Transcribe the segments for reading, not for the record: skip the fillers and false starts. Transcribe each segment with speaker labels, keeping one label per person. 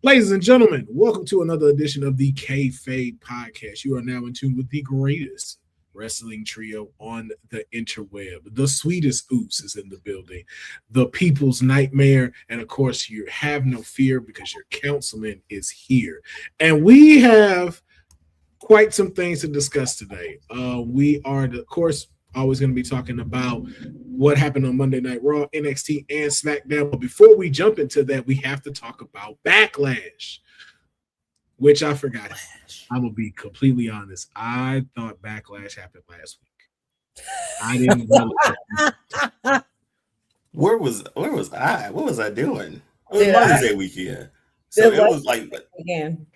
Speaker 1: Ladies and gentlemen, welcome to another edition of the Kayfabe Podcast. You are now in tune with the greatest wrestling trio on the interweb. The sweetest Oops is in the building, the people's nightmare, and of course, you have no fear because your councilman is here. And we have quite some things to discuss today. We are, of course, always going to be talking about what happened on Monday Night Raw, NXT, and SmackDown. But before we jump into that, we have to talk about Backlash, which I forgot. I'm going to be completely honest. I thought Backlash happened last week. I didn't know.
Speaker 2: Where was I? What was I doing? It was Mother's Day weekend. So it was like
Speaker 3: again.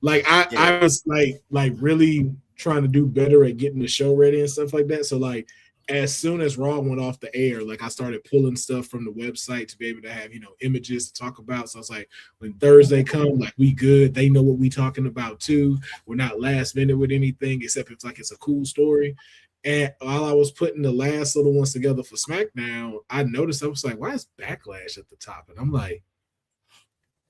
Speaker 1: I was like really trying to do better at getting the show ready and stuff like that. So like as soon as Raw went off the air, like I started pulling stuff from the website to be able to have, images to talk about. So I was like, when Thursday come, like we good. They know what we talking about too. We're not last minute with anything except it's a cool story. And while I was putting the last little ones together for SmackDown, I noticed I was like, why is Backlash at the top? And I'm like,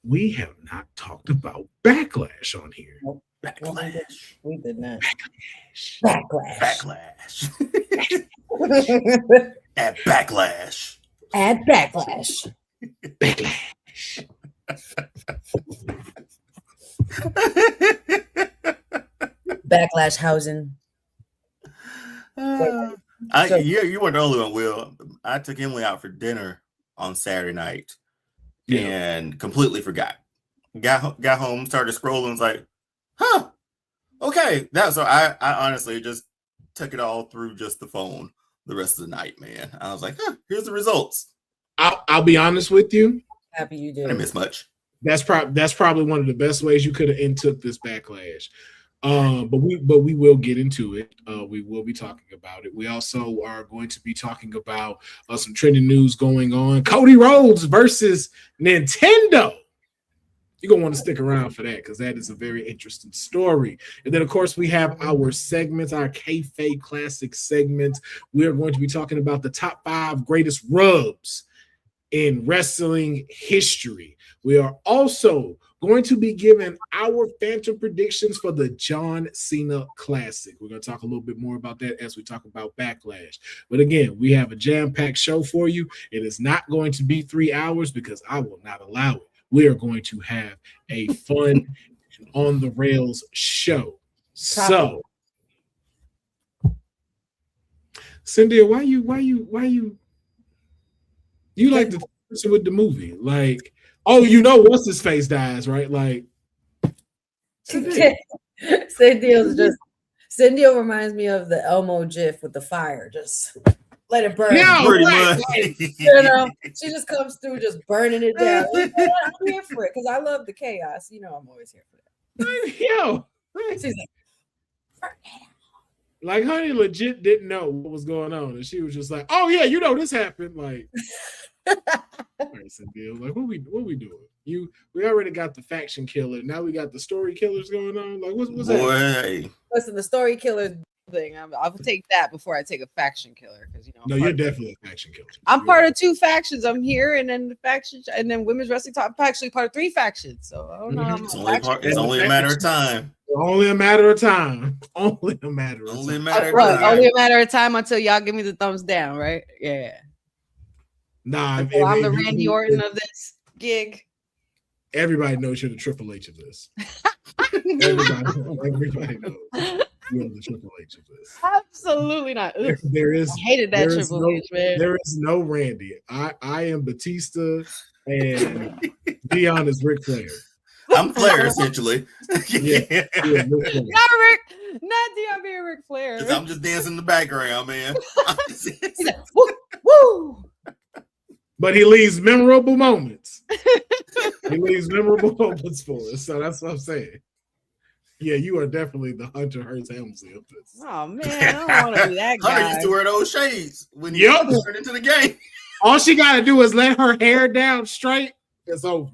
Speaker 1: we have not talked about Backlash on here.
Speaker 2: Backlash.
Speaker 3: We did not.
Speaker 2: Backlash. At Backlash.
Speaker 3: Add Backlash.
Speaker 1: Backlash.
Speaker 3: Backlash housing.
Speaker 2: You weren't the only one, Will. I took Emily out for dinner on Saturday night and completely forgot. Got home, started scrolling, was like, okay. I honestly just took it all through just the phone the rest of the night, man. I was like, here's the results.
Speaker 1: I'll be honest with you.
Speaker 3: Happy you did.
Speaker 2: I didn't miss much.
Speaker 1: That's probably one of the best ways you could have took this Backlash. But we will get into it. We will be talking about it. We also are going to be talking about some trending news going on. Cody Rhodes versus Nintendo. You're going to want to stick around for that because that is a very interesting story. And then, of course, we have our segments, our Kayfabe Classic segments. We are going to be talking about the top 5 greatest rubs in wrestling history. We are also going to be giving our phantom predictions for the John Cena Classic. We're going to talk a little bit more about that as we talk about Backlash. But again, we have a jam-packed show for you. It is not going to be 3 hours because I will not allow it. We are going to have a fun and on the rails show. So, Cynthia, why you like the person with the movie? Like, what's his face dies, right? Like,
Speaker 3: Cynthia reminds me of the Elmo GIF with the fire. Just let it burn.
Speaker 1: Yeah,
Speaker 2: Pretty
Speaker 1: right.
Speaker 2: much.
Speaker 3: She just comes through just burning it down. I'm here for it because I love the chaos. I'm always here for that.
Speaker 1: Yo,
Speaker 3: She's
Speaker 1: like, honey legit didn't know what was going on. And she was just like, oh, yeah, this happened. Like, all right, Cynthia, like, what we doing? We already got the faction killer. Now we got the story killers going on. Like, what's that?
Speaker 3: Listen, the story killer thing. I'll take that before I take a faction killer because
Speaker 1: No, you're definitely a faction killer.
Speaker 3: I'm part of 2 factions. I'm here, and then the faction, and then women's wrestling top. I'm actually part of 3 factions. So I don't know.
Speaker 2: It's only a matter of time.
Speaker 1: Only a matter of time. Only a matter
Speaker 3: of time until y'all give me the thumbs down, right? Yeah.
Speaker 1: Nah,
Speaker 3: I'm the Randy Orton of this gig.
Speaker 1: Everybody knows you're the Triple H of this. Everybody knows. You're the Triple H of this.
Speaker 3: Absolutely not.
Speaker 1: I
Speaker 3: hated that Triple H, man.
Speaker 1: There is no Randy. I am Batista and Deonne is Ric Flair.
Speaker 2: I'm Flair, essentially.
Speaker 1: Yeah,
Speaker 3: not Rick. Not Deonne being Ric Flair.
Speaker 2: Because I'm just dancing in the background, man.
Speaker 3: He's like, woo!
Speaker 1: But he leaves memorable moments. He leaves memorable moments for us. So that's what I'm saying. Yeah, you are definitely the Hunter Hearst Helmsley of this.
Speaker 3: Oh man, I don't want to be that guy.
Speaker 2: Hunter used to wear those shades when he turned into the game.
Speaker 1: All she got to do is let her hair down straight. It's over.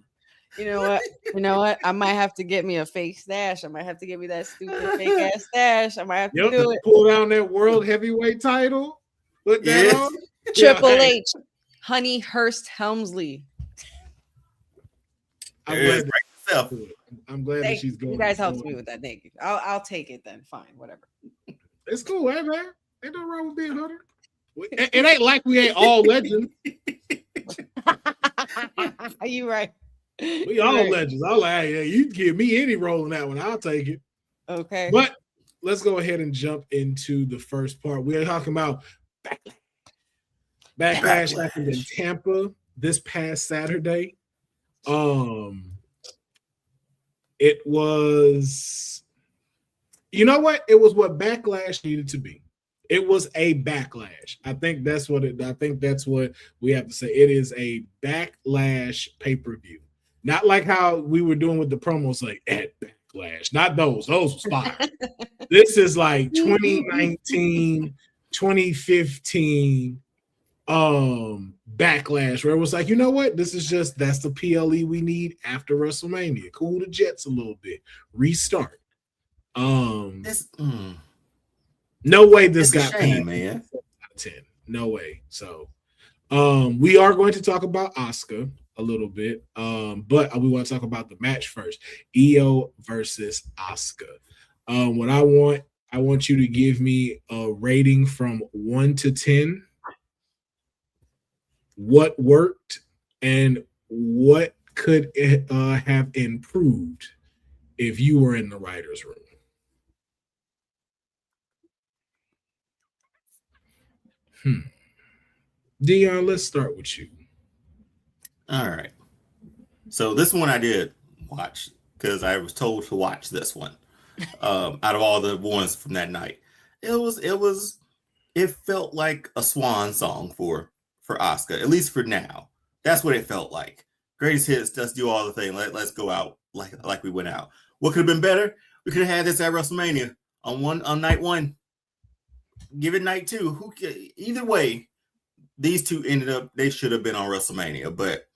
Speaker 3: You know what? I might have to get me a fake stash. I might have to get me that stupid fake ass stash. I might have to do it.
Speaker 1: Pull down that world heavyweight title. Put that on.
Speaker 3: Triple H, Honey Hearst Helmsley.
Speaker 2: There's herself.
Speaker 1: I'm glad that she's going.
Speaker 3: You guys helped me with that. Thank you. I'll take it then. Fine, whatever.
Speaker 1: It's cool, hey man. Ain't no wrong with being Hunter. It ain't like we ain't all legends.
Speaker 3: You right.
Speaker 1: We all legends. I'm like, hey, you give me any role in that one, I'll take it.
Speaker 3: Okay.
Speaker 1: But let's go ahead and jump into the first part. We're talking about Backlash happened in Tampa this past Saturday. It was, you know what? It was what Backlash needed to be. It was a backlash. I think that's what we have to say. It is a backlash pay-per-view. Not like how we were doing with the promos, like at Backlash. Not those. Those was fire. This is like 2019, 2015 Backlash, where it was like, you know what? That's the PLE we need after WrestleMania. Cool the jets a little bit. Restart. No way this got
Speaker 2: shame, man.
Speaker 1: Out of 10. No way. So we are going to talk about Asuka a little bit. But we want to talk about the match first. Io versus Asuka. What I want you to give me a rating from 1 to 10. What worked and what could have improved if you were in the writer's room? Deonne, let's start with you.
Speaker 2: All right. So this one I did watch because I was told to watch this one. Out of all the ones from that night, it felt like a swan song for Asuka, at least for now. That's what it felt like. Greatest hits, let's do all the thing. Let's go out like we went out. What could have been better? We could have had this at WrestleMania on night one. Give it night two. Either way, these two they should have been on WrestleMania. But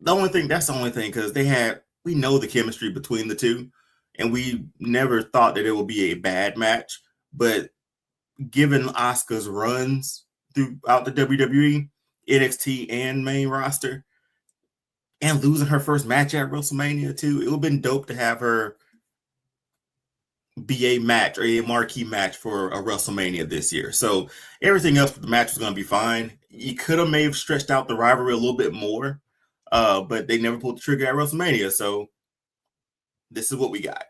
Speaker 2: that's the only thing, because we know the chemistry between the two, and we never thought that it would be a bad match. But given Asuka's runs throughout the WWE, NXT, and main roster, and losing her first match at WrestleMania too, it would have been dope to have her be a match or a marquee match for a WrestleMania this year. So everything else for the match was going to be fine. You could have maybe stretched out the rivalry a little bit more, but they never pulled the trigger at WrestleMania. So this is what we got.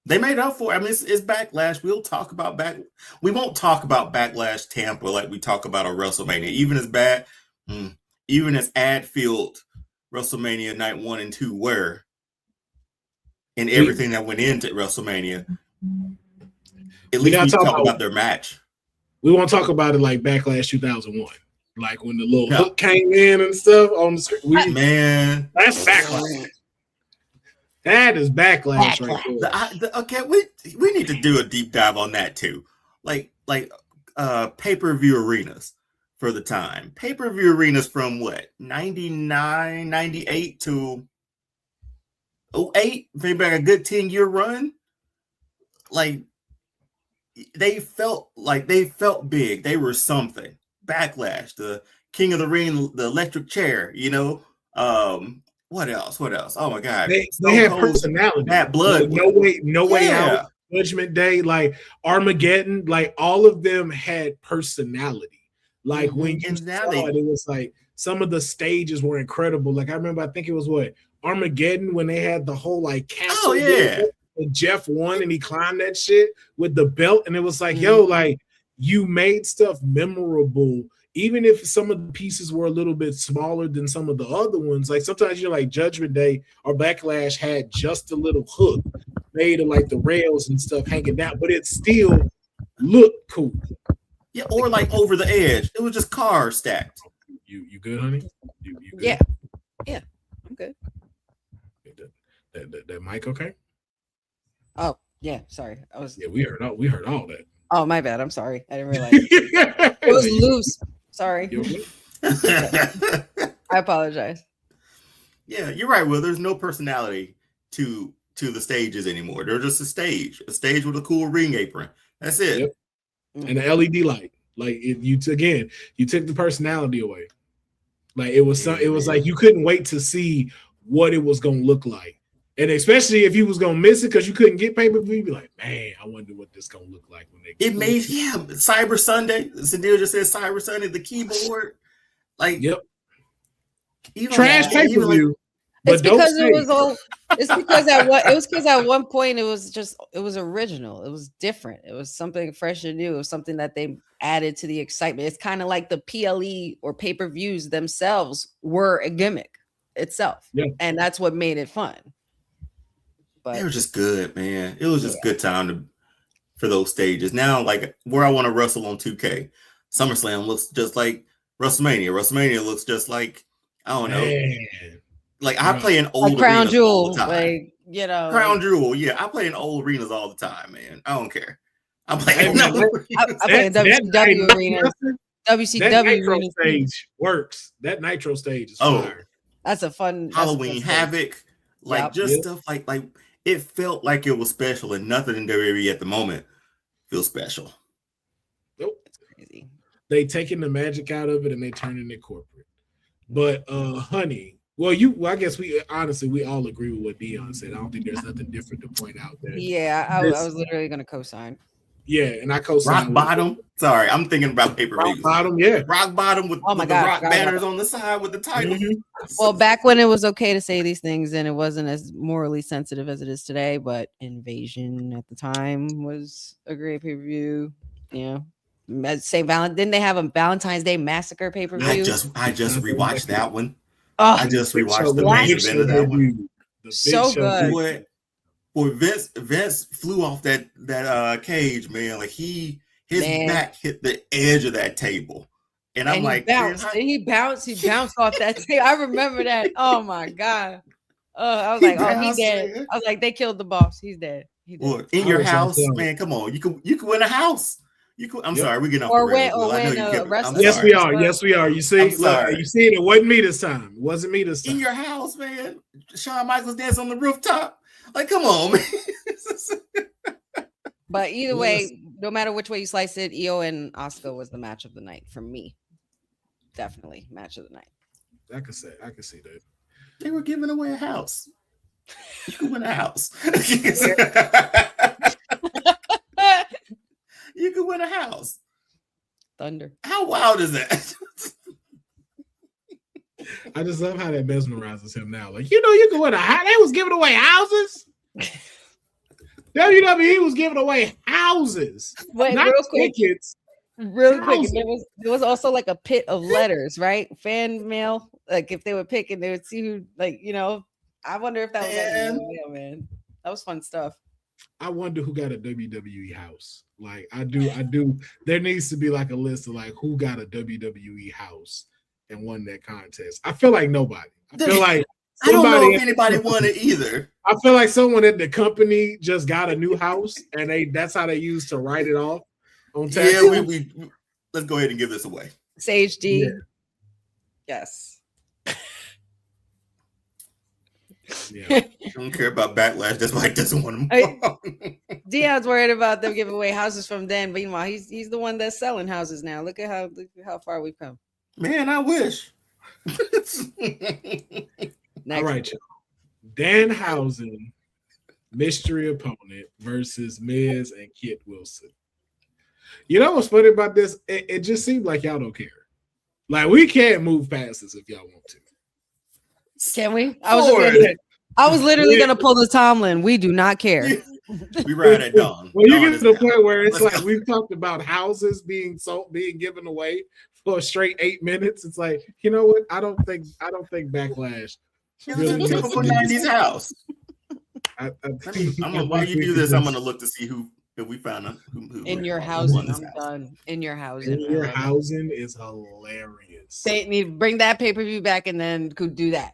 Speaker 2: They made up for it. I mean, it's Backlash. We won't talk about Backlash Tampa like we talk about a WrestleMania. Even as ad-filled WrestleMania night 1 and 2 were, and everything that went into WrestleMania, at least we talk about their match.
Speaker 1: We won't talk about it like Backlash 2001, like when the little hook came in and stuff on the screen.
Speaker 2: Man,
Speaker 1: that's Backlash. That is Backlash right there.
Speaker 2: Okay, we need to do a deep dive on that too, like pay-per-view arenas for the time. Pay-per-view arenas from what, 99, 98 to 08, maybe like a good 10-year run. Like they felt big. They were something. Backlash, the King of the Ring, the electric chair, what else? Oh my God.
Speaker 1: They had personality.
Speaker 2: Bad blood.
Speaker 1: No way out. Judgment Day, like Armageddon, like all of them had personality. Like when you saw it was like some of the stages were incredible. Like I think it was Armageddon, when they had the whole like castle. And Jeff won and he climbed that shit with the belt, and it was like, yo, like you made stuff memorable, even if some of the pieces were a little bit smaller than some of the other ones. Like sometimes like Judgment Day or Backlash had just a little hook made of like the rails and stuff hanging down, but it still looked cool.
Speaker 2: Yeah, or like over the edge. It was just cars stacked.
Speaker 1: You good, honey? You good?
Speaker 3: Yeah, I'm good.
Speaker 1: That mic okay?
Speaker 3: Oh yeah, sorry.
Speaker 1: We heard all that.
Speaker 3: Oh my bad. I'm sorry. I didn't realize it was loose. Sorry. I apologize.
Speaker 2: Yeah, you're right, Will. There's no personality to the stages anymore. They're just a stage with a cool ring apron. That's it.
Speaker 1: Yep. And the LED light. Like you took the personality away. Like it was like you couldn't wait to see what it was gonna look like. And especially if you was gonna miss it because you couldn't get pay-per-view, you'd be like, man, I wonder what this gonna look like when they
Speaker 2: it made Cyber Sunday. Sadil just said Cyber Sunday, the keyboard. Like
Speaker 1: trash pay-per-view.
Speaker 3: It's because at one point it was original. It was different. It was something fresh and new. It was something that they added to the excitement. It's kind of like the PLE or pay-per-views themselves were a gimmick itself. Yeah. And that's what made it fun. But
Speaker 2: they were just good, man. It was just good time for those stages. Now, like where I want to wrestle on 2K, SummerSlam looks just like WrestleMania. WrestleMania looks just like, I don't know. Man. Like I play in old
Speaker 3: Crown Jewel,
Speaker 2: all the time.
Speaker 3: like
Speaker 2: Crown Jewel. Yeah, I play in old arenas all the time, man. I don't care. I'm playing.
Speaker 3: I play in WCW arenas. WCW
Speaker 1: Nitro stage works. That Nitro stage is fire.
Speaker 3: That's a fun
Speaker 2: Halloween Havoc, like stuff like it felt like it was special, and nothing in WWE at the moment feels special.
Speaker 1: Nope, it's crazy. They taking the magic out of it and they turning it corporate. But honey. Well, I guess we all agree with what Deonne said. I don't think there's nothing different to point out there.
Speaker 3: Yeah, I was literally going to co-sign.
Speaker 1: Yeah, and I co-signed.
Speaker 2: Rock Bottom. Sorry, I'm thinking about pay-per-views.
Speaker 1: Rock Bottom, yeah.
Speaker 2: Rock Bottom with the rock banners on the side with the title.
Speaker 1: Mm-hmm.
Speaker 3: Well, back when it was okay to say these things and it wasn't as morally sensitive as it is today, but Invasion at the time was a great pay-per-view. Yeah. Didn't they have a Valentine's Day Massacre pay-per-view?
Speaker 2: I just rewatched that one. I just rewatched the main event of that one.
Speaker 3: So good.
Speaker 2: Boy, Vince flew off that cage, man. Like his back hit the edge of that table, and I'm like,
Speaker 3: he bounced off that table. I remember that. Oh my god. I was like, oh, he's dead. Man. I was like, they killed the boss. He's dead.
Speaker 2: Well, in your house, man. Come on, you can win a house. Sorry, we're getting off the rails.
Speaker 1: Yes, we are. Yes, we are. You see, look, you see, it wasn't me this time. It wasn't me this time.
Speaker 2: In your house, man. Shawn Michaels dancing on the rooftop. Like, come on, man.
Speaker 3: But either way, no matter which way you slice it, Io and Asuka was the match of the night for me. Definitely match of the night.
Speaker 1: I can see that.
Speaker 2: They were giving away a house. You can win a house. You could win a house.
Speaker 3: Thunder.
Speaker 2: How wild is that?
Speaker 1: I just love how that mesmerizes him now. Like, you can win a house. They was giving away houses. WWE was giving away houses.
Speaker 3: Wait,
Speaker 1: not
Speaker 3: real quick.
Speaker 1: Tickets.
Speaker 3: Real quick. There was also like a pit of letters, right? Fan mail. Like if they would pick and they would see who, like, I wonder if that was man. That was fun stuff.
Speaker 1: I wonder who got a WWE house. Like I do. There needs to be like a list of like who got a WWE house and won that contest. I feel like nobody. I feel like
Speaker 2: I don't know if anybody won it either.
Speaker 1: I feel like someone at the company just got a new house and that's how they used to write it off on tax.
Speaker 2: Yeah, we let's go ahead and give this away.
Speaker 3: Sage D. Yeah. Yes.
Speaker 1: Yeah.
Speaker 2: I don't care about backlash. That's why he doesn't want them.
Speaker 3: Deonne's worried about them giving away houses from Dan. But meanwhile, he's the one that's selling houses now. Look at how far we've come.
Speaker 2: Man, I wish.
Speaker 1: All right, y'all. Danhausen, mystery opponent versus Miz and Kit Wilson. You know what's funny about this? It just seems like y'all don't care. Like we can't move past this if y'all want to.
Speaker 3: Can we? I was literally gonna pull the Tomlin. We do not care.
Speaker 2: We ride at dawn.
Speaker 1: Well, you get to the point where it's like we've talked about houses being given away for a straight 8 minutes. It's like, you know what? I don't think Backlash.
Speaker 2: Really typical 90s house. While you do this, I'm gonna look to see if we found who
Speaker 3: in your housing. I'm done. In your housing.
Speaker 1: In your housing is hilarious.
Speaker 3: They need to bring that pay-per-view back and then could do that.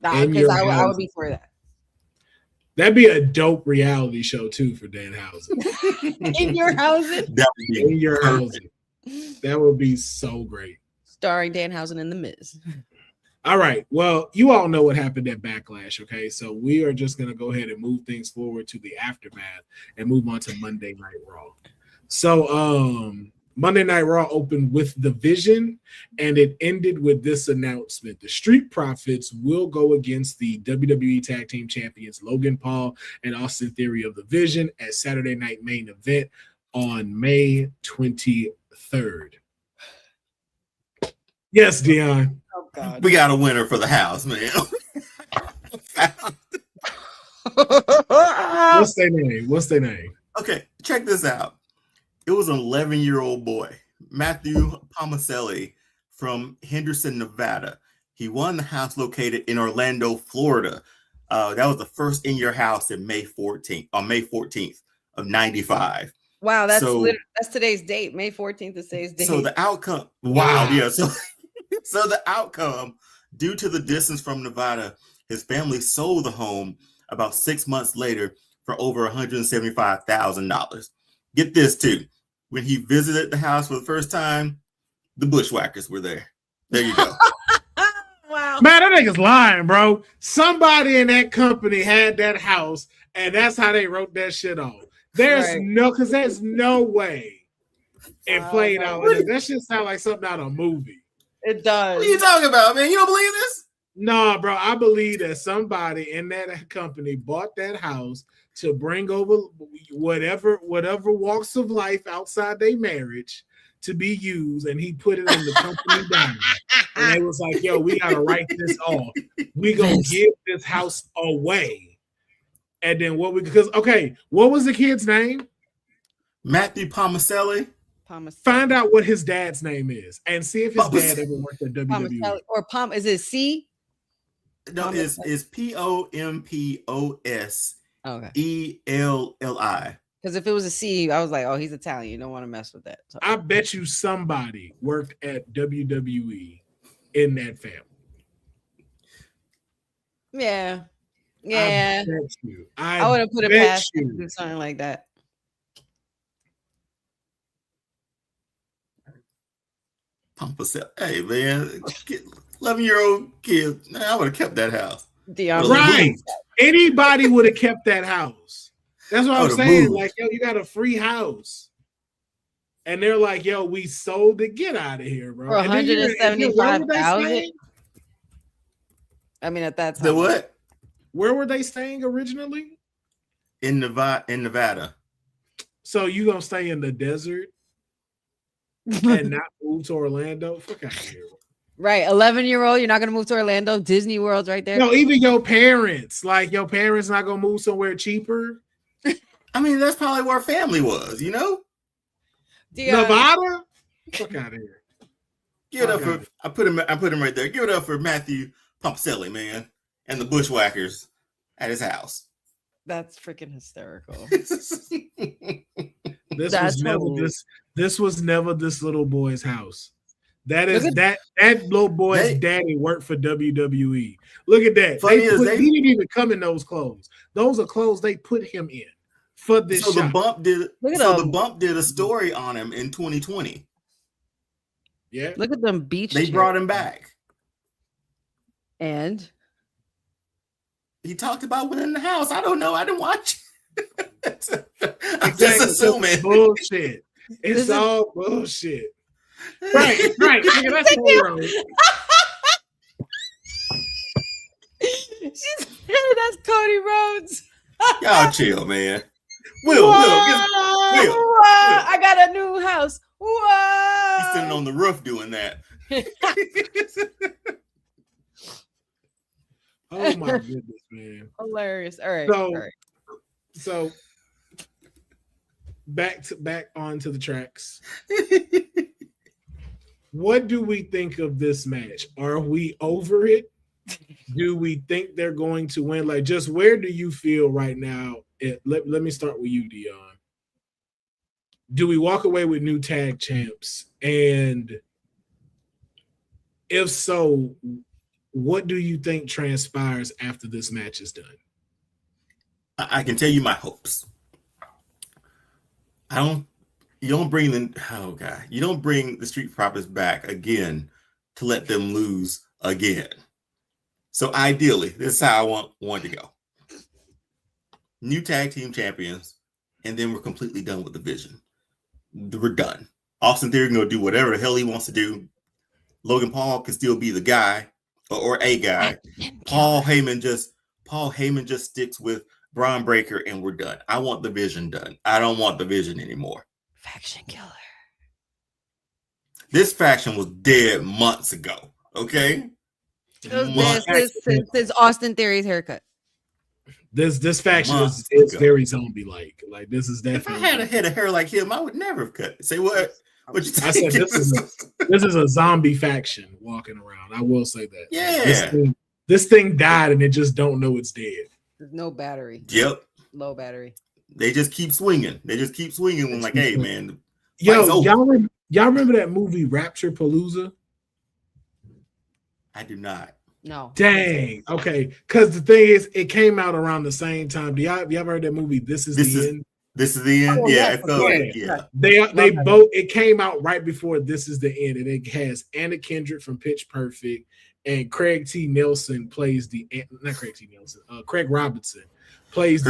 Speaker 3: Because I would be for that.
Speaker 1: That'd be a dope reality show too for Danhausen.
Speaker 3: In your housing?
Speaker 1: In your housing. That would be so great.
Speaker 3: Starring Danhausen and The Miz.
Speaker 1: All right. Well, you all know what happened at Backlash, okay? So we are just going to go ahead and move things forward to the aftermath and move on to Monday Night Raw. So Monday Night Raw opened with the Vision, and it ended with this announcement. The Street Profits will go against the WWE Tag Team Champions Logan Paul and Austin Theory of the Vision at Saturday Night Main Event on May 23rd. Yes, Deonne.
Speaker 3: Oh, God.
Speaker 2: We got a winner for the house, man.
Speaker 1: What's their name? What's their name?
Speaker 2: Okay, check this out. It was an 11-year-old boy, Matthew Pomacelli from Henderson, Nevada. He won the house located in Orlando, Florida. That was the first In Your House on May 14th of 95.
Speaker 3: Wow, that's today's date. May 14th is today's date.
Speaker 2: So the outcome, wow, yeah. So the outcome, due to the distance from Nevada, his family sold the home about 6 months later for over $175,000. Get this too. When he visited the house for the first time, the Bushwhackers were there. There you go.
Speaker 3: Wow.
Speaker 1: Man, that nigga's lying, bro. Somebody in that company had that house, and that's how they wrote that shit on. There's no way it played out. That shit sound like something out of a movie.
Speaker 3: It does.
Speaker 2: What are you talking about, man? You don't believe this?
Speaker 1: No, bro. I believe that somebody in that company bought that house to bring over whatever walks of life outside their marriage to be used, and he put it on the company dime. And they was like, yo, we gotta write this off. We gonna give this house away. And then what was the kid's name?
Speaker 2: Matthew Pomacelli.
Speaker 1: Find out what his dad's name is and see if his dad ever worked at WWE.
Speaker 3: Or is it C?
Speaker 2: No, it's Pompos.
Speaker 3: Okay.
Speaker 2: ELLI.
Speaker 3: Because if it was a C, I was like, oh, he's Italian. You don't want to mess with that. So.
Speaker 1: I bet you somebody worked at WWE in that family.
Speaker 3: Yeah.
Speaker 1: I bet you.
Speaker 3: I would have put it past you to do something like that.
Speaker 2: Hey, man, 11-year-old kid. Man, I would have kept that house.
Speaker 1: Right. Anybody would have kept that house. That's what I'm saying. Moved. Like, yo, you got a free house. And they're like, yo, we sold it. Get out of here, bro.
Speaker 3: For $175,000. I mean, at that time.
Speaker 2: The what?
Speaker 1: Where were they staying originally?
Speaker 2: In Nevada.
Speaker 1: So you gonna stay in the desert and not move to Orlando? Fuck out of here.
Speaker 3: Right, 11-year-old, you're not gonna move to Orlando. Disney World's right there.
Speaker 1: No, even your parents, like your parents, not gonna move somewhere cheaper.
Speaker 2: I mean, that's probably where family was, you know.
Speaker 1: Nevada. Fuck out of here.
Speaker 2: Give it up for I put him right there. Give it up for Matthew Pomacelli, man, and the Bushwhackers at his house.
Speaker 3: That's freaking hysterical.
Speaker 1: This was never this little boy's house. That little boy's daddy worked for WWE. Look at that. He didn't even come in those clothes. Those are clothes they put him in for this.
Speaker 2: So the Bump did a story on him in 2020.
Speaker 1: Yeah.
Speaker 3: Look at them beach.
Speaker 2: They brought him back.
Speaker 3: And
Speaker 2: he talked about winning the house. I don't know. I didn't watch. I'm
Speaker 1: just assuming. Bullshit. It's all bullshit. Right. Nigga, that's
Speaker 3: that's Cody Rhodes.
Speaker 2: Y'all chill, man.
Speaker 3: Will. I got a new house. Whoa.
Speaker 2: He's sitting on the roof doing that.
Speaker 1: Oh my goodness, man.
Speaker 3: Hilarious. All right.
Speaker 1: So back onto the tracks. What do we think of this match? Are we over it? Do we think they're going to win? Like, just where do you feel right now? Let me start with you, Deonne. Do we walk away with new tag champs? And if so, what do you think transpires after this match is done?
Speaker 2: I can tell you my hopes. You don't bring the Street Profits back again to let them lose again. So ideally, this is how I want to go. New tag team champions, and then we're completely done with the Vision. We're done. Austin Theory can go do whatever the hell he wants to do. Logan Paul can still be the guy or a guy. Paul Heyman just sticks with Braun Breaker and we're done. I want the Vision done. I don't want the Vision anymore.
Speaker 3: Faction killer.
Speaker 2: This faction was dead months ago. Okay.
Speaker 3: Since Austin Theory's haircut.
Speaker 1: This faction is very zombie-like. Like this is definitely.
Speaker 2: If I had a head of hair like him, I would never have cut. Say what? What you
Speaker 1: I said this is a zombie faction walking around. I will say that.
Speaker 2: Yeah.
Speaker 1: This thing died and it just don't know it's dead.
Speaker 3: There's no battery.
Speaker 2: Yep.
Speaker 3: Low battery.
Speaker 2: They just keep swinging. When like, hey man.
Speaker 1: Yo, y'all remember that movie Rapture Palooza?
Speaker 2: I do not.
Speaker 3: No.
Speaker 1: Dang. Okay. Because the thing is, it came out around the same time. You ever heard that movie? This is the end.
Speaker 2: This is the end.
Speaker 3: Oh,
Speaker 2: yeah,
Speaker 3: yeah.
Speaker 1: They both. It came out right before This Is the End, and it has Anna Kendrick from Pitch Perfect, and Craig T. Nelson plays Craig Robinson plays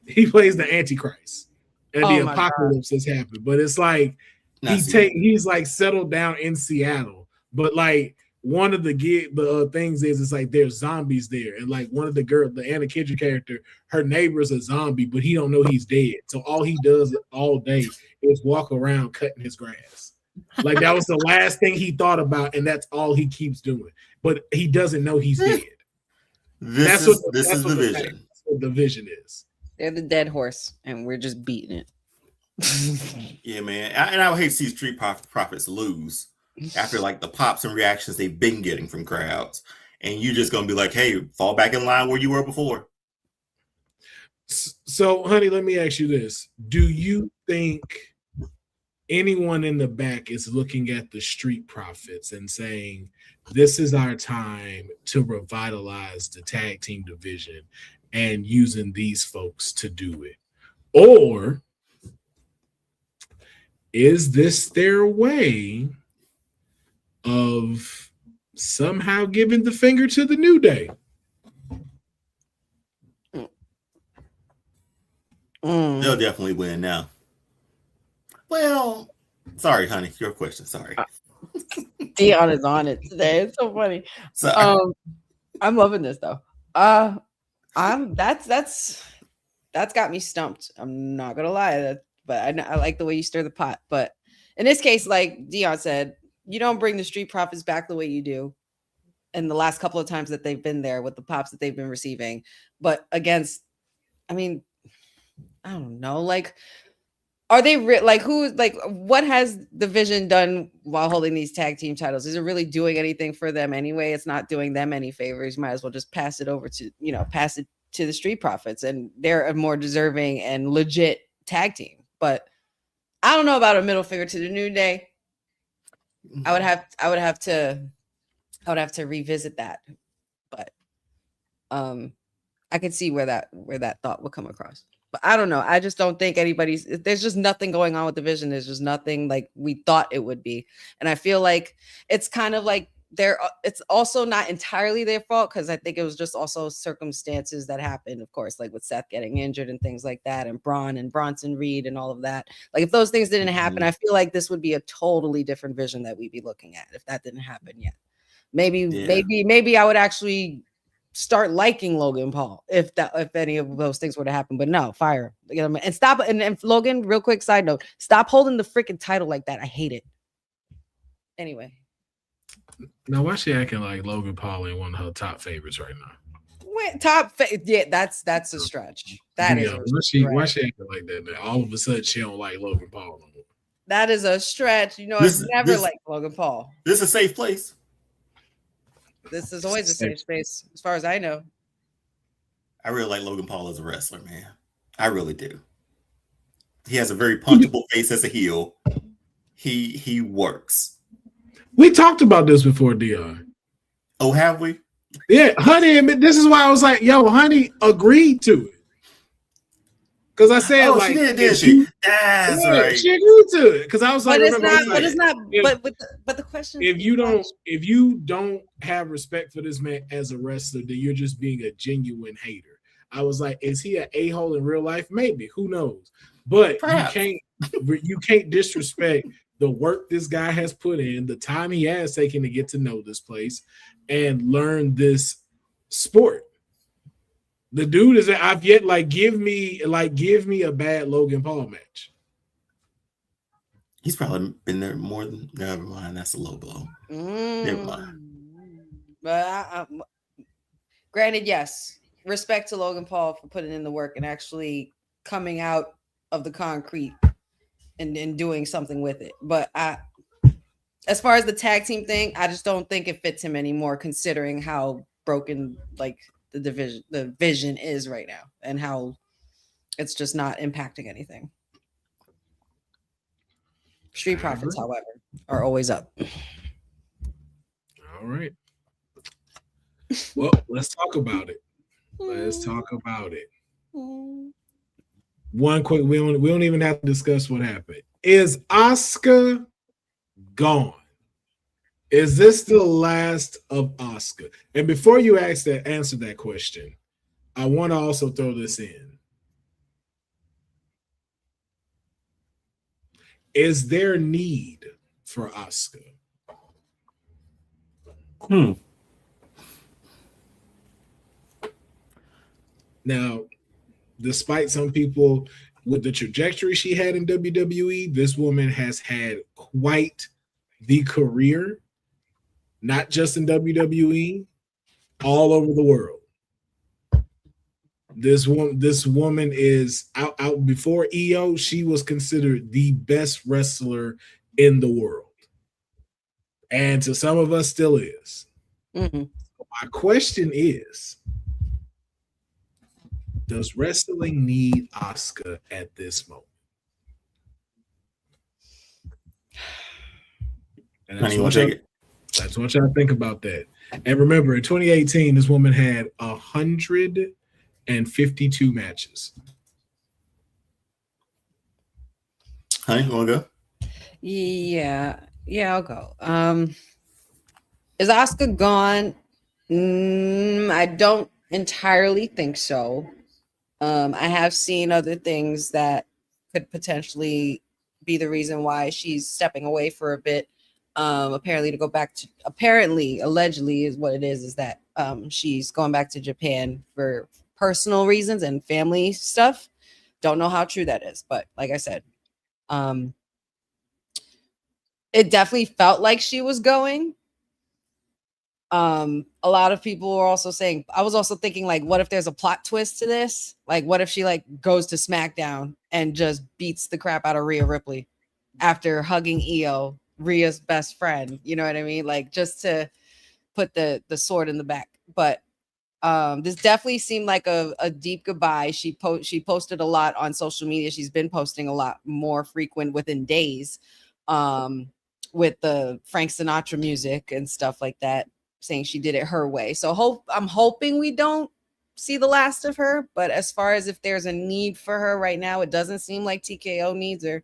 Speaker 1: he plays the Antichrist, and the apocalypse has happened. But it's like he's like settled down in Seattle, but like. One of the things is it's like there's zombies there, and like one of the Anna Kendrick character, her neighbor's a zombie, but he don't know he's dead. So all he does all day is walk around cutting his grass. Like that was the last thing he thought about, and that's all he keeps doing. But he doesn't know he's dead.
Speaker 2: This is the Vision.
Speaker 1: That's what the Vision is.
Speaker 3: They're the dead horse, and we're just beating it.
Speaker 2: Yeah, man. And I would hate to see Street Profits lose. After like the pops and reactions they've been getting from crowds, and you're just gonna be like, hey, fall back in line where you were before.
Speaker 1: So, honey, let me ask you this. Do you think anyone in the back is looking at the Street Profits and saying, this is our time to revitalize the tag team division and using these folks to do it? Or is this their way of somehow giving the finger to the New Day?
Speaker 2: They'll definitely win now. Well, sorry, honey, your question. Sorry.
Speaker 3: Deonne is on it today. It's so funny. I'm loving this though. That's got me stumped. I'm not gonna lie, but I like the way you stir the pot. But in this case, like Deonne said, you don't bring the Street Profits back the way you do in the last couple of times that they've been there with the pops that they've been receiving. But against, I mean, I don't know. Like, are they what has the Vision done while holding these tag team titles? Is it really doing anything for them anyway? It's not doing them any favors. You might as well just pass it to the Street Profits, and they're a more deserving and legit tag team. But I don't know about a middle finger to the New Day. I would have to revisit that, but I could see where that thought would come across. But I don't know. I just don't think there's just nothing going on with the Vision. There's just nothing like we thought it would be. And I feel like it's kind of like it's also not entirely their fault, because I think it was just also circumstances that happened, of course, like with Seth getting injured and things like that, and Braun and Bronson Reed and all of that. Like if those things didn't happen, I feel like this would be a totally different Vision that we'd be looking at if that didn't happen yet. Maybe I would actually start liking Logan Paul if any of those things were to happen. But no, fire. And stop. And Logan, real quick side note, stop holding the freaking title like that. I hate it. Anyway.
Speaker 1: Now, why she acting like Logan Paul ain't one of her top favorites right now?
Speaker 3: Yeah, that's a stretch.
Speaker 1: Why she acting like that now? All of a sudden, she don't like Logan Paul no more.
Speaker 3: That is a stretch. I've never liked Logan Paul.
Speaker 2: This is a safe place.
Speaker 3: This is always a safe space, as far as I know.
Speaker 2: I really like Logan Paul as a wrestler, man. I really do. He has a very punchable face as a heel. He works.
Speaker 1: We talked about this before, Deonne.
Speaker 2: Oh, have we?
Speaker 1: Yeah, honey. This is why I was like, "Yo, honey, agreed to it." Because I said,
Speaker 2: she did she? That's right.
Speaker 1: She agreed to it. Because I was like,
Speaker 3: but the question:
Speaker 1: if you don't have respect for this man as a wrestler, then you're just being a genuine hater. I was like, is he an a-hole in real life? Maybe. Who knows? But You can't disrespect the work this guy has put in, the time he has taken to get to know this place and learn this sport. The dude is I've yet give me a bad Logan Paul match.
Speaker 2: He's probably been there more than. Never mind, that's a low blow. Never mind.
Speaker 3: But granted, yes, respect to Logan Paul for putting in the work and actually coming out of the concrete and doing something with it. But as far as the tag team thing, I just don't think it fits him anymore, considering how broken the vision is right now and how it's just not impacting anything. Street Profits, however, are always up.
Speaker 1: All right. Well, let's talk about it. One quick, we don't even have to discuss what happened. Is Asuka gone? Is this the last of Asuka? And before you answer that question, I want to also throw this in. Is there need for Asuka? Now, despite some people with the trajectory she had in WWE, this woman has had quite the career, not just in WWE, all over the world. This woman is out before EO. She was considered the best wrestler in the world, and to some of us, still is.
Speaker 3: Mm-hmm.
Speaker 1: My question is: does wrestling need Asuka at this moment? And I just want y'all to think about that. And remember, in 2018, this woman had 152 matches.
Speaker 2: Honey, you want to go?
Speaker 3: Yeah, I'll go. Is Asuka gone? I don't entirely think so. I have seen other things that could potentially be the reason why she's stepping away for a bit. Apparently allegedly is what it is that she's going back to Japan for personal reasons and family stuff. Don't know how true that is, but like I said, it definitely felt like she was going. A lot of people were also saying, I was also thinking, like, what if there's a plot twist to this? Like, what if she goes to SmackDown and just beats the crap out of Rhea Ripley after hugging EO, Rhea's best friend? You know what I mean? Like, just to put the sword in the back. But this definitely seemed like a deep goodbye. She posted a lot on social media. She's been posting a lot more frequent within days, with the Frank Sinatra music and stuff like that, saying she did it her way. So I'm hoping we don't see the last of her. But as far as if there's a need for her right now, it doesn't seem like TKO needs her.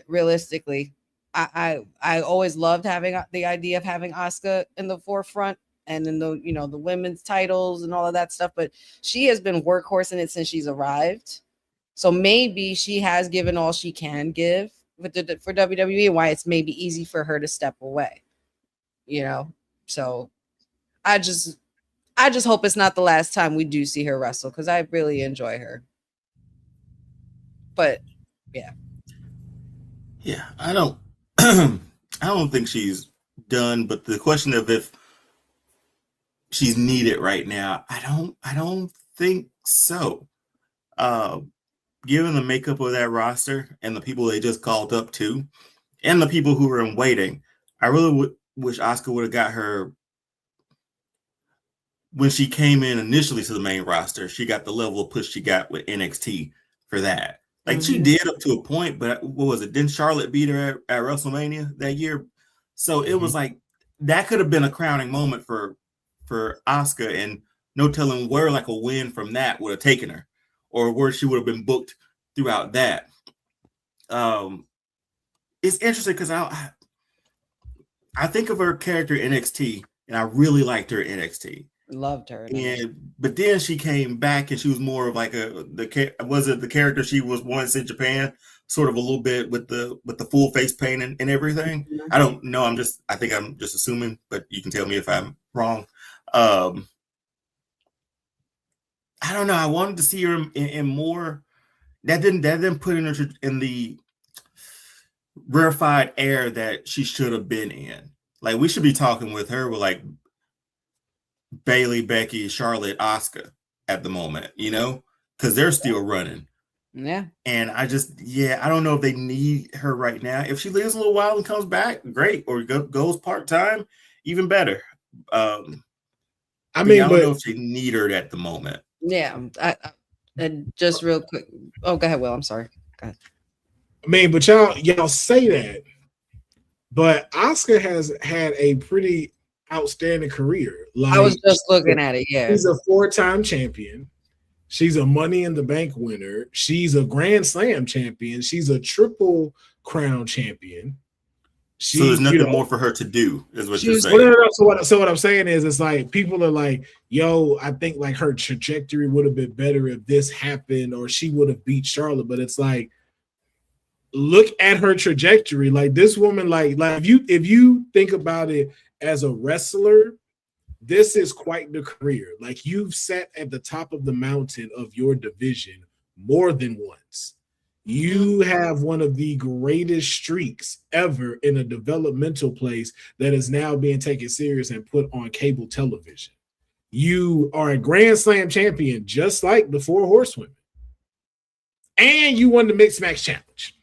Speaker 3: Realistically, I always loved having the idea of having Asuka in the forefront and in the the women's titles and all of that stuff. But she has been workhorsing it since she's arrived. So maybe she has given all she can give for WWE, and why it's maybe easy for her to step away. So I just hope it's not the last time we do see her wrestle, because I really enjoy her. But yeah,
Speaker 2: I don't I don't think she's done, but the question of if she's needed right now, I don't think so. Given the makeup of that roster and the people they just called up to, and the people who were in waiting, I really wish Asuka would have got her when she came in initially to the main roster. She got the level of push she got with NXT for that. Like, she did up to a point, but what was it? Didn't Charlotte beat her at WrestleMania that year? So it was like, that could have been a crowning moment for Asuka, and no telling where like a win from that would have taken her, or where she would have been booked throughout that. It's interesting because I think of her character in NXT, and I really liked her in NXT.
Speaker 3: Loved her.
Speaker 2: But then she came back, and she was more of like the character she was once in Japan. sort of a little bit with the full face paint and everything. I don't know. I think I'm just assuming, but you can tell me if I'm wrong. I don't know. I wanted to see her in more. That didn't put her in the rarefied air that she should have been in. Like, we should be talking with her with like Bailey, Becky, Charlotte, Asuka at the moment, because they're still running.
Speaker 3: Yeah.
Speaker 2: And I don't know if they need her right now. If she lives a little while and comes back, great. Or goes part-time, even better. I don't know if they need her at the moment.
Speaker 3: Yeah. And just real quick. Oh, go ahead, Will. I'm sorry. Go ahead.
Speaker 1: But y'all say that, but Asuka has had a pretty outstanding career. Like,
Speaker 3: I was just looking at it. Yeah.
Speaker 1: She's a 4-time champion. She's a Money in the Bank winner. She's a Grand Slam champion. She's a Triple Crown champion.
Speaker 2: So there's nothing more for her to do, is what you're saying.
Speaker 1: So what I'm saying is, it's like people are like, yo, I think like her trajectory would have been better if this happened, or she would have beat Charlotte. But it's like, look at her trajectory. Like, this woman, like if you think about it as a wrestler, this is quite the career. Like, you've sat at the top of the mountain of your division more than once. You have one of the greatest streaks ever in a developmental place that is now being taken serious and put on cable television. You are a Grand Slam champion, just like the 4 Horsewomen. And you won the Mixed Match Challenge.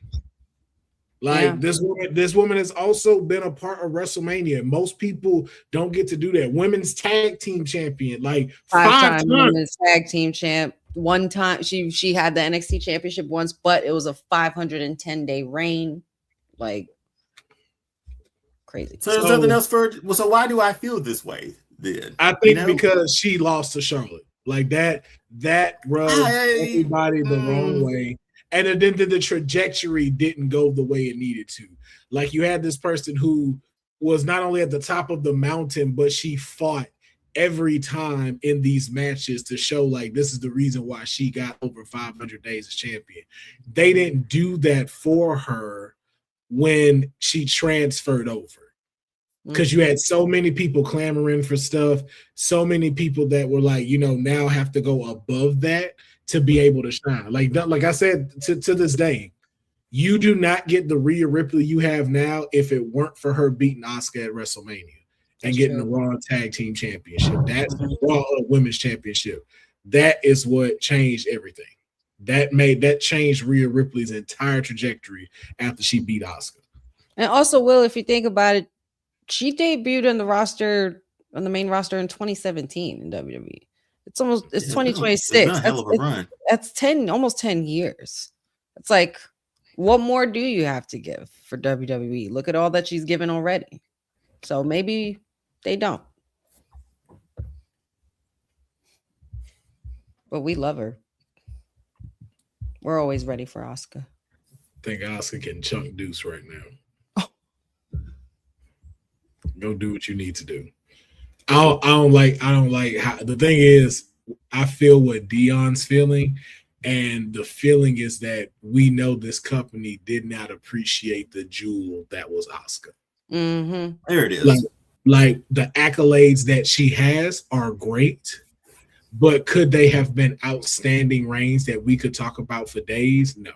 Speaker 1: Like, this woman has also been a part of WrestleMania. Most people don't get to do that. Women's tag team champion, like 5 times.
Speaker 3: Women's tag team champ. One time she had the NXT championship once, but it was a 510-day reign. Like, crazy.
Speaker 2: So there's nothing else for her. So why do I feel this way then?
Speaker 1: I think because she lost to Charlotte. Like, that rubbed everybody the wrong way. And then the trajectory didn't go the way it needed to. Like, you had this person who was not only at the top of the mountain, but she fought every time in these matches to show, like, this is the reason why she got over 500 days as champion. They didn't do that for her when she transferred over. Because you had so many people clamoring for stuff, so many people that were like, now have to go above that to be able to shine. Like I said, to this day, you do not get the Rhea Ripley you have now if it weren't for her beating Asuka at WrestleMania and getting the Raw Tag Team Championship. That's the Raw Women's Championship. That is what changed everything. That changed Rhea Ripley's entire trajectory after she beat Asuka.
Speaker 3: And also, Will, if you think about it, she debuted on the main roster in 2017 in WWE. It's 2026.
Speaker 2: It's a hell of a run.
Speaker 3: That's almost 10 years. It's like, what more do you have to give for WWE? Look at all that she's given already. So maybe they don't. But we love her. We're always ready for Asuka.
Speaker 1: I think Asuka can chunk Deuce right now. Go do what you need to do. I don't like how the thing is, I feel what Deonne's feeling, and the feeling is that we know this company did not appreciate the jewel that was Asuka.
Speaker 3: Mm-hmm.
Speaker 2: There it is.
Speaker 1: Like the accolades that she has are great, but could they have been outstanding reigns that we could talk about for days? No.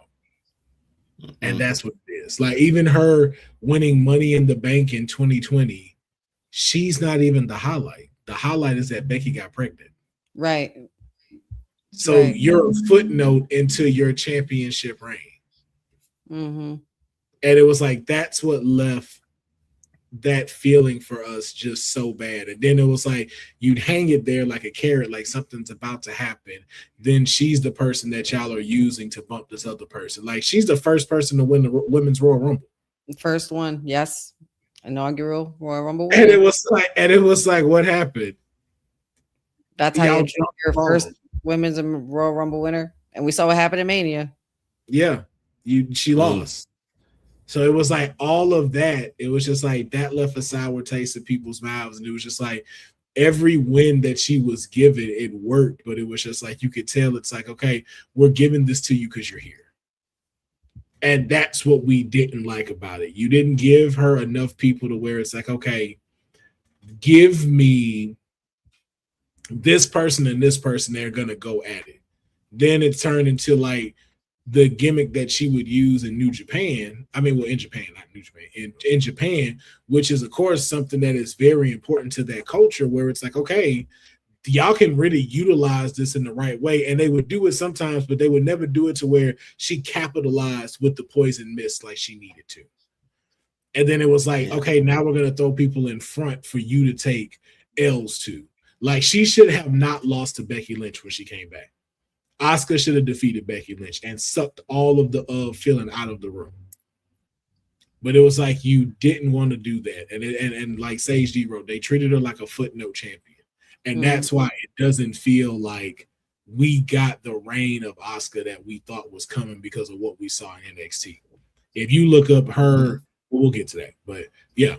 Speaker 1: Mm-hmm. And that's what it is. Like, even her winning Money in the Bank in 2020, she's not even the highlight. The highlight is that Becky got pregnant.
Speaker 3: Right.
Speaker 1: So you're a footnote into your championship reign.
Speaker 3: Mm-hmm.
Speaker 1: And it was like, that's what left that feeling for us just so bad. And then it was like, you'd hang it there like a carrot, like something's about to happen. Then she's the person that y'all are using to bump this other person. Like, she's the first person to win the Women's Royal Rumble.
Speaker 3: First one, yes. Inaugural Royal Rumble winner.
Speaker 1: And it was like, what happened?
Speaker 3: That's how you get your first Women's Royal Rumble winner. And we saw what happened in Mania.
Speaker 1: Yeah. She lost. So it was like all of that. It was just like that left a sour taste in people's mouths. And it was just like every win that she was given, it worked. But it was just like, you could tell it's like, okay, we're giving this to you because you're here. And that's what we didn't like about it. You didn't give her enough people to where it's like, okay, give me this person and this person, they're going to go at it. Then it turned into like the gimmick that she would use in New Japan. I mean, well, in Japan, not New Japan, in Japan, which is, of course, something that is very important to that culture where it's like, okay, y'all can really utilize this in the right way. And they would do it sometimes, but they would never do it to where she capitalized with the poison mist like she needed to. And then it was like, okay, now we're going to throw people in front for you to take L's to. Like, she should have not lost to Becky Lynch when she came back. Asuka should have defeated Becky Lynch and sucked all of the feeling out of the room. But it was like you didn't want to do that. And like Sage D wrote, they treated her like a footnote champion. And that's why it doesn't feel like we got the reign of Asuka that we thought was coming because of what we saw in NXT. If you look up her, we'll get to that. But yeah.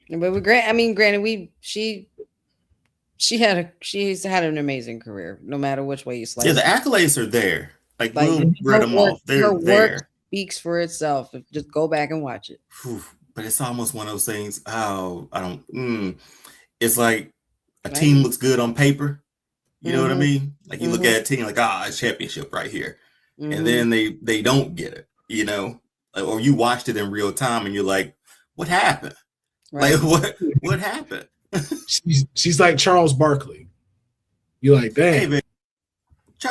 Speaker 3: But granted, she's had an amazing career, no matter which way you slice.
Speaker 2: Yeah, the accolades are there. Like we'll read them off. They're there.
Speaker 3: Work speaks for itself. Just go back and watch it.
Speaker 2: But it's almost one of those things. Oh, I don't. It's like a team looks good on paper. You know what I mean? Like you look at a team like, it's championship right here. And then they don't get it, you know? Or you watched it in real time and you're like, what happened? Right. Like what happened?
Speaker 1: She's like Charles Barkley. You're like, dang, hey,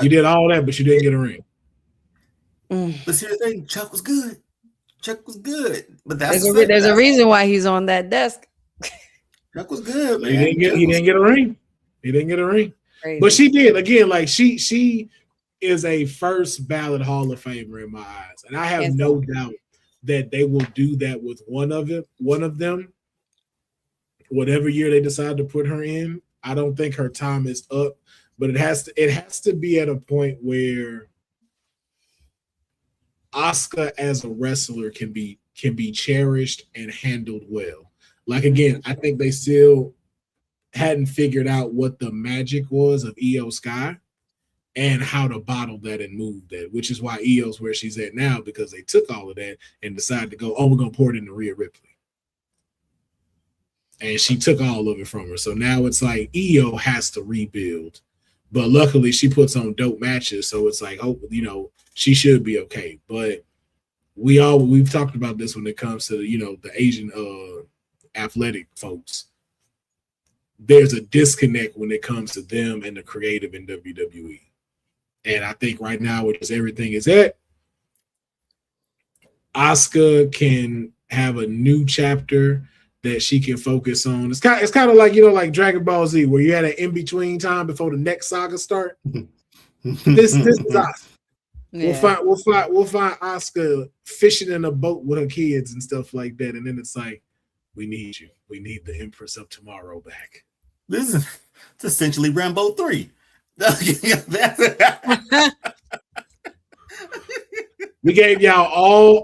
Speaker 1: you did all that, but you didn't get a ring.
Speaker 2: But see the thing, Chuck was good. But that's
Speaker 3: there's a reason why he's on that desk.
Speaker 2: Chuck was good, man.
Speaker 1: He didn't get a ring. He didn't get a ring. Crazy. But she did. Again, like she is a first ballot Hall of Famer in my eyes. And I have no doubt that they will do that with one of them. Whatever year they decide to put her in. I don't think her time is up, but it has to be at a point where Asuka as a wrestler can be cherished and handled well. Like, again, I think they still hadn't figured out what the magic was of Io Sky and how to bottle that and move that, which is why Io's where she's at now, because they took all of that and decided to go, we're going to pour it into Rhea Ripley. And she took all of it from her. So now it's like Io has to rebuild. But luckily she puts on dope matches. So it's like, she should be okay. But we've talked about this when it comes to, the Asian athletic folks. There's a disconnect when it comes to them and the creative in WWE. And I think right now, which is everything is at, Asuka can have a new chapter that she can focus on. It's kind of like, like Dragon Ball Z, where you had an in-between time before the next saga start. This is Asuka. Yeah. We'll find Asuka fishing in a boat with her kids and stuff like that. And then it's like, we need you. We need the Empress of Tomorrow back.
Speaker 2: This is essentially Rambo 3.
Speaker 1: We gave y'all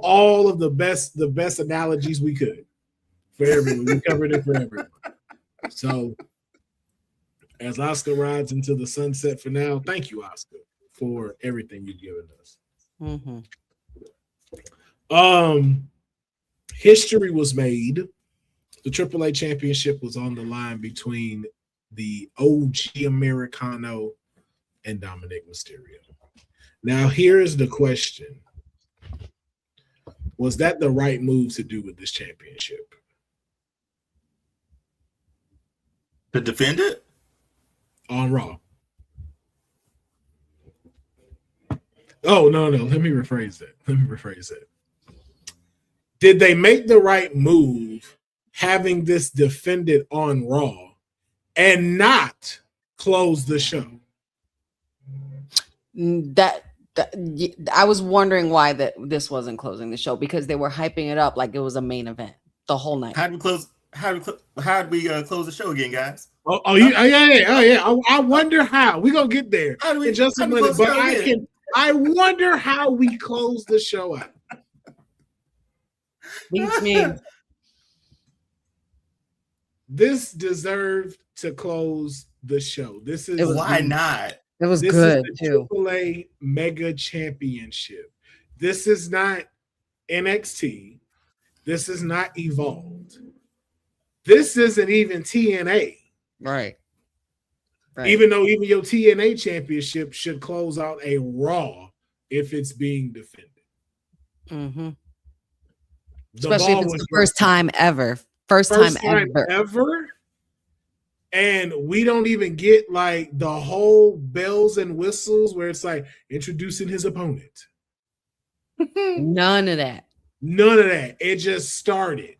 Speaker 1: all of the best analogies we could for everyone. We covered it for everyone. So as Asuka rides into the sunset for now, thank you, Asuka, for everything you've given us. History was made. The AAA championship was on the line between the OG Americano and Dominic Mysterio. Now, here's the question. Was that the right move to do with this championship?
Speaker 2: To defend it?
Speaker 1: On Raw. Oh, no. Let me rephrase that. Did they make the right move having this defended on Raw and not close the show?
Speaker 3: That I was wondering why this wasn't closing the show, because they were hyping it up like it was a main event the whole night.
Speaker 2: How did we close the show again, guys?
Speaker 1: Yeah. I wonder how. We're gonna get there in just a minute, but I wonder how we close the show out.
Speaker 3: Beats me.
Speaker 1: This deserved to close the show.
Speaker 2: Why not?
Speaker 3: It was good
Speaker 1: too. AAA Mega Championship. This is not NXT. This is not Evolved. This isn't even TNA.
Speaker 3: Right.
Speaker 1: Even though even your TNA championship should close out a Raw if it's being defended.
Speaker 3: Mm-hmm. Especially if it's the first time ever. First time ever.
Speaker 1: And we don't even get like the whole bells and whistles where it's like introducing his opponent.
Speaker 3: None of that.
Speaker 1: It just started.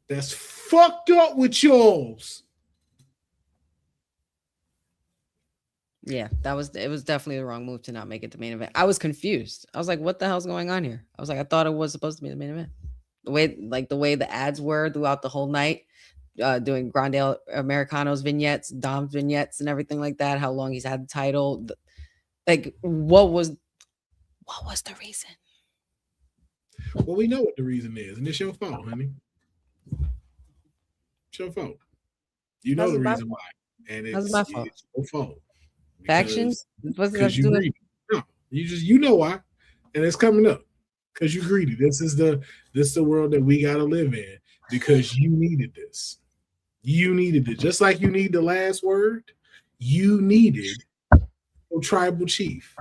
Speaker 1: That's fucked up with yours.
Speaker 3: Yeah, it was definitely the wrong move to not make it the main event. I was confused. I was like, what the hell's going on here? I was like, I thought it was supposed to be the main event. The way the ads were throughout the whole night, doing Grande Americano's vignettes, Dom's vignettes, and everything like that, how long he's had the title. Like, what was the reason?
Speaker 1: Well, we know what the reason is, and it's your fault, honey. It's your fault. You know the reason why. And it's my fault. It's your fault.
Speaker 3: Factions?
Speaker 1: Because you greedy. No, you know why. And it's coming up. Because you greedy. This is the world that we gotta live in. Because you needed this. You needed it. Just like you need the last word, you needed a tribal chief.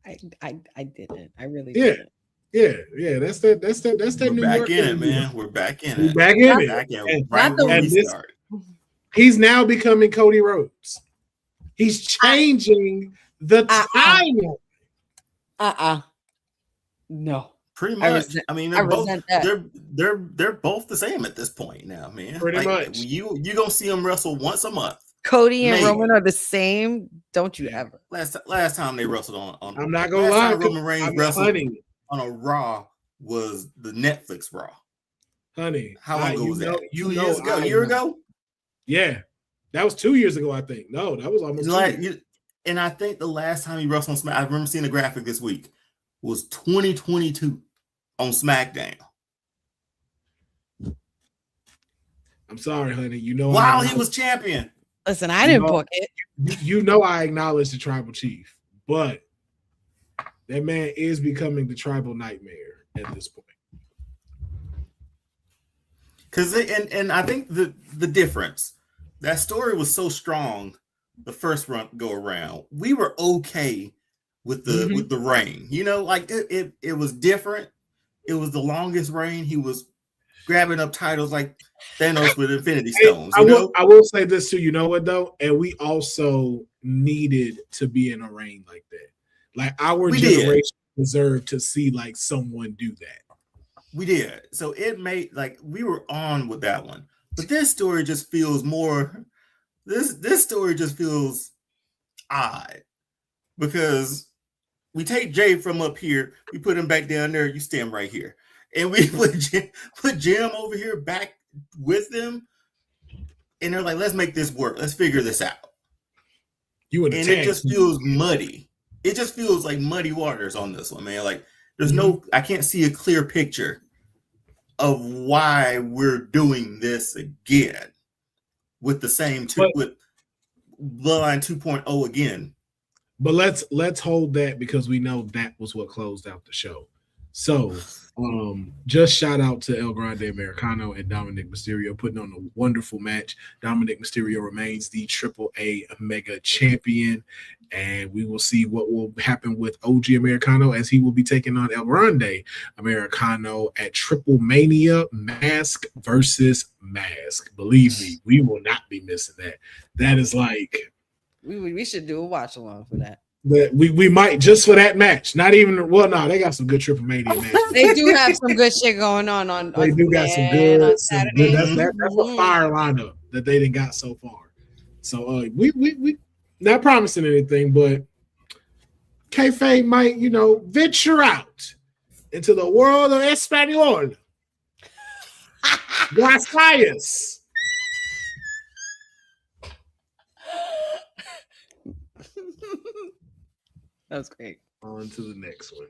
Speaker 3: I didn't. I really
Speaker 1: didn't. Yeah. That's that.
Speaker 2: We're
Speaker 1: new
Speaker 2: back
Speaker 1: work
Speaker 2: in it, man. We're back in it.
Speaker 1: Back in it.
Speaker 2: Right where we started.
Speaker 1: He's now becoming Cody Rhodes. He's changing the timeline.
Speaker 3: No.
Speaker 2: Pretty much. I mean, they're both the same at this point now, man.
Speaker 1: Pretty much.
Speaker 2: You gonna see them wrestle once a month.
Speaker 3: Cody and Roman are the same. Don't you ever?
Speaker 2: Last time they wrestled on
Speaker 1: I'm not gonna lie.
Speaker 2: Roman Reigns wrestled on a Raw was the Netflix Raw.
Speaker 1: Honey,
Speaker 2: how long ago was that? 2 years ago? A year ago?
Speaker 1: Yeah, that was 2 years ago. I think. No, that was almost
Speaker 2: and I think the last time he wrestled on SmackDown, I remember seeing the graphic this week, was 2022 on SmackDown.
Speaker 1: I'm sorry, honey. You know,
Speaker 2: while he was champion.
Speaker 3: Listen, I didn't book it.
Speaker 1: You know, I acknowledge the tribal chief, but that man is becoming the tribal nightmare at this point.
Speaker 2: Because and I think the difference, that story was so strong the first run go around. We were okay with the reign. You know, like it was different. It was the longest reign. He was grabbing up titles like Thanos with Infinity Stones.
Speaker 1: I will say this too. You know what though? And we also needed to be in a reign like that. Like our generation deserved to see like someone do that.
Speaker 2: We did. So it made like we were on with that one. But this story just feels more. This story just feels odd because we take Jay from up here, we put him back down there. You stand right here, and we put Jim over here back with them, and they're like, "Let's make this work. Let's figure this out." It just feels muddy. It just feels like muddy waters on this one, man. Like there's I can't see a clear picture of why we're doing this again with the same with Bloodline 2.0 again.
Speaker 1: But let's hold that because we know that was what closed out the show. So just shout out to El Grande Americano and Dominic Mysterio putting on a wonderful match. Dominic Mysterio remains the AAA Mega Champion, and we will see what will happen with OG Americano as he will be taking on El Grande Americano at Triple Mania, mask versus mask. Believe me, we will not be missing that. That is like
Speaker 3: we should do a watch along for that.
Speaker 1: That we might just for that match. Not even they got some good Triple Mania matches.
Speaker 3: They do have some good shit going on.
Speaker 1: They do got some good. That's a fire lineup that they didn't got so far. So we not promising anything, but Kayfabe might venture out into the world of Espanol. Gracias.
Speaker 3: That was great.
Speaker 1: On to the next one.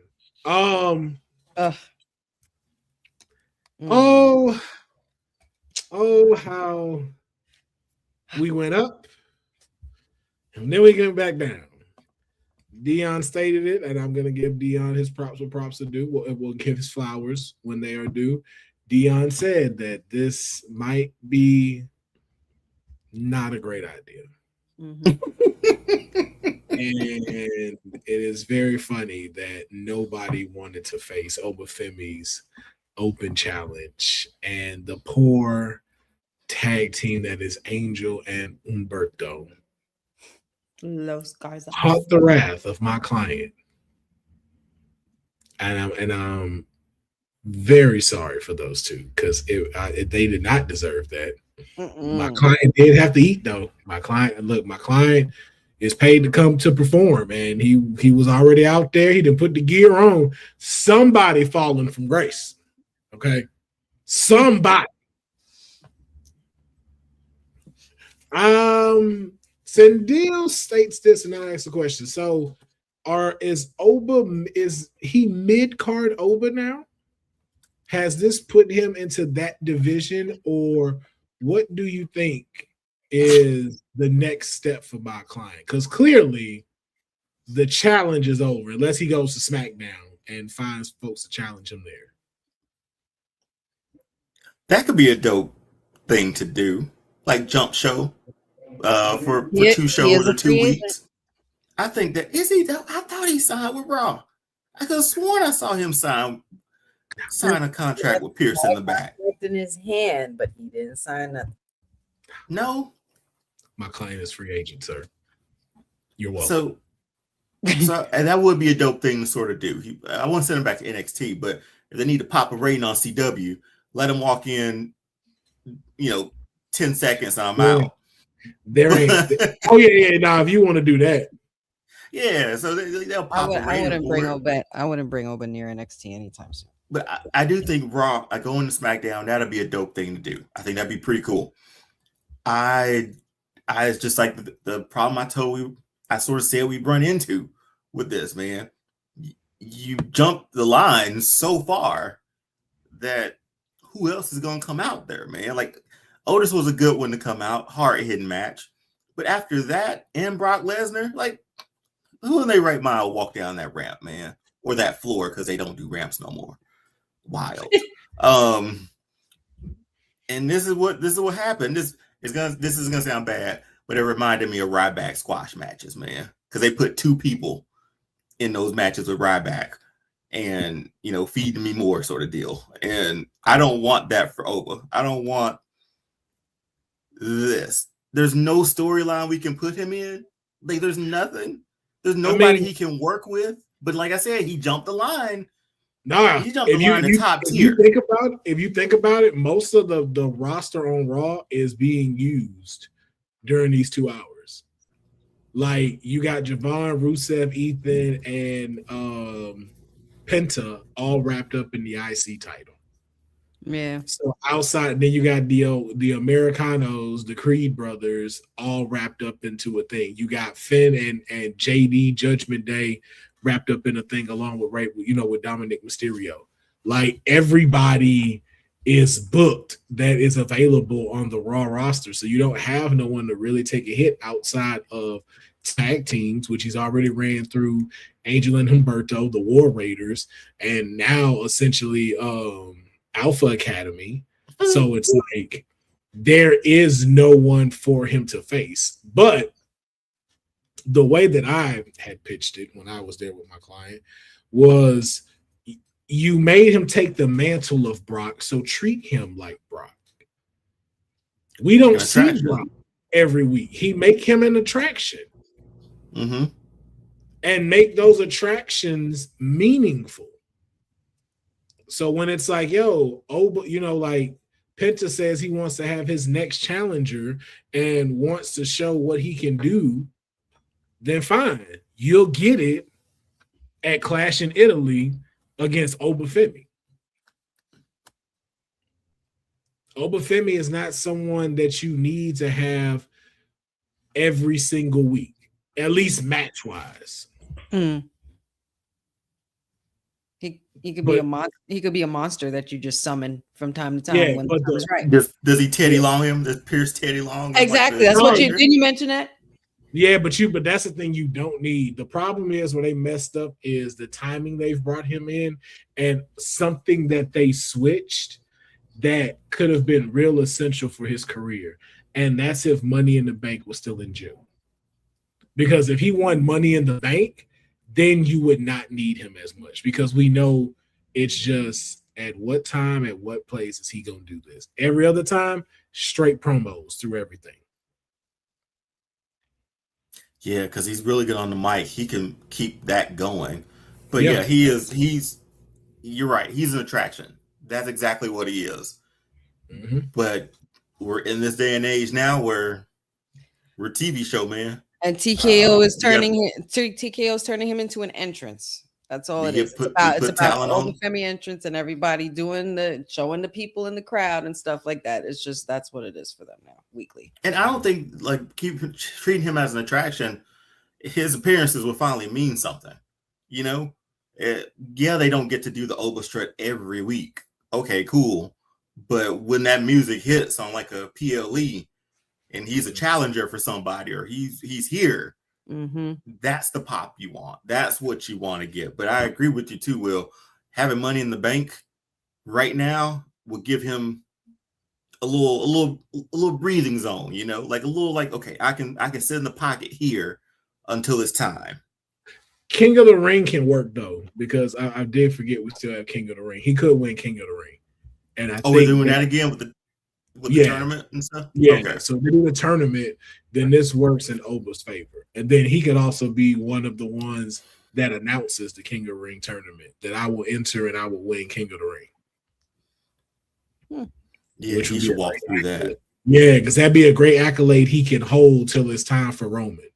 Speaker 1: How we went up and then we came back down. Deonne stated it, and I'm going to give Deonne his props what props to do. We'll give his flowers when they are due. Deonne said that this might be not a great idea.
Speaker 3: Mhm.
Speaker 1: And it is very funny that nobody wanted to face Obafemi's open challenge, and the poor tag team that is Angel and Humberto
Speaker 3: Los guys
Speaker 1: caught the wrath of my client, and I'm very sorry for those two because they did not deserve that. My client did have to eat though. My client is paid to come to perform, and he was already out there. He didn't put the gear on. Somebody falling from grace. Okay, somebody. Sendil states this, and I ask the question. So, is he mid card Oba now? Has this put him into that division, or what do you think is the next step for my client? Because clearly the challenge is over unless he goes to SmackDown and finds folks to challenge him there.
Speaker 2: That could be a dope thing to do, like jump show for 2 shows or 2 weeks. I think that is he. I thought he signed with Raw. I could have sworn I saw him sign a contract with Pierce in the back.
Speaker 4: In his hand, but he didn't sign nothing.
Speaker 2: No,
Speaker 1: my client is free agent, sir. You're welcome.
Speaker 2: So and that would be a dope thing to sort of do. I want to send him back to NXT, but if they need to pop a rating on CW, let him walk in, 10 seconds and I'm out.
Speaker 1: There ain't. Oh yeah. Nah, if you want to do that,
Speaker 2: yeah. So they'll pop a rating.
Speaker 3: I wouldn't bring Oba near NXT anytime soon.
Speaker 2: But I do think Raw, I go into SmackDown, that'll be a dope thing to do. I think that'd be pretty cool. It's just like the problem I sort of said we run into with this, man. You jump the line so far that who else is going to come out there, man? Like Otis was a good one to come out, hard-hitting match. But after that and Brock Lesnar, like who in their right mind will walk down that ramp, man? Or that floor, because they don't do ramps no more. Wild. And this is what happened. This is gonna sound bad, but it reminded me of Ryback squash matches, man. Because they put 2 people in those matches with Ryback and feeding me more sort of deal. And I don't want that for Oba. I don't want this. There's no storyline we can put him in. Like there's nothing. There's nobody he can work with. But like I said, he jumped the line.
Speaker 1: Nah,
Speaker 2: he jumped the line in top tier.
Speaker 1: If you think about it, most of the roster on Raw is being used during these 2 hours. Like you got Javon, Rusev, Ethan, and Penta all wrapped up in the IC title.
Speaker 3: Yeah.
Speaker 1: So outside, then you got the Americanos, the Creed brothers, all wrapped up into a thing. You got Finn and JD Judgment Day wrapped up in a thing along with with Dominic Mysterio. Like everybody is booked that is available on the Raw roster. So you don't have no one to really take a hit outside of tag teams, which he's already ran through Angel and Humberto, the War Raiders, and now essentially Alpha Academy. So it's like there is no one for him to face. But the way that I had pitched it when I was there with my client was you made him take the mantle of Brock, so treat him like Brock. We don't see Brock every week. He make him an attraction.
Speaker 2: Mm-hmm.
Speaker 1: And make those attractions meaningful. So when it's like, Oba, like Penta says he wants to have his next challenger and wants to show what he can do, then fine. You'll get it at Clash in Italy against Obafemi. Obafemi is not someone that you need to have every single week, at least match-wise.
Speaker 3: He could be a monster. He could be a monster that you just summon from time to time when the time is right.
Speaker 2: Does he Teddy Long him? Does Pierce Teddy Long him?
Speaker 3: Exactly. That's what you didn't you mention that?
Speaker 1: Yeah, but that's the thing you don't need. The problem is where they messed up is the timing they've brought him in and something that they switched that could have been real essential for his career. And that's if Money in the Bank was still in June. Because if he won Money in the Bank, then you would not need him as much because we know it's just at what time, at what place is he going to do this? Every other time, straight promos through everything.
Speaker 2: Yeah, because he's really good on the mic. He can keep that going. But yeah, he's you're right. He's an attraction. That's exactly what he is.
Speaker 1: Mm-hmm.
Speaker 2: But we're in this day and age now where we're TV show, man.
Speaker 3: And TKO is turning him into an entrance. That's all it is. It's about all the Femi entrance and everybody showing the people in the crowd and stuff like that. It's just that's what it is for them now, weekly.
Speaker 2: And I don't think keep treating him as an attraction. His appearances will finally mean something. You know, they don't get to do the Oba strut every week. Okay, cool. But when that music hits on like a PLE and he's a challenger for somebody or he's here, that's the pop you want. That's what you want to get. But I agree with you too, Will. Having Money in the Bank right now will give him a little breathing zone, you know, like a little okay, I can sit in the pocket here until it's time.
Speaker 1: King of the Ring can work though, because I did forget we still have King of the Ring. He could win King of the Ring. And I think
Speaker 2: we're doing that again with the tournament and stuff?
Speaker 1: Yeah.
Speaker 2: Okay.
Speaker 1: So if we do the tournament, then this works in Oba's favor. And then he could also be one of the ones that announces the King of the Ring tournament that I will enter and I will win King of the Ring.
Speaker 2: Yeah, he should walk through that.
Speaker 1: Yeah, because that'd be a great accolade he can hold till it's time for Roman.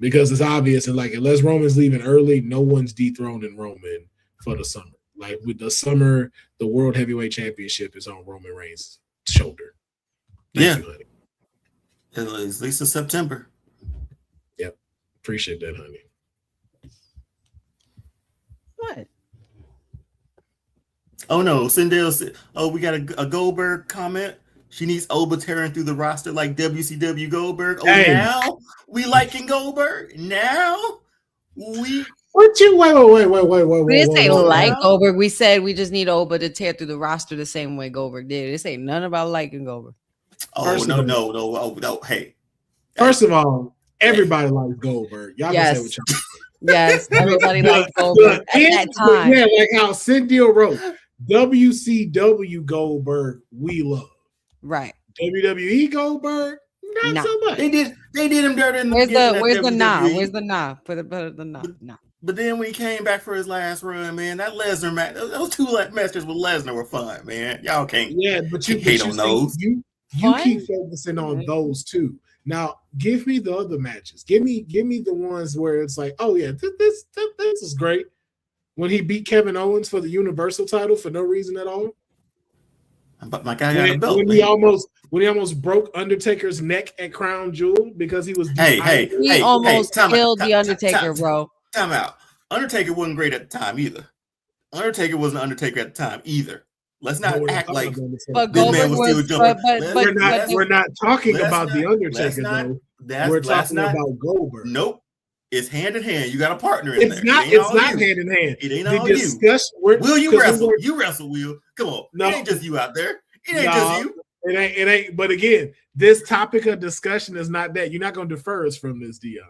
Speaker 1: Because it's obvious, and unless Roman's leaving early, no one's dethroning Roman for the summer. Like with the summer, the World Heavyweight Championship is on Roman Reigns' shoulder. Thank you, honey.
Speaker 2: At least in September.
Speaker 1: Yep. Appreciate that, honey.
Speaker 3: What?
Speaker 2: Oh no, Sindel said, we got a Goldberg comment. She needs Oba tearing through the roster like WCW Goldberg. Oh, hey. Now we liking Goldberg. Now we.
Speaker 1: What you wait?
Speaker 3: We didn't say like Goldberg. We said we just need Oba to tear through the roster the same way Goldberg did. This ain't nothing about liking Goldberg.
Speaker 2: Oh no. Oh no. Hey.
Speaker 1: First of all, everybody likes Goldberg. Y'all can say what y'all.
Speaker 3: Yes, everybody likes Goldberg at that time.
Speaker 1: Yeah, like how Cynthia wrote, WCW Goldberg, we love.
Speaker 3: Right.
Speaker 1: WWE Goldberg, not so much.
Speaker 2: They did him dirty in the
Speaker 3: Where's the nah? Where's the nah? Put the nah.
Speaker 2: But then when he came back for his last run, man, that Lesnar match, those two matches with Lesnar were fun, man. Y'all can't.
Speaker 1: Yeah, but you hate on those. You keep focusing on those two. Now, give me the other matches. Give me the ones where it's like, oh yeah, this is great. When he beat Kevin Owens for the Universal title for no reason at all.
Speaker 2: But my guy got a belt.
Speaker 1: When he almost broke Undertaker's neck at Crown Jewel because he was
Speaker 3: he almost killed the Undertaker, bro.
Speaker 2: Time out. Undertaker wasn't great at the time either. Undertaker wasn't Undertaker at the time either. Let's not act like this man was still jumping.
Speaker 1: We're not talking about the Undertaker though. We're talking about Goldberg.
Speaker 2: Nope. It's hand in hand. You got a partner in there.
Speaker 1: It's not hand in hand.
Speaker 2: It ain't all you. Will you wrestle? You wrestle, Will. Come on. No. It ain't just you out there. It ain't just you.
Speaker 1: It ain't. But again, this topic of discussion is not that. You're not going to defer us from this, Deonne.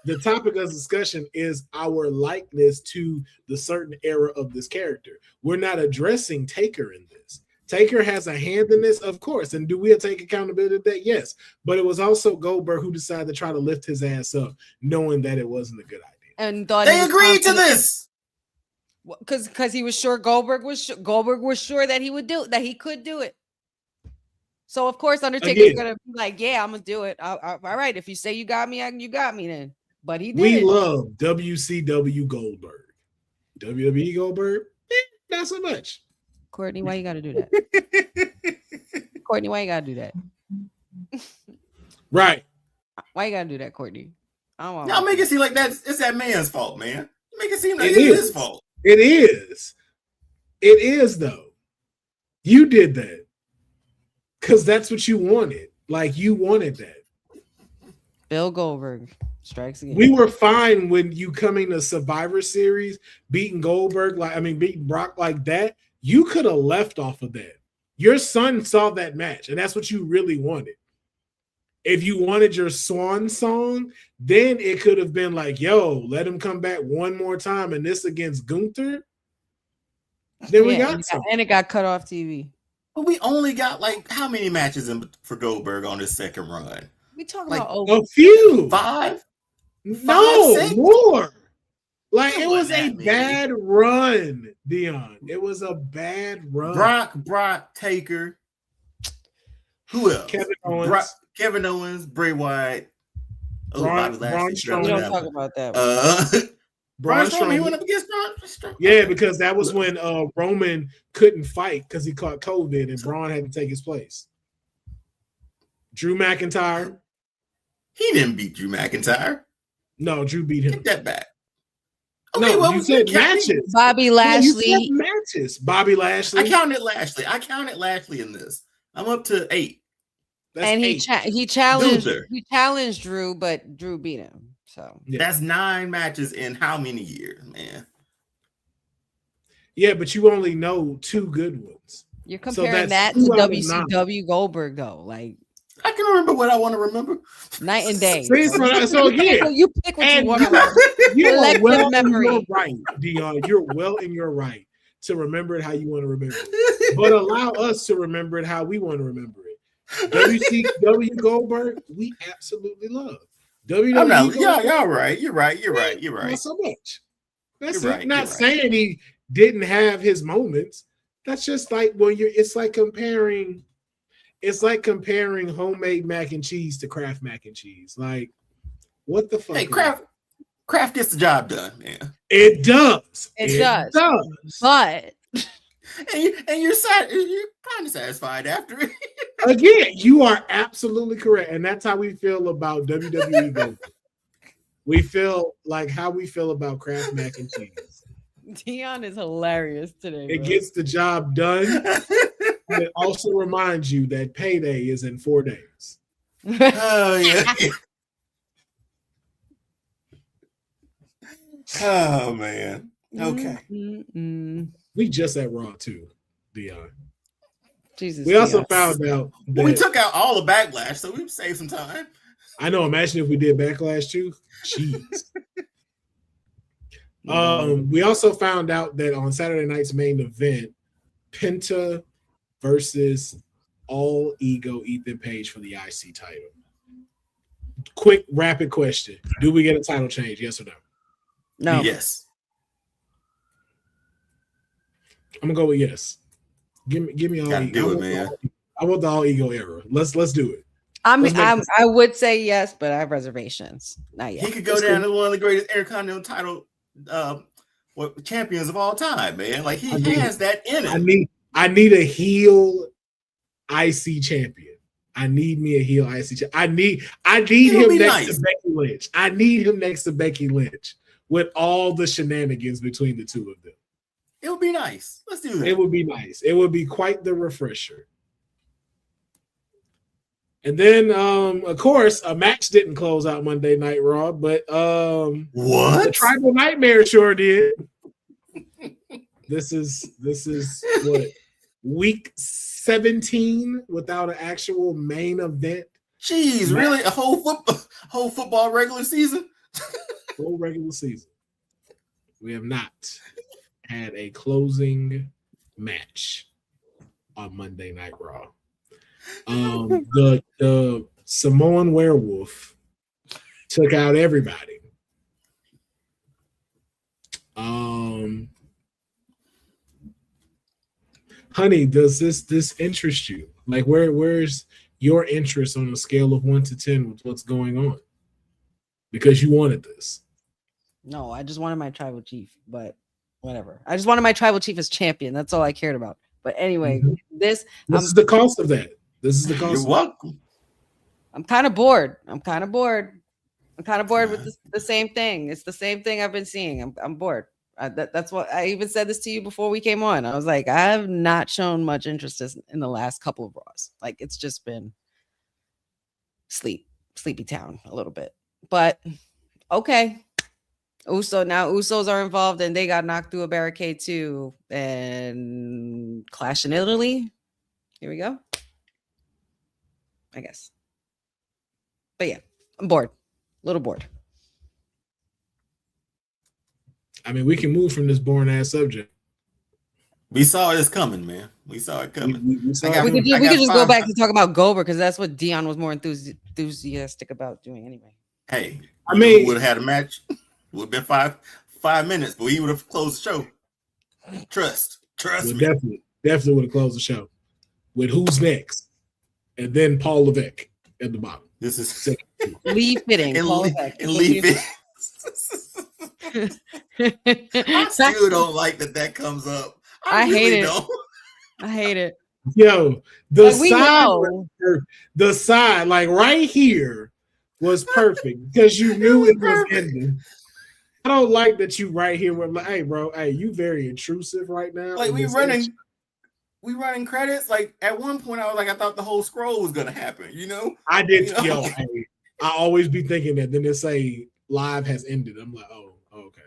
Speaker 1: The topic of discussion is our likeness to the certain era of this character. We're not addressing Taker in this. Taker has a hand in this, of course. And do we take accountability of that? Yes. But it was also Goldberg who decided to try to lift his ass up, knowing that it wasn't a good idea.
Speaker 3: And
Speaker 2: they agreed to this.
Speaker 3: Because he was sure Goldberg was sure that he could do it. So of course Undertaker's gonna be like, yeah, I'm gonna do it. All right, if you say you got me, you got me then. But he did.
Speaker 1: We love WCW Goldberg. WWE Goldberg, not so much.
Speaker 3: Courtney, why you gotta do that? Courtney, why you gotta do that?
Speaker 1: Right.
Speaker 3: Why you gotta do that, Courtney?
Speaker 2: Y'all make it seem like it's that man's fault, man. You make it seem like it's his fault.
Speaker 1: It is. It is though. You did that. Because that's what you wanted. Like, you wanted that.
Speaker 3: Bill Goldberg strikes again.
Speaker 1: We were fine when you coming to Survivor Series, beating beating Brock like that. You could have left off of that. Your son saw that match, and that's what you really wanted. If you wanted your swan song, then it could have been like, yo, let him come back one more time, and this against Gunther. Then we got some.
Speaker 3: And it got cut off TV.
Speaker 2: But we only got like how many matches for Goldberg on his second run?
Speaker 3: We talking
Speaker 2: Like,
Speaker 3: about
Speaker 1: A few.
Speaker 2: Five?
Speaker 1: No,
Speaker 2: Six?
Speaker 1: more. Like,
Speaker 2: It
Speaker 1: it was
Speaker 2: wasn't
Speaker 1: a
Speaker 2: that many.
Speaker 1: bad run, Deonne. It was a bad run.
Speaker 2: Brock, Taker. Who else?
Speaker 1: Kevin Owens.
Speaker 2: Bray Wyatt. Oh,
Speaker 1: Braun
Speaker 2: Bobby Lashley.
Speaker 1: Strowman.
Speaker 3: we don't talk about that.
Speaker 1: Braun
Speaker 2: Braun Strowman, he
Speaker 1: Strowman.
Speaker 2: went up against Strowman.
Speaker 1: Yeah, because that was when Roman couldn't fight because he caught COVID and Braun had to take his place. Drew McIntyre.
Speaker 2: He didn't beat Drew McIntyre.
Speaker 1: No, Drew beat him.
Speaker 2: Take that back.
Speaker 1: No,
Speaker 2: well,
Speaker 1: you said matches.
Speaker 3: Bobby
Speaker 1: Yeah, you
Speaker 3: Lashley.
Speaker 1: said matches. Bobby Lashley.
Speaker 2: I counted Lashley in this. I'm up to 8.
Speaker 1: That's
Speaker 3: And
Speaker 1: eight.
Speaker 3: he challenged
Speaker 2: Luther.
Speaker 3: he challenged Drew, but Drew beat him. So
Speaker 1: Yeah.
Speaker 2: That's 9 matches in how many years, man?
Speaker 1: Yeah, but you only know 2 good ones.
Speaker 3: you're
Speaker 1: So
Speaker 3: comparing
Speaker 1: that's
Speaker 3: that to
Speaker 1: 2 out of 9.
Speaker 3: WCW Goldberg though, like
Speaker 2: I can remember what I want to remember.
Speaker 3: night and day.
Speaker 1: See, so again,
Speaker 3: You pick what you
Speaker 1: and
Speaker 3: want to remember.
Speaker 1: you are
Speaker 3: Collective
Speaker 1: well in
Speaker 3: memory.
Speaker 1: your right, Deonne. You're well in your right to remember it how you want to remember it. But allow us to remember it how we want to remember it. WCW Goldberg, we absolutely love. WWE
Speaker 2: I'm not,
Speaker 1: Goldberg,
Speaker 2: y'all right. You're right.
Speaker 1: not so much. That's
Speaker 2: You're
Speaker 1: it.
Speaker 2: right,
Speaker 1: Not
Speaker 2: you're right.
Speaker 1: saying he didn't have his moments. That's just like when it's like comparing homemade mac and cheese to Kraft mac and cheese. Like, what the fuck?
Speaker 2: Hey, Kraft gets the job done, man.
Speaker 1: It does.
Speaker 3: It does. But
Speaker 2: And you're sad. You're kind of satisfied after it.
Speaker 1: again, you are absolutely correct, and that's how we feel about WWE. Goldberg. We feel like how we feel about Kraft mac and cheese.
Speaker 3: Deonne is hilarious today.
Speaker 1: It
Speaker 3: bro.
Speaker 1: gets the job done. And it also reminds you that payday is in 4 days.
Speaker 2: Oh yeah. Oh man. Okay.
Speaker 3: Mm-mm.
Speaker 1: We just at Raw too, Deonne.
Speaker 3: Jesus.
Speaker 1: We also
Speaker 3: Deonne.
Speaker 1: found out that
Speaker 2: We took out all the backlash, so we saved some time.
Speaker 1: I know. Imagine if we did Backlash too. Jeez. We also found out that on Saturday night's main event, Penta versus All Ego Ethan Page for the IC title. Quick, rapid question: do we get a title change? Yes or no?
Speaker 3: No.
Speaker 2: Yes.
Speaker 1: I'm gonna go with yes. Give me all.
Speaker 2: Gotta do it,
Speaker 1: I want
Speaker 2: man.
Speaker 1: I want the All Ego era. Let's do it.
Speaker 3: I would say yes, but I have reservations. Not
Speaker 2: He
Speaker 3: yet.
Speaker 2: could go down as one of the greatest Intercontinental title champions of all time, man. Like he has that in him.
Speaker 1: I need a heel IC champion. I need me a heel IC champion. I need
Speaker 2: It'll
Speaker 1: him
Speaker 2: be
Speaker 1: next
Speaker 2: nice.
Speaker 1: to Becky Lynch. I need him next to Becky Lynch with all the shenanigans between the two of them.
Speaker 2: It would be nice. Let's do that.
Speaker 1: It would be nice. It would be quite the refresher. And then, of course, a match didn't close out Monday Night Raw, but the
Speaker 2: What?
Speaker 1: Tribal Nightmare sure did. This is what, week 17 without an actual main event.
Speaker 2: Jeez, really? A whole football regular season?
Speaker 1: Full regular season. We have not had a closing match on Monday Night Raw. The Samoan werewolf took out everybody. Honey, does this interest you? Like, where's your interest on a scale of 1 to 10 with what's going on? Because you wanted this.
Speaker 3: No, I just wanted my tribal chief, but whatever. I just wanted my tribal chief as champion. That's all I cared about. But anyway, this
Speaker 1: is the cost of that. This is the cost.
Speaker 2: You're welcome.
Speaker 3: I'm kind of bored. I'm kind of bored with the same thing. It's the same thing I've been seeing. I'm bored. That's what I even said this to you before we came on. I was like, I have not shown much interest in the last couple of Raws. Like, it's just been sleep. Sleepy Town a little bit. But okay. Usos are involved and they got knocked through a barricade too. And Clash in Italy. Here we go. I guess. But yeah, I'm bored. A little bored.
Speaker 1: I mean, we can move from this boring ass subject.
Speaker 2: We saw this coming, man. We saw it coming.
Speaker 1: We saw
Speaker 2: I
Speaker 3: We
Speaker 1: it.
Speaker 3: could just go back to talk about Goldberg because that's what Deonne was more enthusiastic about doing anyway.
Speaker 2: Hey,
Speaker 1: I mean,
Speaker 2: would have had a match. Would have been 5 minutes, but we would have closed the show. Trust
Speaker 1: Well,
Speaker 2: me.
Speaker 1: definitely would have closed the show with Who's Next, and then Paul Levesque at the bottom.
Speaker 2: This is
Speaker 3: Lee Fitting.
Speaker 2: and
Speaker 3: Paul
Speaker 2: Lee,
Speaker 3: Levesque.
Speaker 2: and Lee I still don't like that comes up.
Speaker 3: I
Speaker 2: really
Speaker 3: hate it.
Speaker 2: don't.
Speaker 3: I hate it.
Speaker 1: Yo, the
Speaker 3: Like, we
Speaker 1: side,
Speaker 3: know.
Speaker 1: the side, like right here, was perfect because you knew it was ending. I don't like that you right here were like, hey, bro, hey, you very intrusive right now.
Speaker 2: Like
Speaker 1: in
Speaker 2: we
Speaker 1: this
Speaker 2: running credits. Like at one point, I was like, I thought the whole scroll was gonna happen. You know,
Speaker 1: I did.
Speaker 2: You know?
Speaker 1: Yo, hey, I always be thinking that. Then they say live has ended. I'm like, oh okay.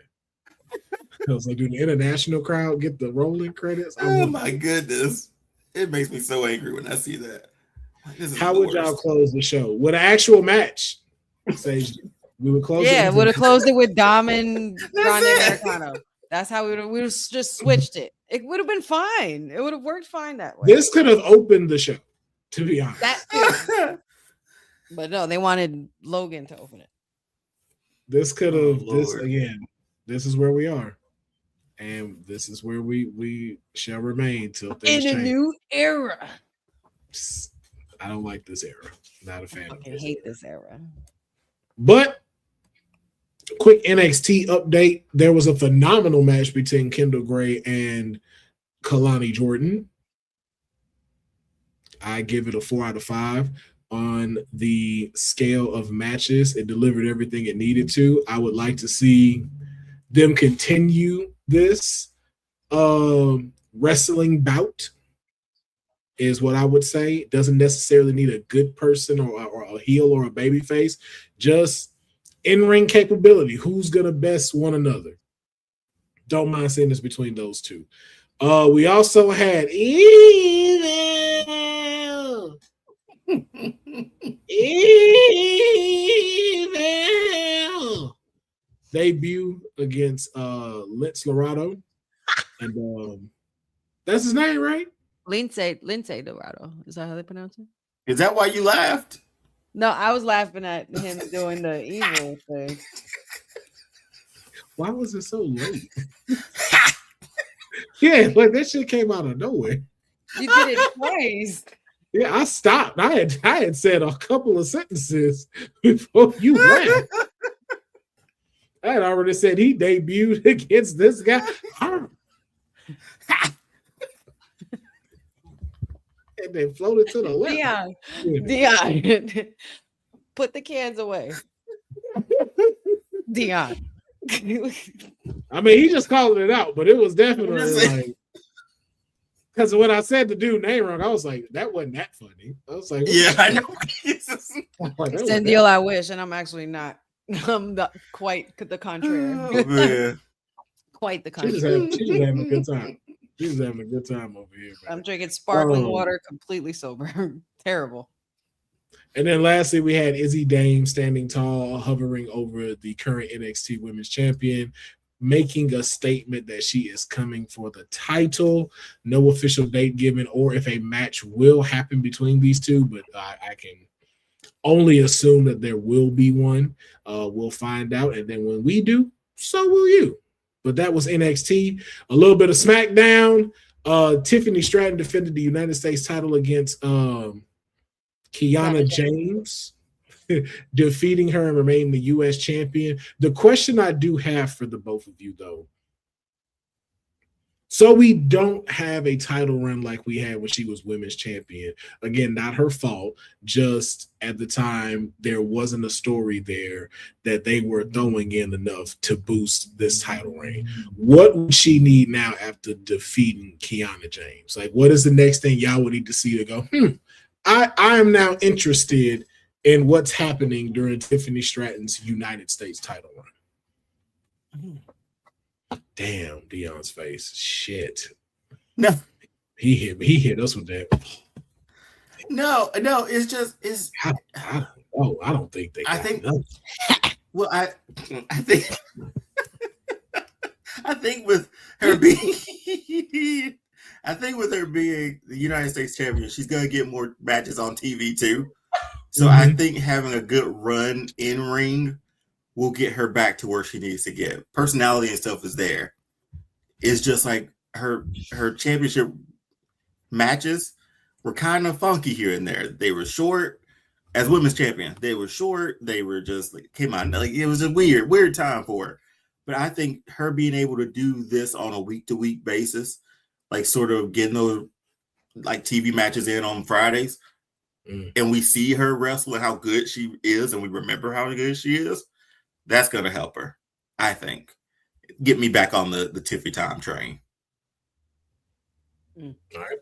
Speaker 1: I was like, do the international crowd get the rolling credits?
Speaker 2: Oh my goodness, it makes me so angry when I see that. Like, this is
Speaker 1: How
Speaker 2: the
Speaker 1: would y'all
Speaker 2: worst.
Speaker 1: close the show with an actual match? Sage, we would close.
Speaker 3: Yeah,
Speaker 1: it
Speaker 3: would have closed it with Dom and Grande
Speaker 2: it.
Speaker 3: Americano. That's how we would have just switched it. It would have been fine. It would have worked fine that way.
Speaker 1: This could have opened the show, to be honest.
Speaker 3: That too. But no, they wanted Logan to open it.
Speaker 1: This could have.
Speaker 2: Oh,
Speaker 1: this
Speaker 2: Lord.
Speaker 1: again. This is where we are, and this is where we shall remain till things
Speaker 3: In a
Speaker 1: change.
Speaker 3: new era.
Speaker 1: Psst, I don't like this era. Not a fan of
Speaker 3: I
Speaker 1: this.
Speaker 3: hate this era.
Speaker 1: But quick NXT update. There was a phenomenal match between Kendall Gray and Kalani Jordan. I give it a 4 out of 5 on the scale of matches. It delivered everything it needed to. I would like to see them continue this wrestling bout is what I would say. It doesn't necessarily need a good person or a heel or a baby face. Just in-ring capability. Who's going to best one another? Don't mind seeing this between those two. We also had Evil debut against Lince Dorado. And that's his name, right?
Speaker 3: Lince Dorado. Is that how they pronounce it?
Speaker 2: Is that why you laughed?
Speaker 3: No, I was laughing at him doing the evil thing.
Speaker 1: Why was it so late? Yeah, like that shit came out of nowhere.
Speaker 3: You did it twice.
Speaker 1: Yeah, I stopped. I had said a couple of sentences before you laughed. I had already said he debuted against this guy. And then floated to the left.
Speaker 3: Deonne. Put the cans away. Deonne.
Speaker 1: I mean, he just called it out, but it was definitely like, because when I said the dude name wrong, I was like, that wasn't that funny. I was like,
Speaker 2: Yeah, I know.
Speaker 3: Send deal I wish, and I'm actually not. I'm not quite the contrary.
Speaker 2: Oh, man.
Speaker 3: Quite the
Speaker 1: She's
Speaker 3: contrary.
Speaker 1: just having a good time. She's having a good time over here. Man.
Speaker 3: I'm drinking sparkling water, completely sober. Terrible.
Speaker 1: And then lastly, we had Izzy Dame standing tall, hovering over the current NXT Women's Champion, making a statement that she is coming for the title. No official date given or if a match will happen between these two, but I can only assume that there will be one. We'll find out. And then when we do, so will you. But that was NXT. A little bit of SmackDown. Tiffany Stratton defended the United States title against Kiana James, defeating her and remaining the U.S. champion. The question I do have for the both of you, though, so we don't have a title run like we had when she was women's champion. Again, not her fault. Just at the time, there wasn't a story there that they were throwing in enough to boost this title reign. What would she need now after defeating Kiana James? Like, what is the next thing y'all would need to see to go, I am now interested in what's happening during Tiffany Stratton's United States title run. Damn, Deonne's face. Shit.
Speaker 2: No,
Speaker 1: He hit us with that.
Speaker 2: no, it's just it's.
Speaker 1: I don't think they.
Speaker 2: I think. Well, I think. I think with her being the United States champion, she's gonna get more matches on TV too. So I think having a good run in ring will get her back to where she needs to get. Personality and stuff is there. It's just like her championship matches were kind of funky here and there. They were short as women's champion. They were short. They were just like came out like it was a weird time for her. But I think her being able to do this on a week-to-week basis, like sort of getting those like TV matches in on Fridays, and we see her wrestle and how good she is, and we remember how good she is, that's going to help her, I think. Get me back on the Tiffy time train.
Speaker 1: All right.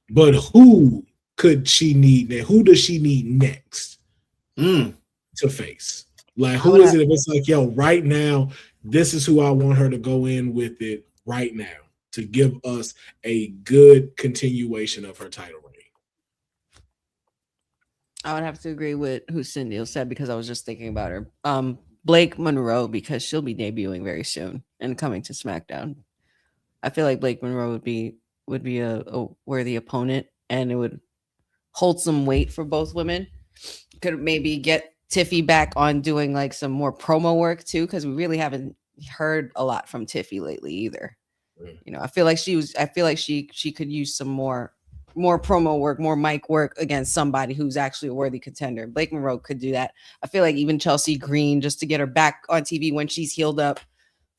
Speaker 1: But who could she need? Who does she need next to face? Like, who is it if it's like, yo, right now, this is who I want her to go in with it right now to give us a good continuation of her title reign?
Speaker 3: I would have to agree with who Cindy said because I was just thinking about her. Blake Monroe, because she'll be debuting very soon and coming to SmackDown. I feel like Blake Monroe would be a worthy opponent, and it would hold some weight for both women. Could maybe get Tiffy back on doing like some more promo work too, because we really haven't heard a lot from Tiffy lately either. You know, I feel like she could use some more promo work, more mic work against somebody who's actually a worthy contender. Blake Monroe could do that. I feel like even Chelsea Green, just to get her back on TV when she's healed up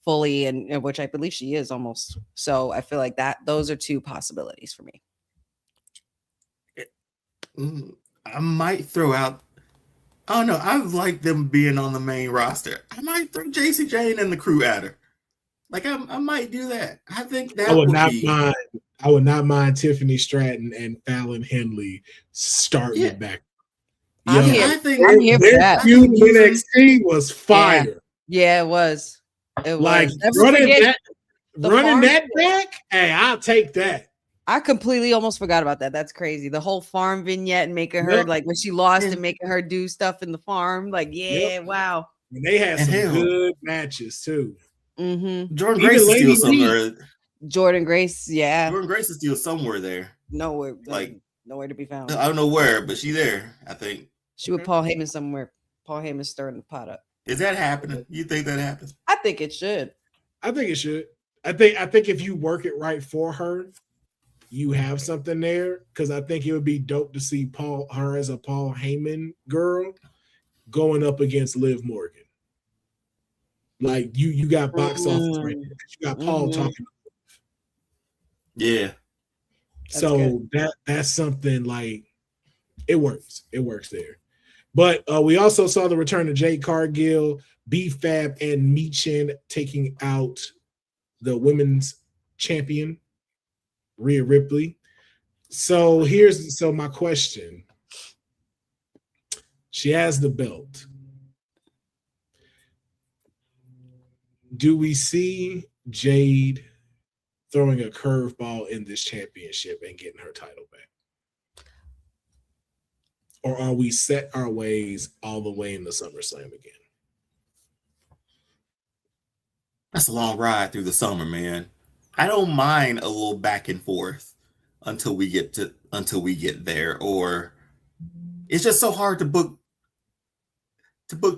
Speaker 3: fully, and which I believe she is almost. So I feel like those are two possibilities for me.
Speaker 2: I might throw out. Oh no, I like them being on the main roster. I might throw JC Jane and the crew at her. Like I might do that. I think that
Speaker 1: I would not mind Tiffany Stratton and Fallon Henley starting it back.
Speaker 3: I'm here for that.
Speaker 1: Feud in NXT was fire.
Speaker 3: Yeah, it was. It
Speaker 1: like
Speaker 3: was.
Speaker 1: running that back. Hey, I'll take that.
Speaker 3: I completely almost forgot about that. That's crazy. The whole farm vignette and making her like when she lost and making her do stuff in the farm. Like, wow.
Speaker 1: And they had some good matches too.
Speaker 2: Jordan Grace is still somewhere.
Speaker 3: Jordan Grace,
Speaker 2: Jordan Grace is still somewhere there.
Speaker 3: Nowhere to be found.
Speaker 2: I don't know where, but she's there. I think
Speaker 3: she with Paul Heyman somewhere. Paul Heyman stirring the pot up.
Speaker 2: Is that happening? You think that happens?
Speaker 3: I think it should.
Speaker 1: I think it should. I think if you work it right for her, you have something there. Because I think it would be dope to see her as a Paul Heyman girl going up against Liv Morgan. Like you got box office right there. You got Paul talking.
Speaker 2: Yeah.
Speaker 1: So that's something like it works. It works there. But we also saw the return of Jade Cargill, B-Fab, and Michin taking out the women's champion, Rhea Ripley. So my question. She has the belt. Do we see Jade throwing a curveball in this championship and getting her title back? Or are we set our ways all the way into SummerSlam again?
Speaker 2: That's a long ride through the summer, man. I don't mind a little back and forth until we get there. Or it's just so hard to book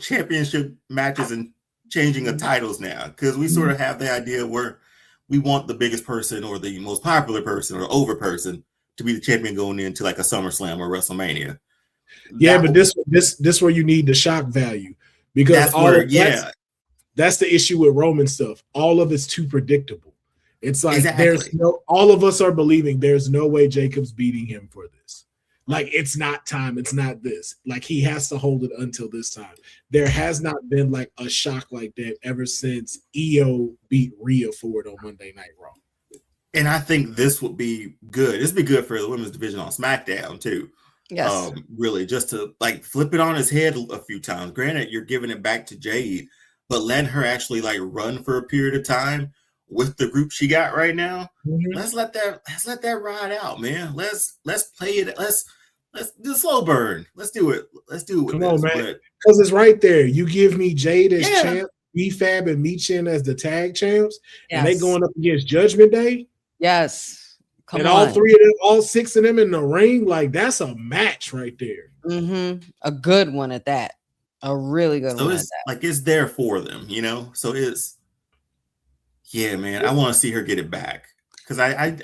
Speaker 2: championship matches and changing of titles now, because we sort of have the idea where we want the biggest person or the most popular person or over person to be the champion going into like a SummerSlam or WrestleMania.
Speaker 1: Yeah, but this where you need the shock value, because that's the issue with Roman stuff. All of it's too predictable. It's like all of us are believing there's no way Jacob's beating him for this. Like, it's not time. It's not this. Like, he has to hold it until this time. There has not been like a shock like that ever since Io beat Rhea for it on Monday Night Raw.
Speaker 2: And I think this would be good. This would be good for the women's division on SmackDown too.
Speaker 3: Yes.
Speaker 2: Really, just to like flip it on his head a few times. Granted, you're giving it back to Jade, but let her actually like run for a period of time with the group she got right now.
Speaker 1: Mhm.
Speaker 2: Let's let that ride out, man. Let's play it. Let's do slow burn. Let's do it. Let's do it with
Speaker 1: Come
Speaker 2: this.
Speaker 1: on, man.
Speaker 2: But
Speaker 1: Because it's right there. You give me Jade as
Speaker 2: Yeah.
Speaker 1: champ, Kayfabe and Michin as the tag champs, and they
Speaker 3: Yes.
Speaker 1: going up against Judgment Day,
Speaker 3: Yes. Come
Speaker 1: and
Speaker 3: on.
Speaker 1: all six of them in the ring, like that's a match right there.
Speaker 3: A good one at that. A really good
Speaker 2: so
Speaker 3: one at
Speaker 2: it's
Speaker 3: that.
Speaker 2: like it's there for them, you know. So it's man. I want to see her get it back because I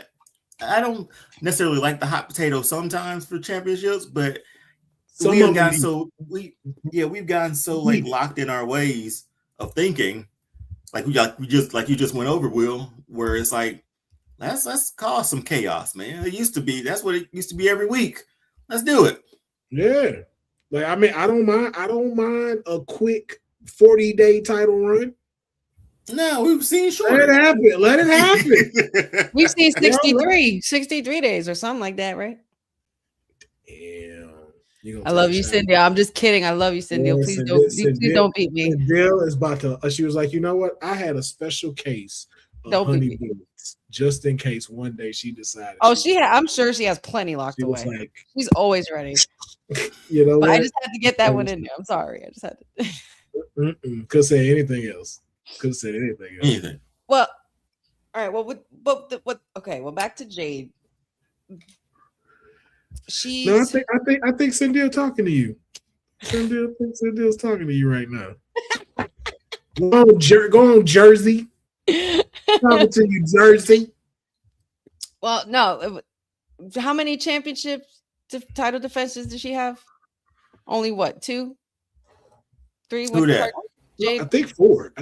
Speaker 2: don't necessarily like the hot potato sometimes for championships, but
Speaker 1: Some
Speaker 2: we have
Speaker 1: of them
Speaker 2: gotten
Speaker 1: be-
Speaker 2: we've gotten so like locked in our ways of thinking, like you just went over, Will, where it's like let's cause some chaos, man. That's what it used to be every week. Let's do it.
Speaker 1: Yeah. Like I mean, I don't mind a quick 40-day title run.
Speaker 2: No, we've seen
Speaker 1: Let it
Speaker 2: shorter.
Speaker 1: happen. Let it happen.
Speaker 3: We've seen
Speaker 1: Yeah, right.
Speaker 3: 63 days or something like that, right?
Speaker 1: Damn. You
Speaker 3: I love you, Cindy. I'm just kidding. I love you, Cindy.
Speaker 1: Yeah,
Speaker 3: Please
Speaker 1: Cindy-
Speaker 3: don't beat me.
Speaker 1: Dale is about to. She was like, you know what? I had a special case of
Speaker 3: Don't beat
Speaker 1: honey
Speaker 3: me.
Speaker 1: bullets just in case one day she decided.
Speaker 3: Oh, I'm sure she has plenty locked
Speaker 1: She was
Speaker 3: away.
Speaker 1: like,
Speaker 3: She's always ready.
Speaker 1: you know
Speaker 3: But
Speaker 1: what?
Speaker 3: I just had to get that one in there. I'm sorry. I just had to.
Speaker 1: Could say anything else. Could have said anything else.
Speaker 2: Anything.
Speaker 3: Well, all right. Well, what? Okay. Well, back to Jade. She's
Speaker 1: No, I think Cindy's talking to you. Cindy's talking to you right now. Go on, Jersey. Talking to you, Jersey.
Speaker 3: well, no. How many championships, title defenses does she have? Only what? 2, 3?
Speaker 2: Who that?
Speaker 3: Jade
Speaker 1: I think 4.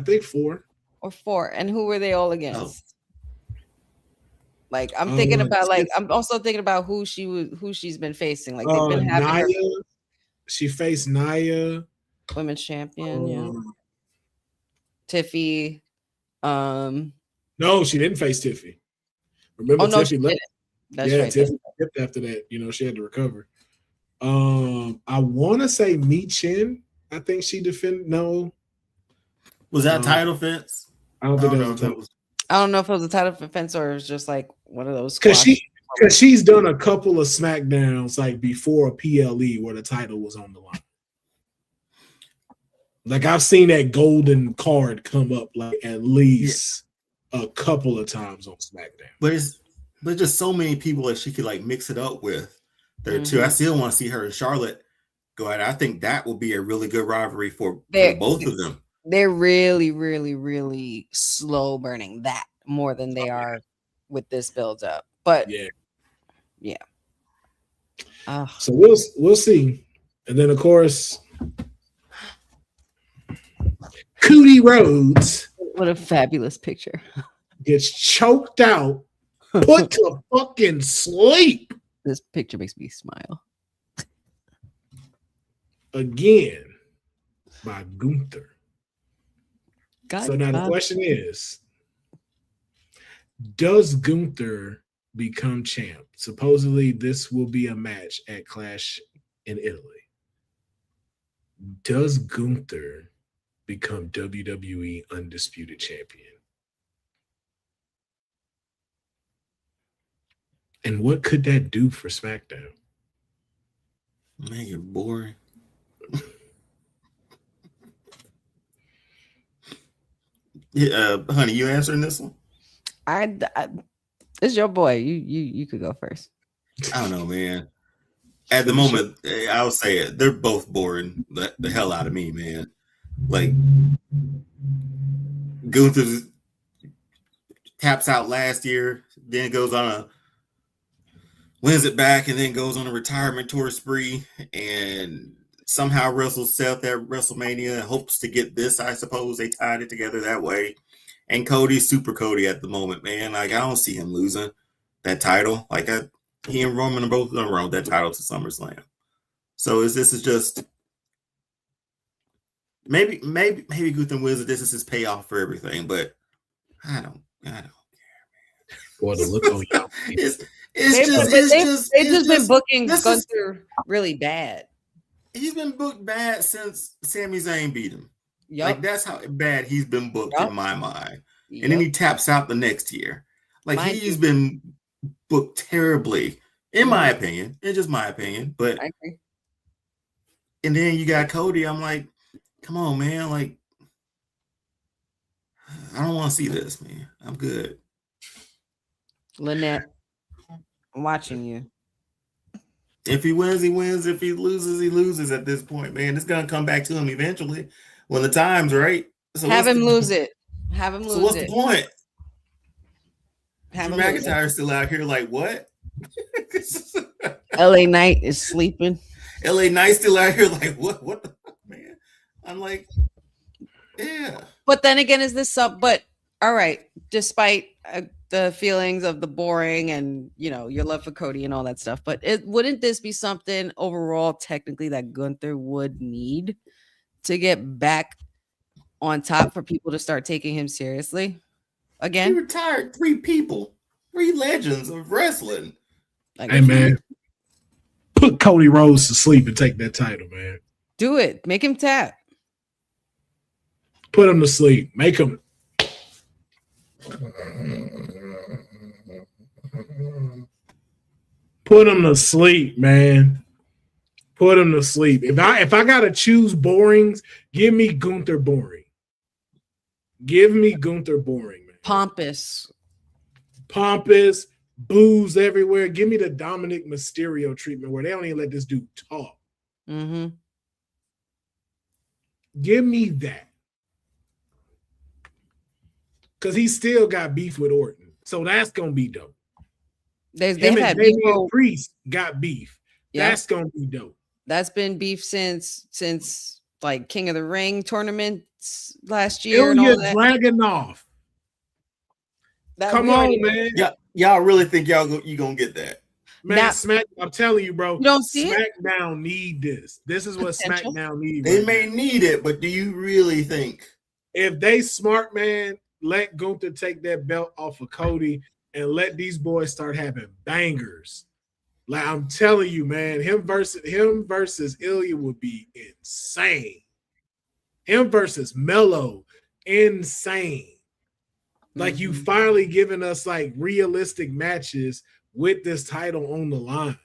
Speaker 3: or 4? And who were they all against? Like I'm
Speaker 1: Oh,
Speaker 3: thinking about I'm also thinking about who she's been facing. Like they've been having her
Speaker 1: Nia. She faced Nia,
Speaker 3: women's champion, yeah. Tiffy.
Speaker 1: No, she didn't face Tiffy. Remember,
Speaker 3: Oh no,
Speaker 1: Tiffy
Speaker 3: she
Speaker 1: left.
Speaker 3: didn't. That's
Speaker 1: Yeah,
Speaker 3: right.
Speaker 1: Tiffy left after that. You know, she had to recover. I want to say Michin. I think she defended. No,
Speaker 2: Was that title fence?
Speaker 1: I don't think that was a
Speaker 2: if that
Speaker 1: title.
Speaker 2: was.
Speaker 3: I don't know if it was a title defense or it was just like one of those.
Speaker 1: Because she's done a couple of SmackDowns like before a PLE where the title was on the line. Like I've seen that golden card come up like at least a couple of times on SmackDown.
Speaker 2: But just so many people that she could like mix it up with there too. I still want to see her and Charlotte go at it. I think that will be a really good rivalry for both of them.
Speaker 3: They're really, really, really slow burning that more than they are with this build up. But yeah.
Speaker 1: So we'll see. And then of course Cody Rhodes,
Speaker 3: what a fabulous picture,
Speaker 1: gets choked out, put to fucking sleep.
Speaker 3: This picture makes me smile.
Speaker 1: Again by Gunther.
Speaker 3: God,
Speaker 1: so now the question is, does Gunther become champ? Supposedly this will be a match at Clash in Italy. Does Gunther become WWE Undisputed Champion? And what could that do for SmackDown?
Speaker 2: Man, you're boring. Yeah, honey, you answering this one?
Speaker 3: It's your boy. You could go first.
Speaker 2: I don't know, man. At the moment, I'll say it. They're both boring the hell out of me, man. Like Gunther taps out last year, then wins it back, and then goes on a retirement tour spree, and somehow wrestles Seth at WrestleMania and hopes to get this. I suppose they tied it together that way. And Cody's super Cody at the moment, man. Like I don't see him losing that title. Like he and Roman are both going to run with that title to SummerSlam. So this is just maybe Gunther wins it. This is his payoff for everything, but I don't care, man.
Speaker 1: Boy, the look on y'all.
Speaker 3: They've just been booking
Speaker 2: this is-
Speaker 3: Gunther really bad.
Speaker 2: He's been booked bad since Sami Zayn beat him.
Speaker 3: Yup.
Speaker 2: Like that's how bad he's been booked
Speaker 3: Yup.
Speaker 2: in my mind.
Speaker 3: Yup.
Speaker 2: And then he taps out the next year. Like
Speaker 3: Mind
Speaker 2: he's
Speaker 3: you.
Speaker 2: been booked terribly, in my opinion. It's just my opinion. But
Speaker 3: I agree.
Speaker 2: and then you got Cody. I'm like, come on, man. Like, I don't want to see this, man. I'm good.
Speaker 3: Lynette, I'm watching you.
Speaker 2: If he wins, he wins. If he loses at this point, man. It's gonna come back to him eventually when the time's right. So
Speaker 3: Have him
Speaker 2: what's
Speaker 3: lose it. Have him lose
Speaker 2: So what's
Speaker 3: it.
Speaker 2: the point?
Speaker 3: Have
Speaker 2: Drew
Speaker 3: him lose it.
Speaker 2: McIntyre's still out here like what?
Speaker 3: LA Knight is sleeping.
Speaker 2: LA Knight's still out here like what? What the fuck, man? I'm like, yeah.
Speaker 3: But then again, is this some? But all right, despite the feelings of the boring and your love for Cody and all that stuff, but wouldn't this be something overall technically that Gunther would need to get back on top for people to start taking him seriously
Speaker 2: He
Speaker 3: again?
Speaker 2: retired 3 people, 3 legends of wrestling.
Speaker 3: Like,
Speaker 1: Hey, man. Put Cody Rhodes to sleep and take that title, man.
Speaker 3: do it. Make him tap.
Speaker 1: Put him to sleep. Make him. Put him to sleep, man. Put him to sleep. If I gotta choose borings, give me Gunther boring. Give me Gunther boring, man.
Speaker 3: Pompous.
Speaker 1: Pompous, booze everywhere. Give me the Dominic Mysterio treatment where they don't even let this dude talk.
Speaker 3: Mm-hmm.
Speaker 1: Give me that. Because he still got beef with Orton. So that's going to be dope.
Speaker 3: They've
Speaker 1: Him
Speaker 3: had
Speaker 1: and Damian
Speaker 3: people.
Speaker 1: Priest got beef.
Speaker 3: Yeah.
Speaker 1: That's going to be dope.
Speaker 3: That's been beef since like King of the Ring tournaments last year. And all
Speaker 1: Ilya
Speaker 3: that.
Speaker 1: Dragunov.
Speaker 3: That
Speaker 1: Come
Speaker 3: we already-
Speaker 1: on, man.
Speaker 2: Y'all really think you gonna get that?
Speaker 1: Man,
Speaker 3: Now-
Speaker 1: I'm telling you, bro.
Speaker 3: You don't see it?
Speaker 1: SmackDown need this. This is what
Speaker 3: Potential.
Speaker 1: SmackDown need.
Speaker 2: They
Speaker 1: right
Speaker 2: may
Speaker 1: now.
Speaker 2: need it, but do you really think?
Speaker 1: If they smart, man, let Gunther take that belt off of Cody and let these boys start having bangers. Like I'm telling you, man, him versus Ilya would be insane. Him versus Mello, insane. Like you finally giving us like realistic matches with this title on the line.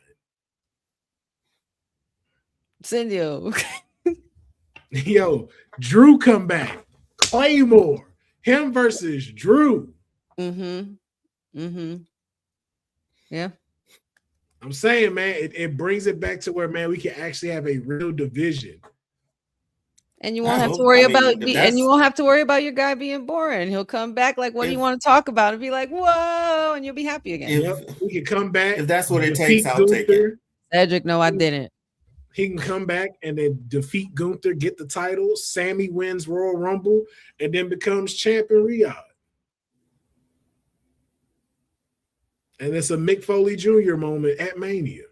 Speaker 3: Cindy.
Speaker 1: Yo, Drew come back. Claymore. Him versus Drew.
Speaker 3: Yeah.
Speaker 1: I'm saying, man, it brings it back to where, man, we can actually have a real division.
Speaker 3: And you won't
Speaker 2: I
Speaker 3: have to
Speaker 2: hope-
Speaker 3: worry
Speaker 2: I mean,
Speaker 3: about
Speaker 2: if
Speaker 3: and
Speaker 2: that's-
Speaker 3: you won't have to worry about your guy being boring. He'll come back like, what do you
Speaker 2: If-
Speaker 3: want to talk about? And be like, whoa, and you'll be happy again.
Speaker 2: If-
Speaker 1: Yep, we can come back.
Speaker 2: If that's what it
Speaker 1: defeat
Speaker 2: takes, I'll take it.
Speaker 1: Gunther.
Speaker 3: Cedric, no, I didn't.
Speaker 1: He can come back and then defeat Gunther, get the title. Sammy wins Royal Rumble and then becomes champ in Riyadh. And it's a Mick Foley Jr. moment at Mania.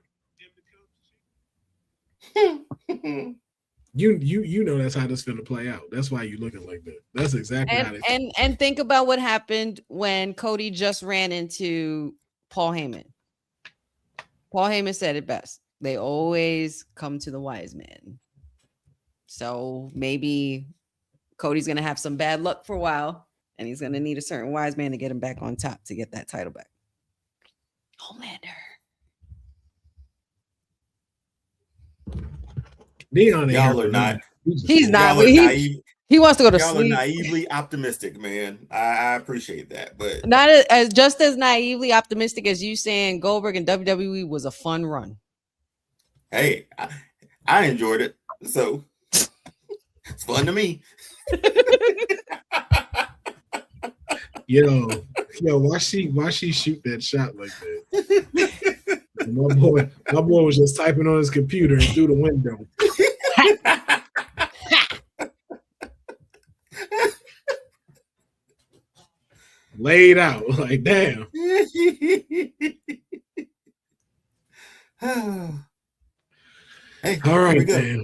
Speaker 1: You know that's how this is gonna play out. That's why you looking like that. That's exactly how they
Speaker 3: And think about what happened when Cody just ran into Paul Heyman. Paul Heyman said it best. They always come to the wise man. So maybe Cody's gonna have some bad luck for a while, and he's gonna need a certain wise man to get him back on top to get that title back. Homelander.
Speaker 1: Deonne
Speaker 2: Y'all are not.
Speaker 3: He's not.
Speaker 2: Y'all are naive.
Speaker 3: He wants to go to
Speaker 2: Y'all are
Speaker 3: sleep.
Speaker 2: naively optimistic, man. I appreciate that, but
Speaker 3: Not as just as naively optimistic as you saying Goldberg and WWE was a fun run.
Speaker 2: hey, I enjoyed it, so it's fun to me.
Speaker 1: Yo, why she shoot that shot like that? My boy was just typing on his computer and through the window. Laid out like damn.
Speaker 2: Hey,
Speaker 1: All right,
Speaker 2: here we go.
Speaker 1: man.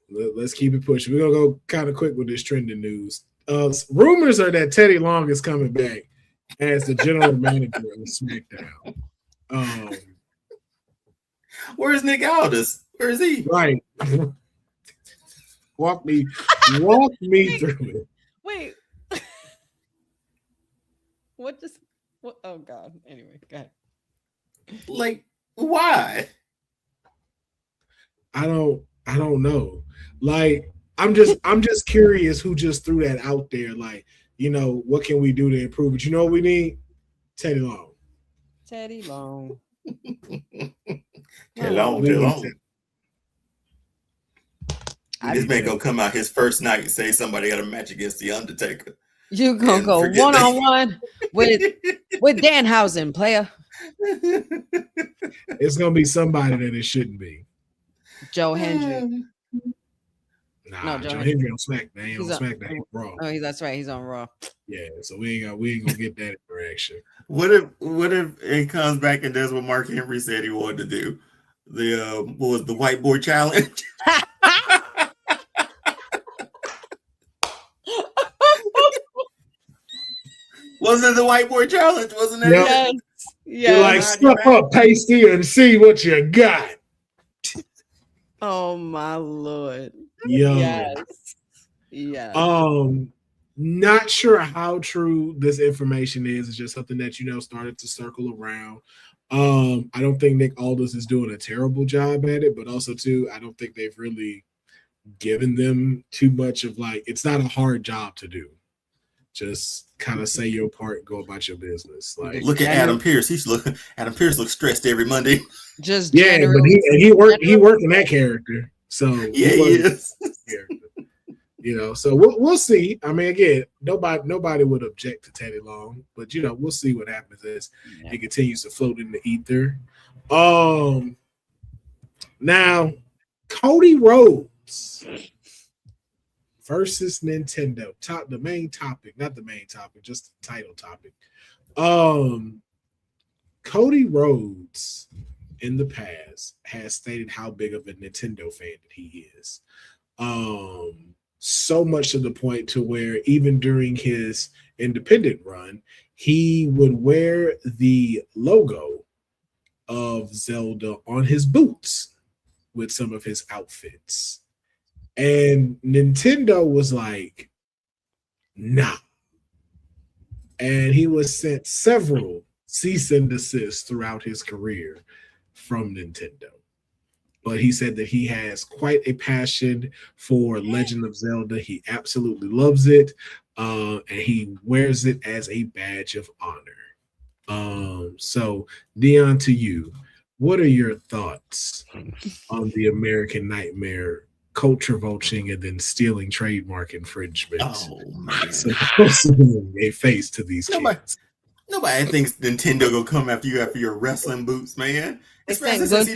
Speaker 1: Let's keep it pushing. We're gonna go kind of quick with this trending news. Rumors are that Teddy Long is coming back as the general manager of SmackDown.
Speaker 2: Where's Nick Aldis? Where is he?
Speaker 1: Right. Walk me through it.
Speaker 3: Wait. What? Oh God. Anyway, go ahead.
Speaker 2: Like, why?
Speaker 1: I don't know. Like, I'm just curious who just threw that out there. Like, what can we do to improve it? You know what we need? Teddy Long.
Speaker 3: Teddy Long.
Speaker 2: Teddy Long. This man gonna come out his first night and say somebody got a match against the Undertaker.
Speaker 3: You gonna go one-on-one with Danhausen, player.
Speaker 1: It's gonna be somebody that it shouldn't be.
Speaker 3: Joe Hendry.
Speaker 1: Nah, Joe Hendry on SmackDown. He on SmackDown. He's Raw.
Speaker 3: Oh, that's right. He's on Raw.
Speaker 1: Yeah, so we ain't gonna get that interaction.
Speaker 2: What if it comes back and does what Mark Henry said he wanted to do? The what was the whiteboard challenge? Wasn't it the whiteboard challenge? Wasn't it?
Speaker 3: Yes.
Speaker 1: You're like, step up, Pasty, and see what you got.
Speaker 3: Oh my Lord.
Speaker 1: Yo.
Speaker 3: Yes.
Speaker 1: Not sure how true this information is. It's just something that started to circle around. I don't think Nick Aldis is doing a terrible job at it, but also too, I don't think they've really given them too much of it's not a hard job to do. Just kind of say your part, go about your business. Like,
Speaker 2: look at Adam Pearce. Adam Pearce looks stressed every Monday.
Speaker 3: Just
Speaker 1: but he worked in that character. So
Speaker 2: yeah, he is.
Speaker 1: So we'll see. I mean, again, nobody would object to Teddy Long, but we'll see what happens as it continues to float in the ether. Now Cody Rhodes versus Nintendo. The main topic, not the main topic, just the title topic. Cody Rhodes in the past has stated how big of a Nintendo fan that he is. So much to the point to where even during his independent run, he would wear the logo of Zelda on his boots with some of his outfits. And Nintendo was like, nah. And he was sent several cease and desist throughout his career from Nintendo. But he said that he has quite a passion for Legend of Zelda. He absolutely loves it. And he wears it as a badge of honor. So, Deonne, to you, what are your thoughts on the American Nightmare culture vulturing and then stealing trademark infringement?
Speaker 2: Oh, man.
Speaker 1: Supposed to be a face to these kids.
Speaker 2: Nobody thinks Nintendo gonna come after you after your wrestling boots, man. Especially since he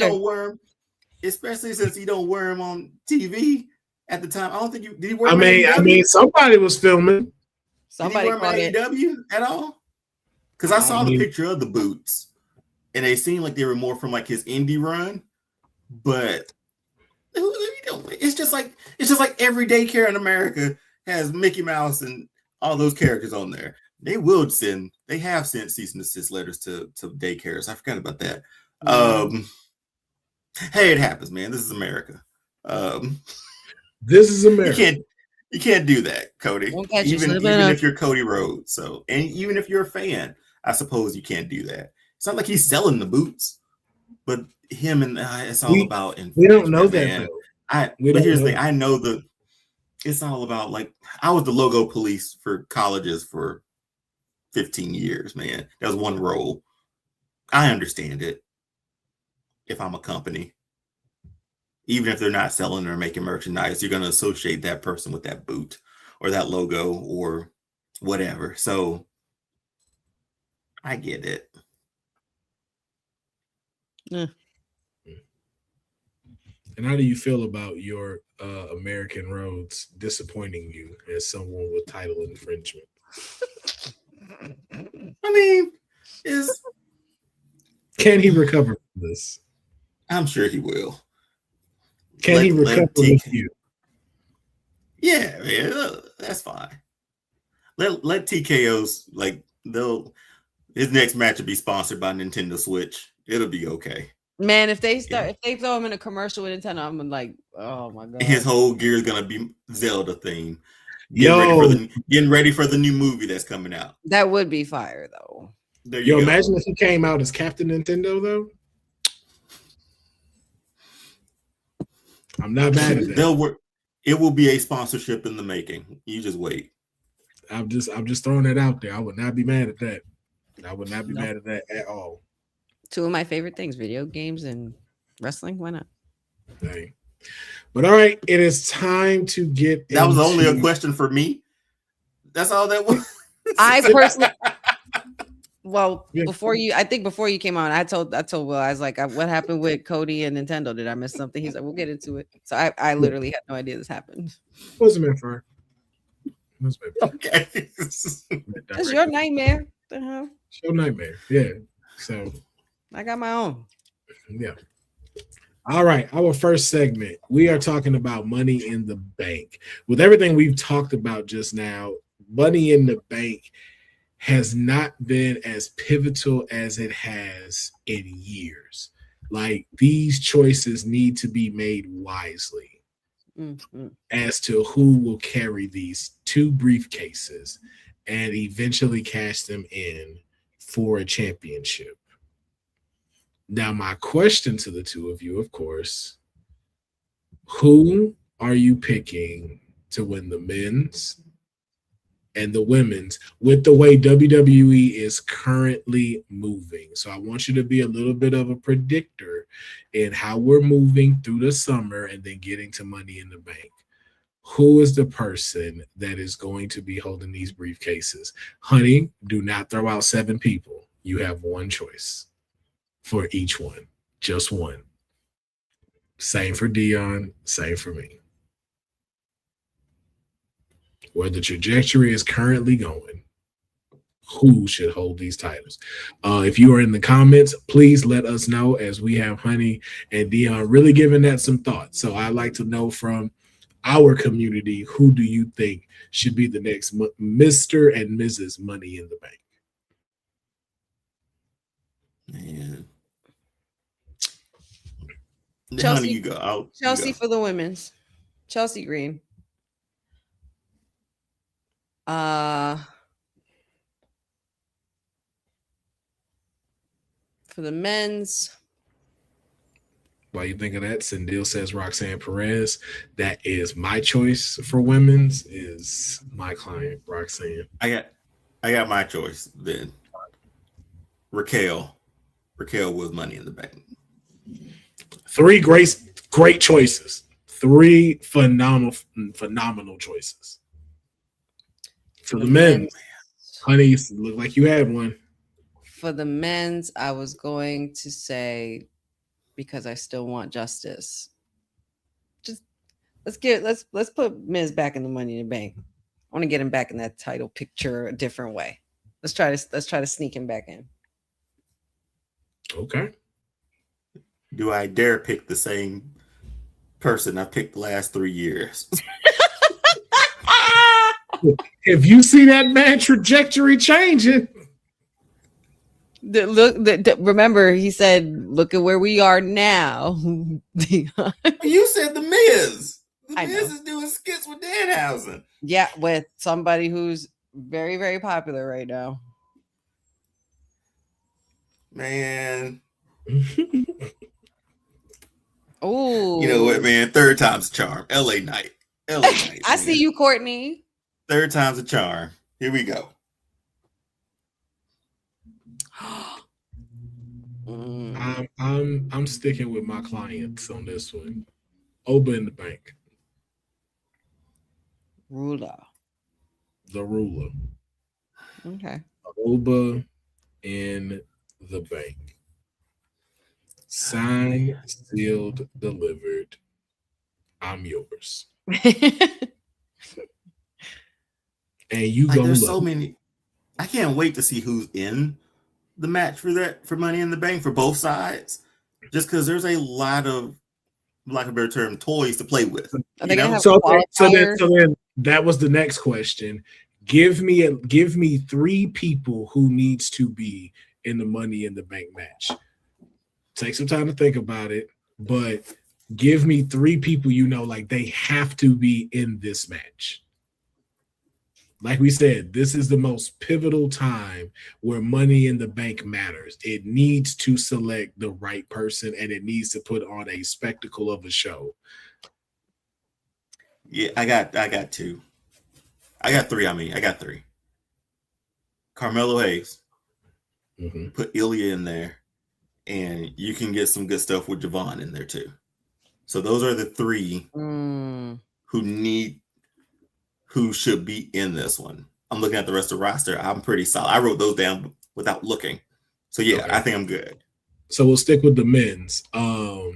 Speaker 2: don't wear them on TV at the time. I don't think did he wear them?
Speaker 1: I mean, somebody was filming.
Speaker 3: Somebody
Speaker 2: did he wear them AEW at all? Because I saw the picture of the boots, and they seemed like they were more from his indie run. But it's just like every daycare in America has Mickey Mouse and all those characters on there. They have sent cease and desist letters to daycares. I forgot about that. Hey, it happens, man. This is America.
Speaker 1: This is America.
Speaker 2: You can't do that, Cody. Even if you're Cody Rhodes. So, and even if you're a fan, I suppose you can't do that. It's not like he's selling the boots, but him and it's all about.
Speaker 1: We don't know that.
Speaker 2: But here's the thing: I know it's all about I was the logo police for colleges for 15 years, man. That was one role. I understand it. If I'm a company, even if they're not selling or making merchandise, you're going to associate that person with that boot or that logo or whatever. So I get it.
Speaker 3: Yeah.
Speaker 1: And how do you feel about your American Rhodes disappointing you as someone with title infringement?
Speaker 2: I mean,
Speaker 1: can he recover from this?
Speaker 2: I'm sure he will.
Speaker 1: Can he recover with you?
Speaker 2: Yeah, man, that's fine. Let TKO's His next match will be sponsored by Nintendo Switch. It'll be okay.
Speaker 3: Man, if they throw him in a commercial with Nintendo, I'm like, oh my god.
Speaker 2: His whole gear is gonna be Zelda themed. Getting ready for the new movie that's coming out.
Speaker 3: That would be fire though.
Speaker 2: There you go.
Speaker 1: Imagine if he came out as Captain Nintendo though. I'm not mad at that.
Speaker 2: It will be a sponsorship in the making. You just wait.
Speaker 1: I'm just throwing it out there. I would not be mad at that. I would not be mad at that at all.
Speaker 3: Two of my favorite things: video games and wrestling. Why not?
Speaker 1: Dang. But all right, it is time to get.
Speaker 2: That was only a question for me. That's all that was.
Speaker 3: I personally. Well, before you came on, I told Will, I was like, what happened with Cody and Nintendo? Did I miss something? He's like, we'll get into it. So I literally had no idea this happened.
Speaker 1: Wasn't meant for her.
Speaker 2: Okay.
Speaker 3: That's your nightmare. The hell?
Speaker 1: It's your nightmare. Yeah. So
Speaker 3: I got my own.
Speaker 1: Yeah. All right. Our first segment, we are talking about money in the bank. With everything we've talked about just now, money in the bank has not been as pivotal as it has in years. Like, these choices need to be made wisely as to who will carry these two briefcases and eventually cash them in for a championship. Now, my question to the two of you, of course, who are you picking to win the men's and the women's with the way WWE is currently moving? So I want you to be a little bit of a predictor in how we're moving through the summer and then getting to Money in the Bank. Who is the person that is going to be holding these briefcases? Honey, do not throw out 7 people. You have one choice for each one. Just one. Same for Deonne, same for me. Where the trajectory is currently going, who should hold these titles? If you are in the comments, please let us know, as we have Honey and Deonne really giving that some thought. So I'd like to know from our community, who do you think should be the next Mr. and Mrs. Money in the Bank?
Speaker 2: Man.
Speaker 3: Chelsea,
Speaker 2: Honey, you go.
Speaker 3: Chelsea for the women's. Chelsea Green. For the men's.
Speaker 1: While you think of that, Sindil says Roxanne Perez. That is my choice for women's, is my client, Roxanne.
Speaker 2: I got my choice then. Raquel was Money in the Bank.
Speaker 1: 3 great choices. 3 phenomenal choices. For the men, Honey, look like you had one.
Speaker 3: For the men's, I was going to say, because I still want justice. Just let's put Miz back in the Money in the Bank. I want to get him back in that title picture a different way. Let's try to sneak him back in.
Speaker 1: Okay.
Speaker 2: Do I dare pick the same person I picked the last 3 years?
Speaker 1: If you see that man trajectory changing,
Speaker 3: remember he said, "Look at where we are now."
Speaker 2: You said the Miz. The Miz is doing skits with Danhausen.
Speaker 3: Yeah, with somebody who's very, very popular right now.
Speaker 2: Man.
Speaker 3: Oh,
Speaker 2: you know what, man? 3rd time's a charm. LA Knight.
Speaker 3: I see you, Courtney.
Speaker 2: 3rd time's a charm. Here we go.
Speaker 1: I'm sticking with my clients on this one. Oba in the Bank.
Speaker 3: Ruler.
Speaker 1: The ruler.
Speaker 3: Okay.
Speaker 1: Oba in the Bank. Signed, sealed, delivered. I'm yours. And you go.
Speaker 2: There's so many. I can't wait to see who's in the match for Money in the Bank for both sides. Just because there's a lot of, lack of a better term, toys to play with.
Speaker 1: So then that was the next question. Give me 3 people who needs to be in the Money in the Bank match. Take some time to think about it, but give me 3 people like they have to be in this match. Like we said, this is the most pivotal time where Money in the Bank matters. It needs to select the right person, and it needs to put on a spectacle of a show.
Speaker 2: Yeah, I got 2. I got 3. I got 3. Carmelo Hayes.
Speaker 1: Mm-hmm.
Speaker 2: Put Ilya in there, and you can get some good stuff with Javon in there too. So those are the 3 who should be in this one. I'm looking at the rest of the roster. I'm pretty solid. I wrote those down without looking. So yeah, okay. I think I'm good.
Speaker 1: So we'll stick with the men's. I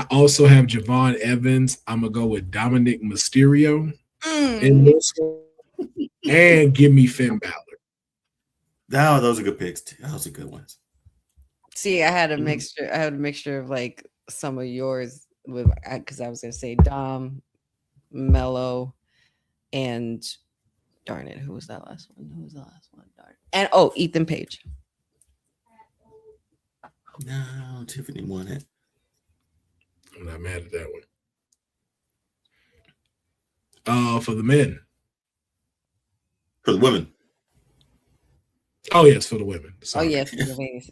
Speaker 1: also have Javon Evans. I'm gonna go with Dominic Mysterio in this one, and give me Finn Balor.
Speaker 2: No, those are good picks too. Those are good ones.
Speaker 3: See, I had a mixture. I had a mixture of like some of yours with, because I was gonna say Dom, Mello, and darn it, who was that last one? Who was the last one? Darn it. And Ethan Page.
Speaker 2: No, Tiffany won it.
Speaker 1: I'm not mad at that one. For the men.
Speaker 2: For the women.
Speaker 1: Oh yes, for the women. Sorry.
Speaker 3: Oh yes, for the ladies.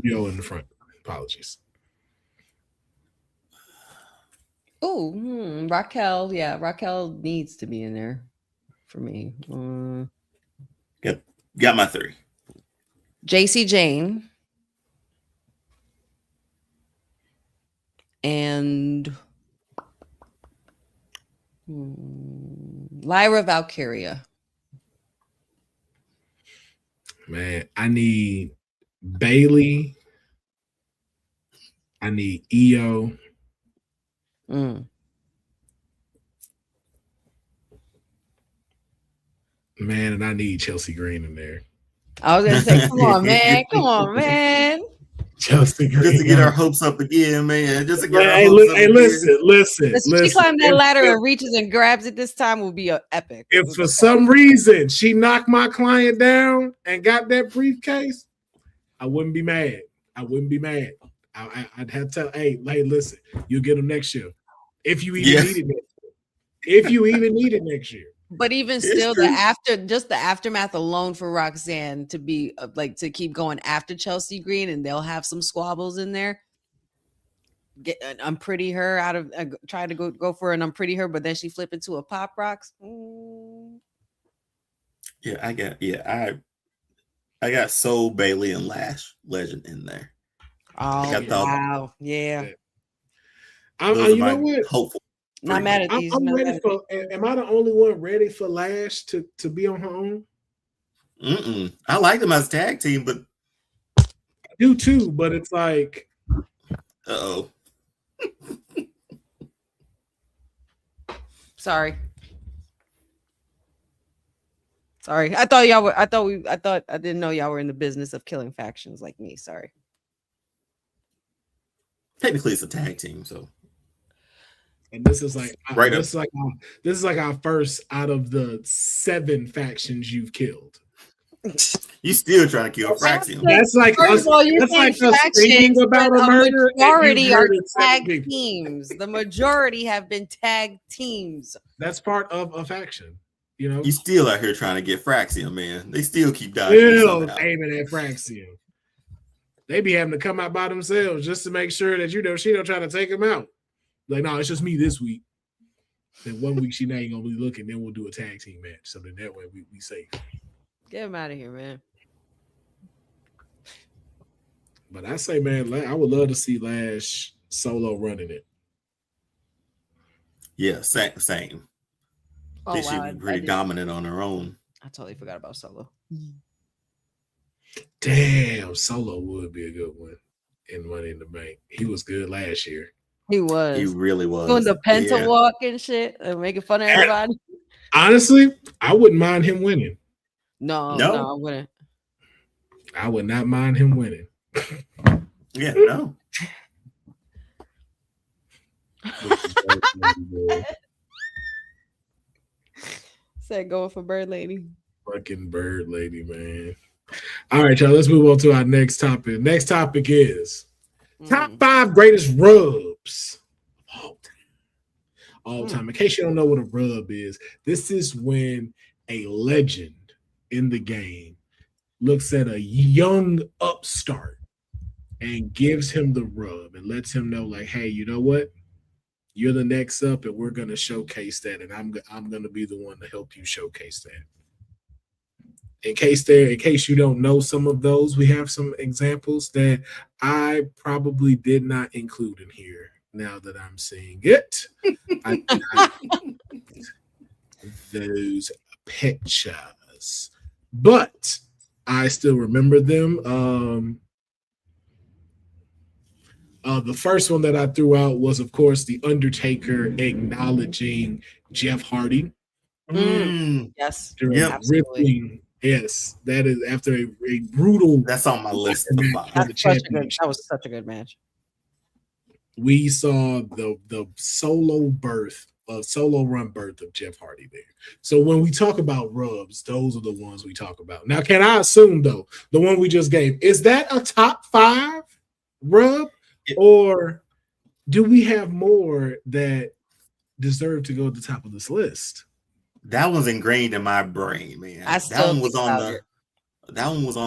Speaker 1: Yo in the front. Apologies.
Speaker 3: Oh, Raquel. Yeah, Raquel needs to be in there for me.
Speaker 2: Got my 3.
Speaker 3: JC Jane and Lyra Valkyria.
Speaker 1: Man, I need Bailey. I need Io. Man, and I need Chelsea Green in there.
Speaker 3: I was gonna say, come on, man.
Speaker 1: Chelsea Green.
Speaker 2: Just to get our hopes up again, man. Just to get our
Speaker 1: hopes up again. Listen.
Speaker 3: She climbed that ladder and reaches and grabs it this time will be epic.
Speaker 1: If for some reason she knocked my client down and got that briefcase, I wouldn't be mad. I'd have to tell, hey, listen, you'll get them next year. If you even need it next year. If you even need it next year.
Speaker 3: But even still, the aftermath alone for Roxanne to be to keep going after Chelsea Green, and they'll have some squabbles in there. Get an unpretty her out of try to go for an unpretty her, but then she flip into a pop rocks.
Speaker 2: Yeah, I got Soul, Bailey, and Lash Legend in there.
Speaker 3: Oh wow, yeah.
Speaker 1: You know what?
Speaker 2: Hopeful.
Speaker 3: Not mad at these.
Speaker 1: I'm ready for. Am I the only one ready for Lash to be on her own?
Speaker 2: I like them as a tag team, but
Speaker 1: I do too. But it's like,
Speaker 2: uh-oh.
Speaker 3: Sorry. I thought y'all were. I didn't know y'all were in the business of killing factions like me. Sorry.
Speaker 2: Technically, it's a tag team, so.
Speaker 1: And this is like
Speaker 2: right
Speaker 1: this is like our first out of the 7 factions you've killed.
Speaker 2: You still trying to kill Fraxium.
Speaker 1: That's like us. That's like us thinking about a murder.
Speaker 3: Majority are tag teams. The majority have been tag teams.
Speaker 1: That's part of a faction. You know,
Speaker 2: you still out here trying to get Fraxium, man. They still keep dying.
Speaker 1: Still aiming at Fraxium. They be having to come out by themselves just to make sure that she don't try to take them out. Like, no, it's just me this week. Then one week she ain't gonna be looking. Then we'll do a tag team match. So then that way we safe.
Speaker 3: Get him out of here, man.
Speaker 1: But I say, man, I would love to see Lash solo running it.
Speaker 2: Yeah, same.
Speaker 3: Oh,
Speaker 2: She would be pretty dominant on her own.
Speaker 3: I totally forgot about Solo.
Speaker 1: Damn, Solo would be a good one in Money in the Bank. He was good last year.
Speaker 3: He was.
Speaker 2: He really was.
Speaker 3: Doing the penta walk and shit and making fun of everybody.
Speaker 1: Honestly, I wouldn't mind him winning.
Speaker 3: No, I wouldn't.
Speaker 1: I would not mind him winning.
Speaker 2: Yeah, no.
Speaker 3: Said going for Bird Lady.
Speaker 1: Fucking Bird Lady, man. All right, y'all. Let's move on to our next topic. Next topic is top 5 greatest rubs of all time. All time. In case you don't know what a rub is, this is when a legend in the game looks at a young upstart and gives him the rub and lets him know, like, hey, you know what? You're the next up, and we're gonna showcase that, and I'm gonna be the one to help you showcase that. In case you don't know some of those, we have some examples that I probably did not include in here. Now that I'm seeing it, I those pictures, but I still remember them. The first one that I threw out was, of course, The Undertaker acknowledging Jeff Hardy.
Speaker 3: Yes,
Speaker 1: Ripping. Yes, that is after a brutal.
Speaker 2: That's on my list.
Speaker 3: That was such a good match.
Speaker 1: We saw the solo run birth of Jeff Hardy there. So when we talk about rubs, those are the ones we talk about. Now, can I assume though the one we just gave, is that a top 5 rub, or do we have more that deserve to go at the top of this list?
Speaker 2: That was ingrained in my brain, man. That one was on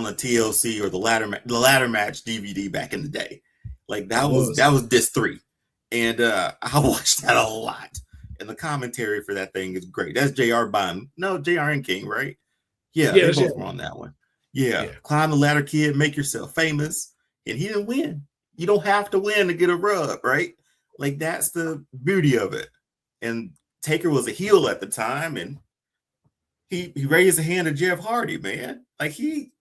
Speaker 2: the TLC or the ladder match DVD back in the day. Like that was disc 3, and I watched that a lot. And the commentary for that thing is great. That's JR and King, right? Yeah, they both were on that one. Yeah, climb the ladder, kid, make yourself famous, and he didn't win. You don't have to win to get a rub, right? Like that's the beauty of it. And Taker was a heel at the time, and he raised the hand to Jeff Hardy, man. Like it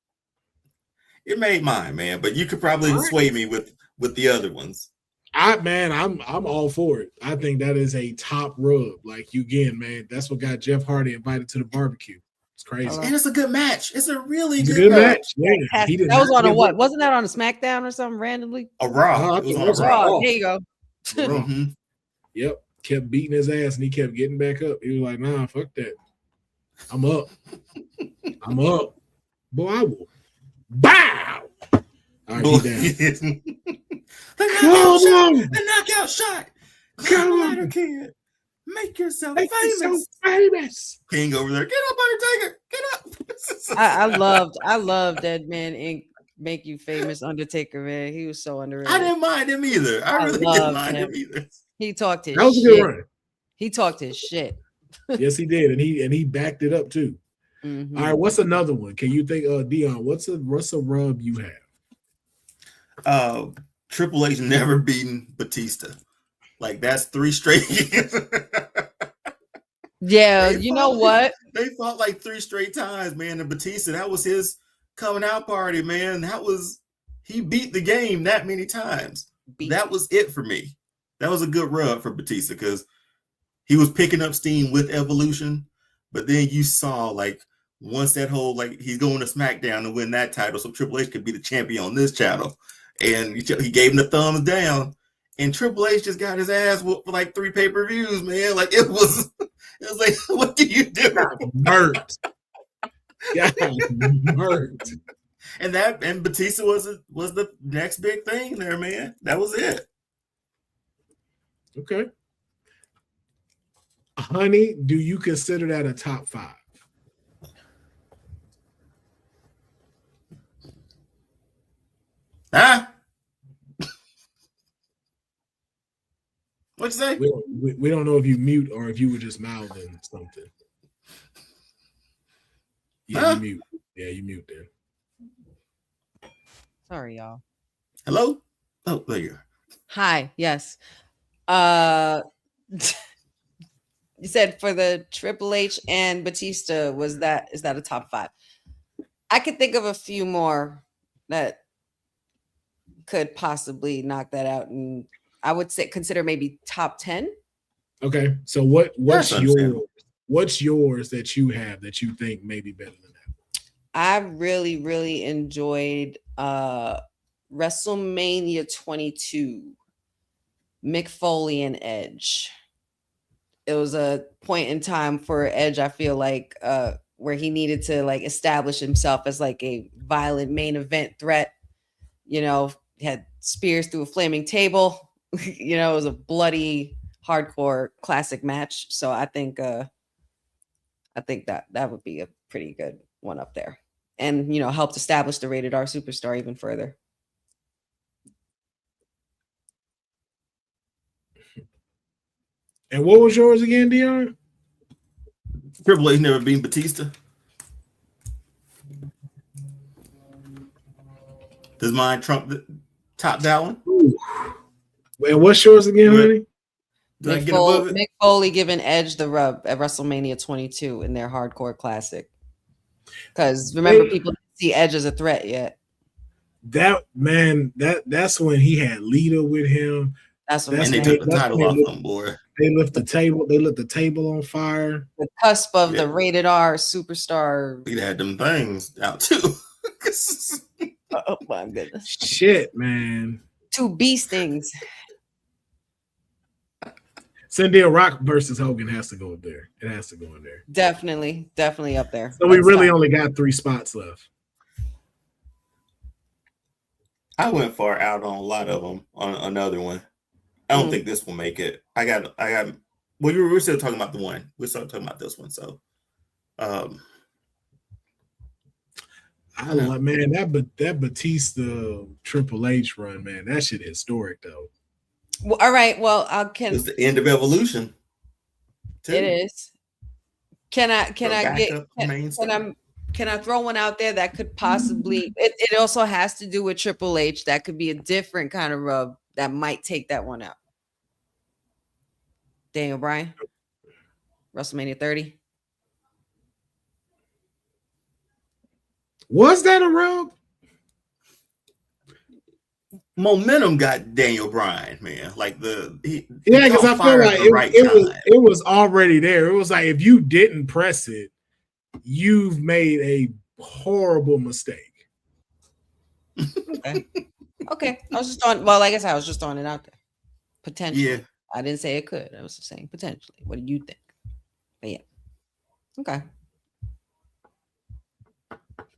Speaker 2: made mine, man. But you could probably sway me with the other ones.
Speaker 1: I'm all for it. I think that is a top rub. Like man, that's what got Jeff Hardy invited to the barbecue. It's crazy.
Speaker 2: And it's a good match. It's a really
Speaker 1: good match. Yeah,
Speaker 3: that was on a what? Wasn't that on a SmackDown or something randomly?
Speaker 2: A Raw.
Speaker 1: It was on a Raw.
Speaker 3: There you go.
Speaker 1: Mm-hmm. Yep. Kept beating his ass and he kept getting back up. He was like, nah, fuck that. I'm up. I'm up. Boy, I will. Bow. All right, he's down.
Speaker 2: The knockout shot. Come on, kid. Make yourself famous. King over there. Get up, Undertaker. Get up.
Speaker 3: I loved Dead Man Inc. Make you famous, Undertaker, man. He was so underrated.
Speaker 2: I didn't mind him either. I really didn't mind him either.
Speaker 3: He talked his shit.
Speaker 1: That was a good run.
Speaker 3: He talked his shit.
Speaker 1: Yes, he did, and he backed it up too. Mm-hmm. All right, what's another one? Can you think, Deonne? What's a rub you
Speaker 2: have? Triple H never beaten Batista. Like that's 3 straight years.
Speaker 3: Yeah, you know what?
Speaker 2: They fought like 3 straight times, man. And Batista, that was his coming out party, man. He beat the game that many times. That was it for me. That was a good rub for Batista because he was picking up steam with Evolution. But then you saw like once that whole like he's going to SmackDown to win that title, so Triple H could be the champion on this channel. And he gave him the thumbs down. And Triple H just got his ass whooped for like 3 pay-per-views, man. Like it was like, what do you do?
Speaker 1: Hurt. Yeah, hurt.
Speaker 2: And Batista was the next big thing there, man. That was it.
Speaker 1: Okay. Honey, do you consider that a top 5?
Speaker 2: Huh? What'd you say?
Speaker 1: We don't know if you mute or if you were just mouthing something. Yeah, you mute. Yeah, you mute then.
Speaker 3: Sorry, y'all.
Speaker 2: Hello? Oh, there you are.
Speaker 3: Hi, yes. You said for the Triple H and Batista, is that a top 5? I could think of a few more that could possibly knock that out, and I would say consider maybe top 10.
Speaker 1: Okay, so what's yours that you have that you think may be better than that?
Speaker 3: I really, really enjoyed WrestleMania 22, Mick Foley and Edge. it was a point in time for Edge, I feel like, where he needed to like establish himself as like a violent main event threat. You know, had spears through a flaming table. You know, it was a bloody, hardcore classic match. So I think that would be a pretty good one up there, and you know, helped establish the rated R superstar even further.
Speaker 1: And what was yours again, Deonne?
Speaker 2: Triple H never beat Batista. Does mine top that one?
Speaker 1: Ooh. And what's yours again, honey?
Speaker 3: Mick Foley giving Edge the rub at WrestleMania 22 in their hardcore classic. Because remember, people didn't see Edge as a threat yet.
Speaker 1: That's when he had Lita with him.
Speaker 3: That's when
Speaker 2: they took the title off him, boy.
Speaker 1: They lit the table on fire.
Speaker 3: The cusp of the rated R superstar.
Speaker 2: He had them things out too.
Speaker 3: Oh my goodness.
Speaker 1: Shit, man.
Speaker 3: 2 beast things.
Speaker 1: Cindy Rock versus Hogan has to go up there. It has to go in there.
Speaker 3: Definitely up there.
Speaker 1: So we really only got 3 spots left.
Speaker 2: I went far out on a lot of them on another one. I don't think this will make it. I got. Well, we're still talking about the one. We're still talking about this one. So,
Speaker 1: I like, man, that Batista Triple H run, man, that shit historic though.
Speaker 3: Well, all right. Well,
Speaker 2: it's the end of Evolution.
Speaker 3: Too. It is. Can I throw one out there that could possibly? It also has to do with Triple H. That could be a different kind of rub that might take that one out. Daniel Bryan, WrestleMania 30.
Speaker 1: Was that a rub?
Speaker 2: Momentum got Daniel Bryan, man. Like because
Speaker 1: I feel like it was already there. It was like if you didn't press it, you've made a horrible mistake.
Speaker 3: Okay. I was just on. Well, like I said, I was just throwing it out there. Potentially.
Speaker 2: Yeah.
Speaker 3: I didn't say it could. I was just saying potentially. What do you think? But yeah. Okay.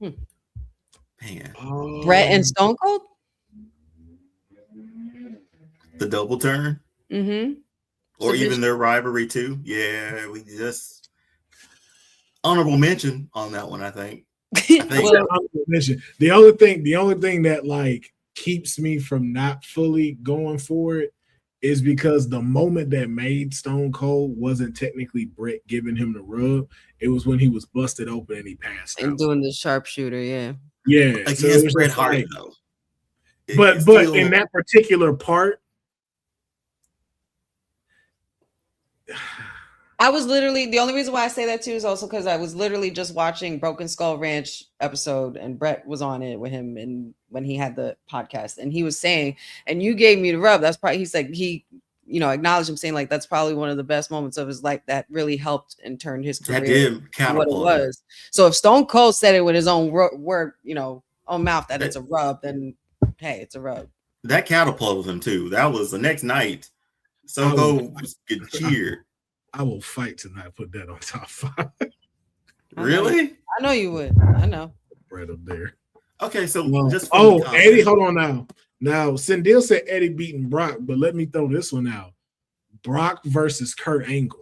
Speaker 2: Man.
Speaker 3: Bret and Stone Cold?
Speaker 2: The double turn?
Speaker 3: Mm-hmm.
Speaker 2: Or even their rivalry too. Yeah, we just honorable mention on that one, I think.
Speaker 1: The only thing that like keeps me from not fully going for it is because the moment that made Stone Cold wasn't technically Bret giving him the rub. It was when he was busted open and he passed
Speaker 3: and
Speaker 1: out.
Speaker 3: Doing the sharpshooter, yeah.
Speaker 1: Yeah.
Speaker 2: Against Bret Hart, though.
Speaker 1: But in that particular part,
Speaker 3: I was literally, the only reason why I say that too is also because I was literally just watching Broken Skull Ranch episode and Bret was on it with him and when he had the podcast and he was saying, and you gave me the rub. That's probably, he's like, he, you know, acknowledged him saying like, that's probably one of the best moments of his life that really helped and turned his career
Speaker 2: to
Speaker 3: what it was. So if Stone Cold said it with his own word, you know, own mouth that it's a rub, then hey, it's a rub.
Speaker 2: That catapulted him too. That was the next night. Stone Cold was getting cheered.
Speaker 1: I will fight to not put that on top 5.
Speaker 2: Really?
Speaker 3: I know you would. I know.
Speaker 1: Right up there.
Speaker 2: Okay, so just
Speaker 1: Eddie, hold on now. Now, Sindel said Eddie beating Brock, but let me throw this one out. Brock versus Kurt Angle.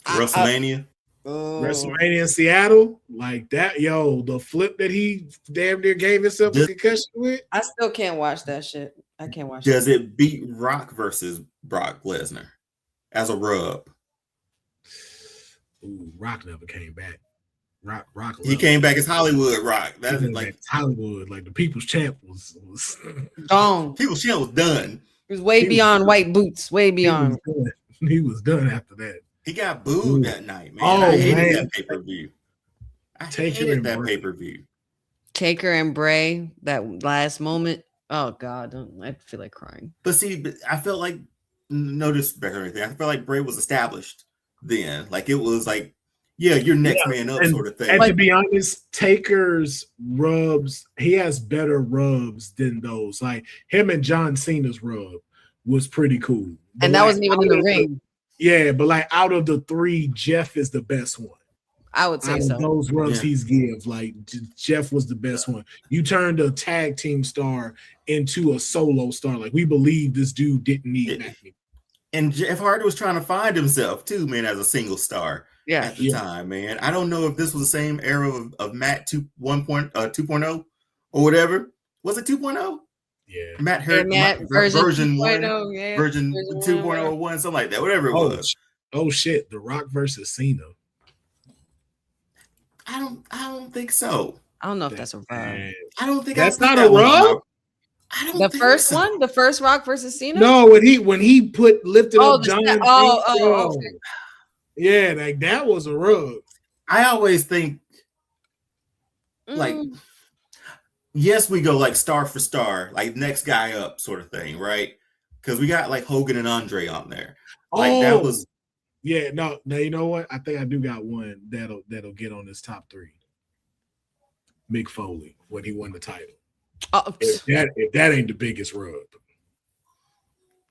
Speaker 2: WrestleMania.
Speaker 1: WrestleMania in Seattle. Like that, the flip that he damn near gave himself a concussion with.
Speaker 3: I still can't watch that shit. I can't watch
Speaker 2: Does it beat Rock versus Brock Lesnar as a rub?
Speaker 1: Ooh, Rock never came back. Rock.
Speaker 2: He came back as Hollywood Rock. That's
Speaker 1: like Hollywood. Like the People's Champ was
Speaker 3: gone.
Speaker 2: People's Champ was done.
Speaker 3: It was way beyond white boots. Way beyond.
Speaker 1: He was done after that.
Speaker 2: He got booed that night, man. I hated that pay-per-view. Pay-per-view.
Speaker 3: Taker and Bray, that last moment. Oh God, I feel like crying.
Speaker 2: But see, I felt like no disrespect or anything. I felt like Bray was established then. Like it was like, yeah, you're next man up sort of thing.
Speaker 1: And to be honest, Taker's rubs, he has better rubs than those. Like him and John Cena's rub was pretty cool.
Speaker 3: And that wasn't even in the ring.
Speaker 1: Yeah, but like out of the three, Jeff is the best one.
Speaker 3: I would say
Speaker 1: Out
Speaker 3: so.
Speaker 1: of those rubs
Speaker 2: Yeah.
Speaker 1: he's give, like Jeff was the best one. You turned a tag team star into a solo star. Like we believe this dude didn't need that.
Speaker 2: And Jeff Hardy was trying to find himself too, man, as a single star
Speaker 3: Yeah.
Speaker 2: at the time, man. I don't know if this was the same era of Matt 2.0 or whatever. Was it 2.0?
Speaker 1: Yeah.
Speaker 2: Matt heard version 1,
Speaker 3: 2.0, yeah.
Speaker 2: version 2.0 1, something like that, whatever it was.
Speaker 1: Oh shit, The Rock versus Cena.
Speaker 2: I don't think so.
Speaker 3: I don't know if that's a rub.
Speaker 2: I don't think
Speaker 1: That's
Speaker 2: I
Speaker 1: not a rub?
Speaker 2: I don't
Speaker 3: The
Speaker 2: think
Speaker 3: first
Speaker 2: so.
Speaker 3: one, the first Rock versus Cena.
Speaker 1: No, when he lifted up John.
Speaker 3: Okay.
Speaker 1: Yeah, like that was a rub.
Speaker 2: I always think like yes, we go like star for star, like next guy up sort of thing, right? Because we got like Hogan and Andre on there. Like that was
Speaker 1: yeah. No, now you know what? I think I do got one that'll get on this top 3. Mick Foley when he won the title. If that ain't the biggest rub,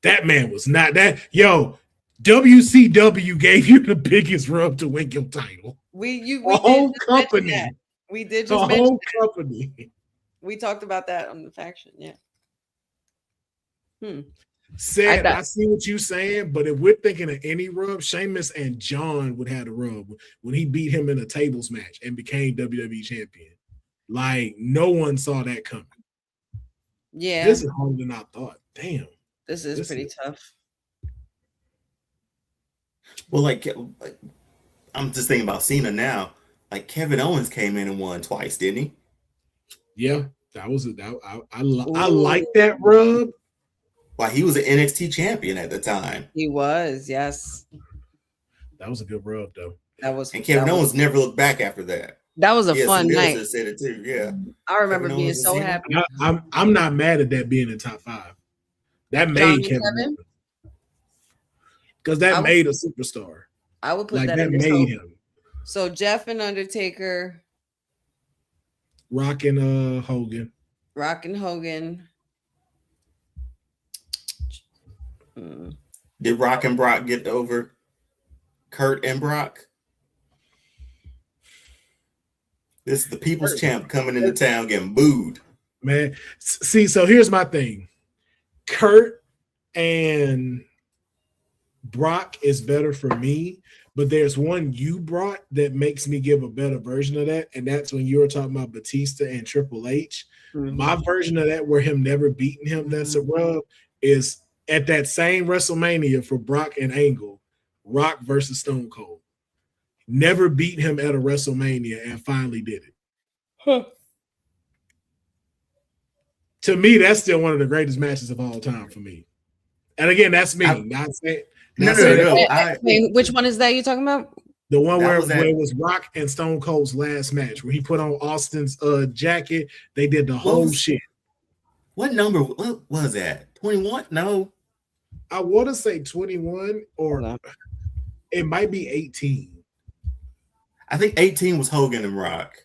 Speaker 1: that man was not that. Yo, WCW gave you the biggest rub to win your title.
Speaker 3: We
Speaker 1: whole
Speaker 3: did just
Speaker 1: company.
Speaker 3: mention that. We did
Speaker 1: The
Speaker 3: just mention
Speaker 1: whole
Speaker 3: that.
Speaker 1: company.
Speaker 3: We talked about that on the faction. Yeah.
Speaker 1: Said I see what you're saying, but if we're thinking of any rub, Sheamus and John would have the rub when he beat him in a tables match and became WWE champion. Like no one saw that coming.
Speaker 3: Yeah.
Speaker 1: This is harder than I thought. Damn.
Speaker 3: This is pretty tough.
Speaker 2: well, like I'm just thinking about Cena now. Like Kevin Owens came in and won twice, didn't he?
Speaker 1: Yeah, that was I like that rub.
Speaker 2: Well, he was an NXT champion at the time.
Speaker 3: He was, yes.
Speaker 1: That was a good rub though.
Speaker 2: And Kevin Owens never looked back after that.
Speaker 3: That was a fun night.
Speaker 2: Said it too. Yeah,
Speaker 3: I remember being so happy.
Speaker 1: I'm not mad at that being in top 5. That made Kevin because that made a superstar.
Speaker 3: I would put
Speaker 1: like
Speaker 3: that in
Speaker 1: made him.
Speaker 3: So Jeff and Undertaker,
Speaker 1: Rock and Hogan.
Speaker 2: Did Rock and Brock get over Kurt and Brock? This is the people's champ coming into town getting booed.
Speaker 1: Man, see, so here's my thing. Kurt and Brock is better for me, but there's one you brought that makes me give a better version of that, and that's when you were talking about Batista and Triple H. My version of that, where him never beating him, that's a rub, is at that same WrestleMania for Brock and Angle, Rock versus Stone Cold. Never beat him at a WrestleMania and finally did it.
Speaker 3: Huh.
Speaker 1: To me, that's still one of the greatest matches of all time for me. And again, that's me.
Speaker 3: Which one is that you're talking about?
Speaker 1: The one where it was Rock and Stone Cold's last match, where he put on Austin's jacket. They did the whole shit.
Speaker 2: What number? What was that? 21? No.
Speaker 1: I want to say 21, or it might be 18.
Speaker 2: I think 18 was Hogan and Rock.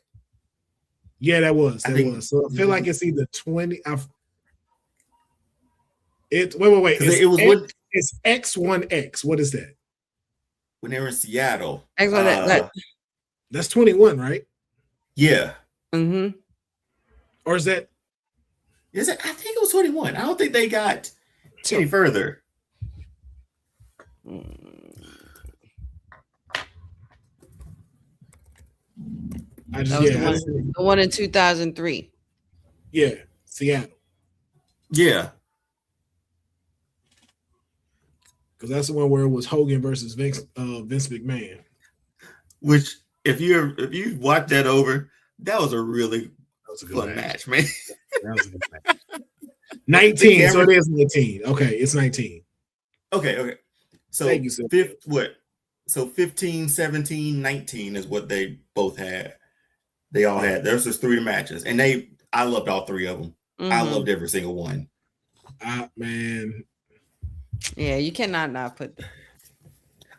Speaker 1: Yeah, that was. So I feel like it's either 20. Wait. It's X1X. What is that?
Speaker 2: When they were in Seattle.
Speaker 1: That's 21, right?
Speaker 2: Yeah.
Speaker 3: Mm-hmm.
Speaker 1: Or is that?
Speaker 2: Is it? I think it was 21. I don't think they got any further.
Speaker 3: The one in 2003.
Speaker 1: Yeah, Seattle.
Speaker 2: Yeah.
Speaker 1: Because that's the one where it was Hogan versus Vince McMahon.
Speaker 2: Which, if you watch that over, that was a really fun match, man.
Speaker 1: That was a good match. 19. So it is 19. Okay, it's 19.
Speaker 2: Okay. So
Speaker 1: Thank you, sir.
Speaker 2: So 15, 17, 19 is what they both had. They all had. There's just 3 matches, and I loved all 3 of them. I loved every single one.
Speaker 1: Man.
Speaker 3: Yeah, you cannot not put that.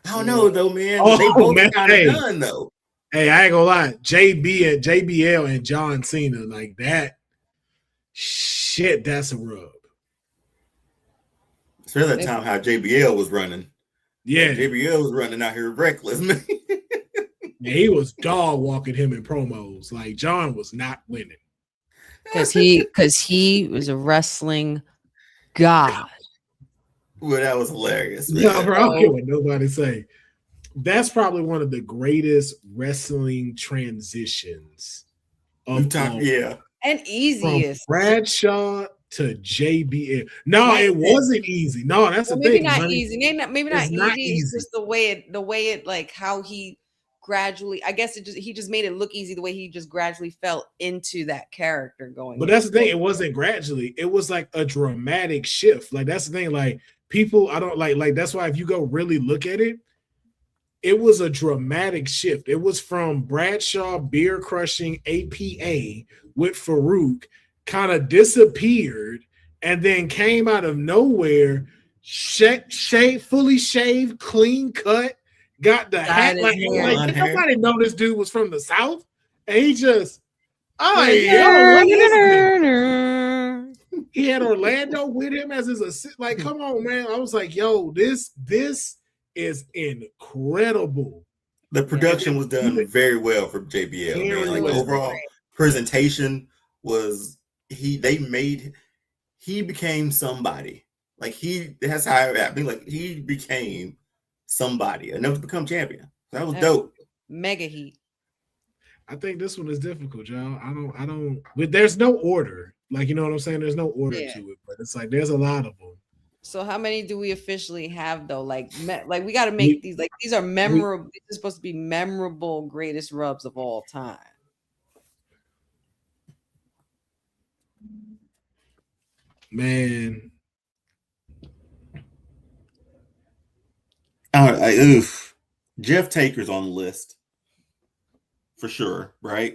Speaker 2: I don't know though, man. They both kind of done though.
Speaker 1: Hey, I ain't gonna lie. JBL and John Cena, like that. Shit, that's a rub.
Speaker 2: Especially that time how JBL was running.
Speaker 1: Yeah,
Speaker 2: JBL was running out here reckless, man.
Speaker 1: and he was dog walking him in promos. Like John was not winning
Speaker 3: because he was a wrestling god.
Speaker 2: Well, that was hilarious. Man.
Speaker 1: No, bro, I don't care what nobody say. That's probably one of the greatest wrestling transitions of all.
Speaker 3: And
Speaker 1: From
Speaker 3: easiest.
Speaker 1: Bradshaw to JBL. No, it wasn't easy. No, that's the
Speaker 3: Maybe
Speaker 1: thing.
Speaker 3: not
Speaker 1: honey.
Speaker 3: easy. Maybe not
Speaker 1: It's
Speaker 3: easy.
Speaker 1: not
Speaker 3: It's
Speaker 1: easy.
Speaker 3: just the way it like how he gradually. I guess he just made it look easy the way he just gradually fell into that character going.
Speaker 1: But that's the thing. It wasn't gradually. It was like a dramatic shift. Like that's the thing. Like people, I don't like that's why if you go really look at it, it was a dramatic shift. It was from Bradshaw beer crushing APA with Farouk, kind of disappeared, and then came out of nowhere, fully shaved, clean cut, got the hat. Like nobody know this dude was from the South, and he just, what is this? He had Orlando with him as his assistant. Like, come on, man. I was like, yo, this is incredible.
Speaker 2: The production was done very well for JBL. Man. Like overall presentation was he became somebody. Like that's how it happened. Like he became somebody enough to become champion. That was dope.
Speaker 3: Mega heat.
Speaker 1: I think this one is difficult, y'all. I don't. There's no order. Like, you know what I'm saying? There's no order to it, but it's like there's a lot of them.
Speaker 3: So how many do we officially have though? Like we got to make these. Like these are memorable. These are supposed to be memorable greatest rubs of all time.
Speaker 1: Man.
Speaker 2: Jeff Taker's on the list for sure, right?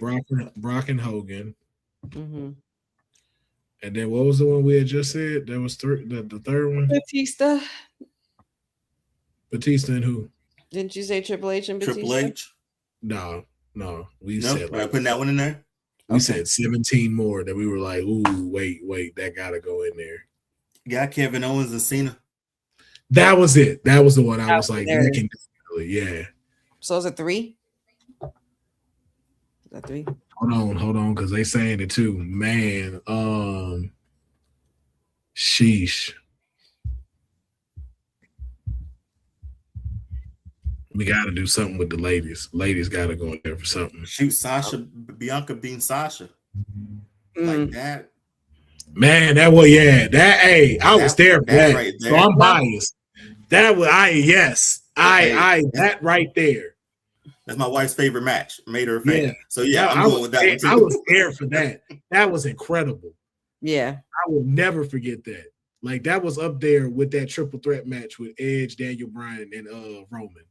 Speaker 1: Brock and Hogan.
Speaker 3: Mm-hmm.
Speaker 1: And then what was the one we had just said? There was the third one.
Speaker 3: Batista
Speaker 1: and who?
Speaker 3: Didn't you say Triple H and Batista?
Speaker 2: Triple H?
Speaker 1: No. We
Speaker 2: No,
Speaker 1: said
Speaker 2: like, putting that one in there.
Speaker 1: We said 17 more that we were like, ooh, wait, that gotta go in there.
Speaker 2: Got Kevin Owens and Cena.
Speaker 1: That was it. That was the one I was like, yeah.
Speaker 3: So is it 3? Is that 3?
Speaker 1: Hold on, because they saying it too. Man, sheesh. We got to do something with the ladies. Ladies got to go in there for something.
Speaker 2: Shoot, Bianca being Sasha. Like that.
Speaker 1: Man, I was there for that. Right there. So I'm biased. That right there.
Speaker 2: That's my wife's favorite match. Made her a fan.
Speaker 1: Yeah.
Speaker 2: So I'm going with that one too.
Speaker 1: I was there for that. That was incredible.
Speaker 3: Yeah.
Speaker 1: I will never forget that. Like that was up there with that triple threat match with Edge, Daniel Bryan, and Roman.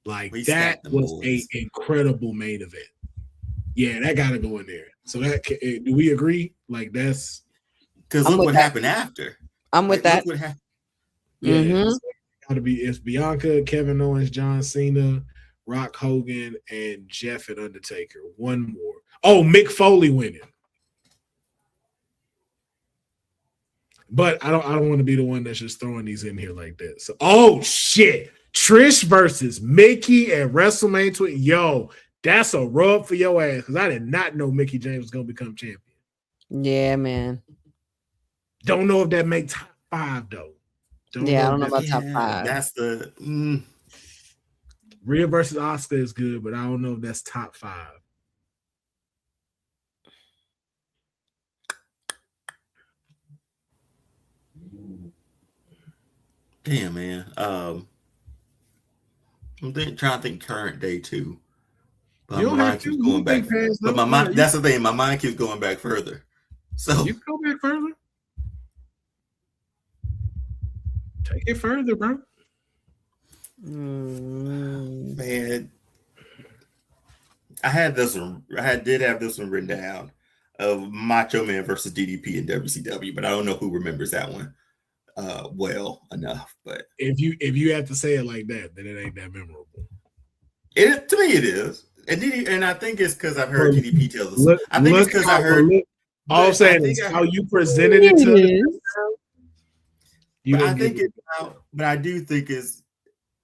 Speaker 1: Like that was an incredible main event. Yeah, that gotta go in there. So that do we agree? Like that's
Speaker 2: because look what happened after.
Speaker 3: I'm with that.
Speaker 2: Look what happened.
Speaker 1: Yeah, it's Bianca, Kevin Owens, John Cena, Rock Hogan, and Jeff and Undertaker. One more. Oh, Mick Foley winning. But I don't want to be the one that's just throwing these in here like that. So, oh shit. Trish versus Mickey at WrestleMania 20. Yo, that's a rub for your ass because I did not know Mickey James was gonna become champion.
Speaker 3: Yeah, man.
Speaker 1: Don't know if that makes top 5 though.
Speaker 3: I don't know about top 5.
Speaker 2: That's the
Speaker 1: Rhea versus Asuka is good, but I don't know if that's top 5.
Speaker 2: Damn, man. I'm trying to think current day too. But my mind keeps going back. But my mind, that's the thing. My mind keeps going back further. So
Speaker 1: you can go back further. Take it further, bro.
Speaker 2: Man, I did have this one written down of Macho Man versus DDP in WCW, but I don't know who remembers that one well enough. But
Speaker 1: if you have to say it like that, then it ain't that memorable.
Speaker 2: To me, it is, and I think it's because I've heard DDP tell us. I think it's because I heard.
Speaker 1: All I'm saying is how you presented it to.
Speaker 2: But I think it's. But I do think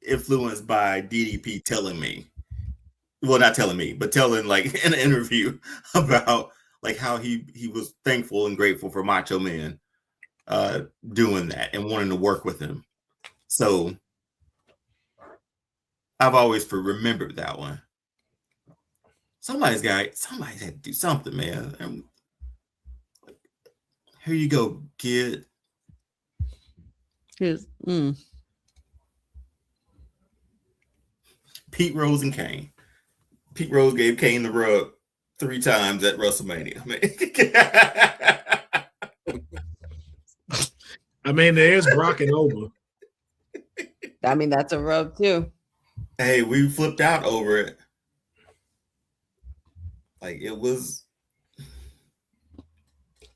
Speaker 2: influenced by DDP telling me. Well, not telling me, but telling like in an interview about like how he was thankful and grateful for Macho Man doing that and wanting to work with him. So I've always remembered that one. Somebody's had to do something, man. Here you go, kid. Pete Rose and Kane. Pete Rose gave Kane the rub 3 times at WrestleMania.
Speaker 1: I mean, there's Brock and over.
Speaker 3: I mean, that's a rub too.
Speaker 2: Hey, we flipped out over it. Like it was.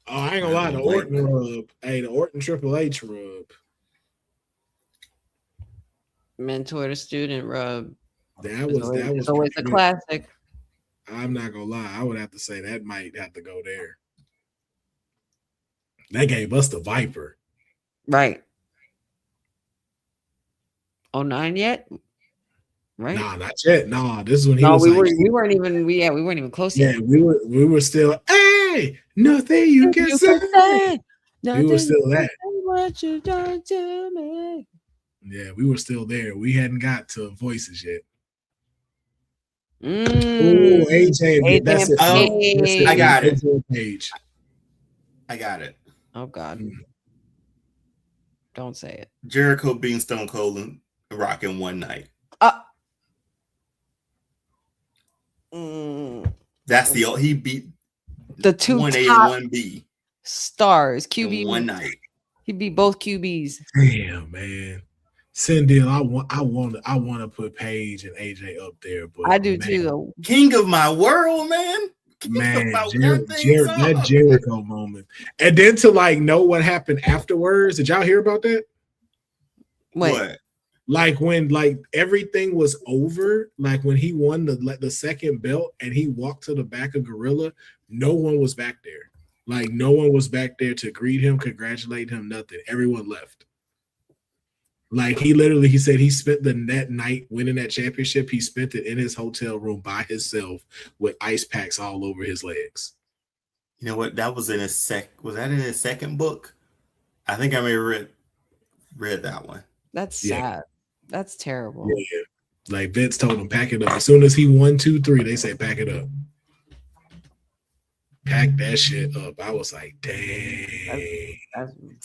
Speaker 1: Oh, I ain't gonna lie, the Orton rub. Hey, the Orton Triple H rub.
Speaker 3: Mentor to student rub.
Speaker 1: That was
Speaker 3: always a classic.
Speaker 1: I'm not gonna lie, I would have to say that might have to go there. That gave us the Viper.
Speaker 3: Right. 09 yet? Right?
Speaker 1: Nah, not yet. Nah, this is when he was
Speaker 3: we weren't even close yet.
Speaker 1: Yeah, we were still, hey, nothing you can say. We were still that.
Speaker 3: What you done to me.
Speaker 1: Yeah, we were still there. We hadn't got to voices yet.
Speaker 3: Ooh,
Speaker 1: AJ, that's it.
Speaker 2: I got it.
Speaker 1: Page.
Speaker 2: I got it.
Speaker 3: Oh God. Don't say it.
Speaker 2: Jericho being Stone Cold and Rock in one night. That's he beat
Speaker 3: the 2
Speaker 2: 1A
Speaker 3: top
Speaker 2: and 1B
Speaker 3: stars. QB
Speaker 2: in one night.
Speaker 3: He beat both QBs.
Speaker 1: Damn, man. Cindy, I want to put Paige and AJ up there, but
Speaker 3: I do too.
Speaker 2: King of my world, man.
Speaker 1: That Jericho moment, and then to like know what happened afterwards. Did y'all hear about that?
Speaker 3: Wait.
Speaker 2: What?
Speaker 1: Like when like everything was over, like when he won the second belt and he walked to the back of Gorilla, no one was back there. Like no one was back there to greet him, congratulate him, nothing. Everyone left. Like he said he spent that night winning that championship. He spent it in his hotel room by himself with ice packs all over his legs.
Speaker 2: You know what? That was in his was that in his second book? I think I may have read that one.
Speaker 3: That's sad. That's terrible.
Speaker 1: Yeah. Like Vince told him, pack it up. As soon as he 1, 2, 3, they said pack it up. Pack that shit up. I was like, dang.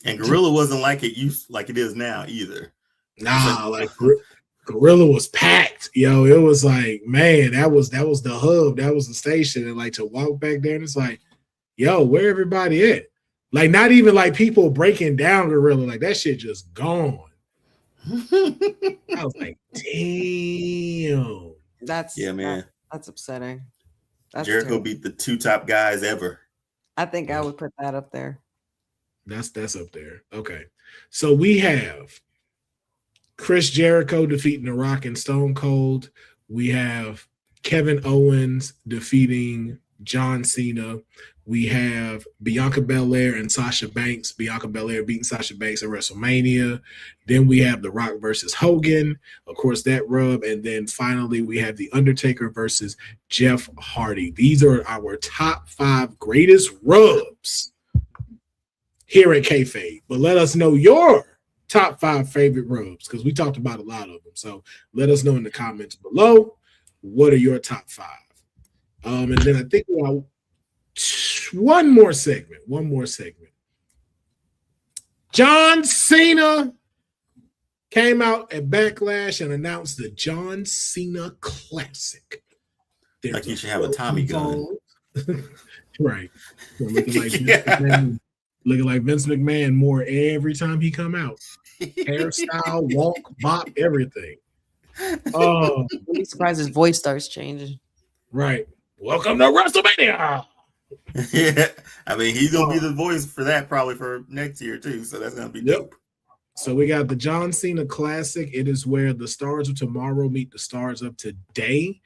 Speaker 2: And Gorilla wasn't like it is now either.
Speaker 1: Nah, like Gorilla was packed. Yo, it was like, man, that was the hub. That was the station. And like to walk back there and it's like, yo, where everybody at? Like not even like people breaking down Gorilla. Like that shit just gone. I was like, damn.
Speaker 2: Man.
Speaker 3: That's upsetting. That's
Speaker 2: Jericho
Speaker 3: terrible.
Speaker 2: beat the 2 top guys ever.
Speaker 3: I think I would put that up there.
Speaker 1: That's up there. Okay. So we have Chris Jericho defeating The Rock and Stone Cold. We have Kevin Owens defeating John Cena. We have Bianca Belair and Sasha Banks. Bianca Belair beating Sasha Banks at WrestleMania. Then we have The Rock versus Hogan. Of course, that rub. And then finally, we have The Undertaker versus Jeff Hardy. These are our top 5 greatest rubs here at Kayfabe. But let us know your top 5 favorite rubs because we talked about a lot of them. So let us know in the comments below. What are your top 5? And then I think we'll one more segment. John Cena came out at Backlash and announced the John Cena Classic.
Speaker 2: Like you should have a Tommy gun.
Speaker 1: Right. Looking like Vince McMahon more every time he come out. Hairstyle, walk, bop, everything.
Speaker 3: I'd be surprised his voice starts changing.
Speaker 1: Right. Welcome to WrestleMania.
Speaker 2: Yeah, I mean he's gonna be the voice for that probably for next year too, so that's gonna be dope.
Speaker 1: So we got the John Cena Classic. It is where the stars of tomorrow meet the stars of today.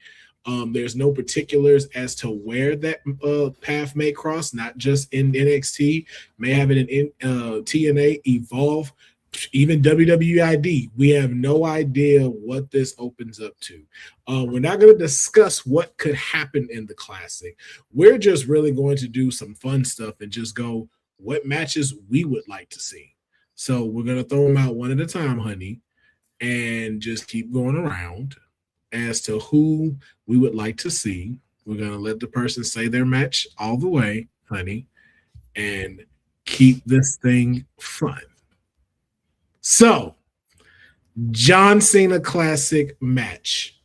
Speaker 1: There's no particulars as to where that path may cross, not just in NXT, may have it in TNA, Evolve, even WWID, we have no idea what this opens up to. We're not going to discuss what could happen in the Classic. We're just really going to do some fun stuff and just go what matches we would like to see. So we're going to throw them out one at a time, honey, and just keep going around as to who we would like to see. We're going to let the person say their match all the way, honey, and keep this thing fun. So, John Cena Classic match.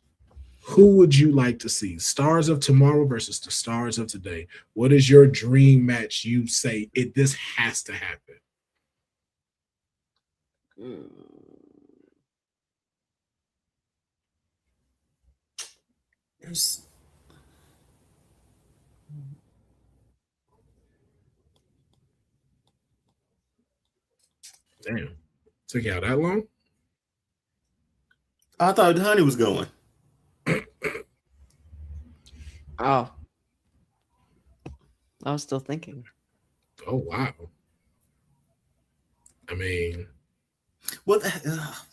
Speaker 1: Who would you like to see? Stars of Tomorrow versus the Stars of Today. What is your dream match? You say this has to happen. Damn. Took you out that long?
Speaker 2: I thought Honey was going.
Speaker 3: Oh. I was still thinking.
Speaker 1: Oh, wow. I mean,
Speaker 2: What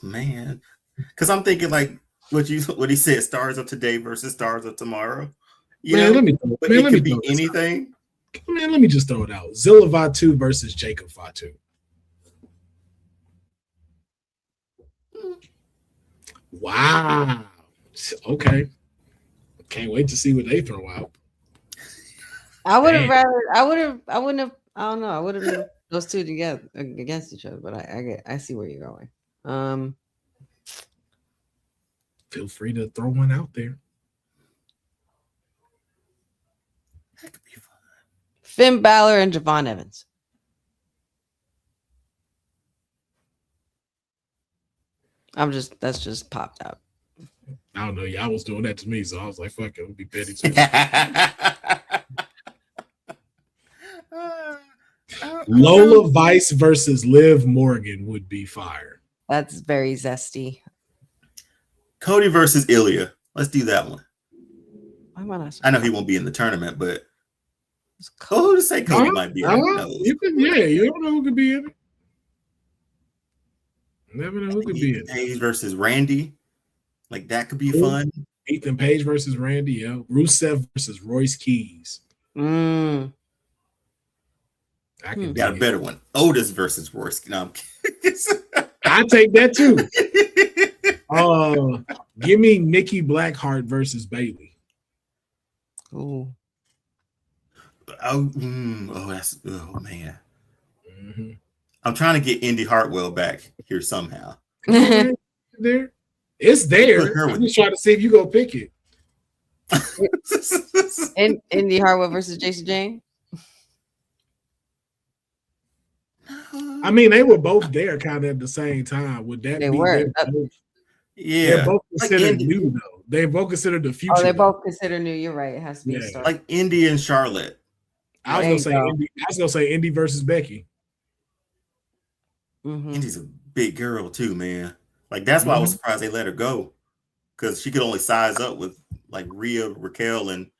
Speaker 2: man? Because I'm thinking like what he said, Stars of Today versus Stars of Tomorrow. You know,
Speaker 1: let me
Speaker 2: it could be
Speaker 1: throw this
Speaker 2: anything.
Speaker 1: out. Man, let me just throw it out. Zilla Fatu versus Jacob Fatu. Wow. Okay. Can't wait to see what they throw out.
Speaker 3: I would have
Speaker 1: Damn.
Speaker 3: rather. I wouldn't have. I don't know. I would have moved those two together against each other. But I see where you're going.
Speaker 1: Feel free to throw one out there.
Speaker 2: That could be fun.
Speaker 3: Finn Balor and Javon Evans. That's just popped out.
Speaker 1: I don't know. Y'all was doing that to me, so I was like, fuck it, it'll be petty too. Lola Vice versus Liv Morgan would be fire.
Speaker 3: That's very zesty.
Speaker 2: Cody versus Ilya. Let's do that one.
Speaker 3: Why am I not?
Speaker 2: I know he won't be in the tournament, but who to say Cody might be in it?
Speaker 1: You don't know who could be in it. Never know who could be in it.
Speaker 2: Page versus Randy. Like that could be fun.
Speaker 1: Ethan Page versus Randy, yeah. Rusev versus Royce Keys.
Speaker 3: Mm.
Speaker 1: I can
Speaker 2: Got a better one. Otis versus Royce. No, I'm kidding.
Speaker 1: I take that too. Give me Nikki Blackheart versus Bayley.
Speaker 3: Ooh.
Speaker 2: Oh man.
Speaker 1: Mm-hmm.
Speaker 2: I'm trying to get Indy Hartwell back here somehow.
Speaker 1: There. It's there. I'm just trying to see if you go pick it.
Speaker 3: Indy Hartwell versus Jason Jane.
Speaker 1: I mean, they were both there kind of at the same time. Would that
Speaker 3: They
Speaker 1: be?
Speaker 3: were.
Speaker 2: Yeah.
Speaker 1: They're both considered
Speaker 2: Indy.
Speaker 1: new, though. They're both considered the future.
Speaker 3: Oh, they both consider new. You're right. It has to be a star.
Speaker 2: Like Indy and Charlotte.
Speaker 1: I was gonna say Indy versus Becky.
Speaker 3: Mm-hmm.
Speaker 2: Indy's a big girl too, man. Like that's why I was surprised they let her go, because she could only size up with like Rhea, Raquel, and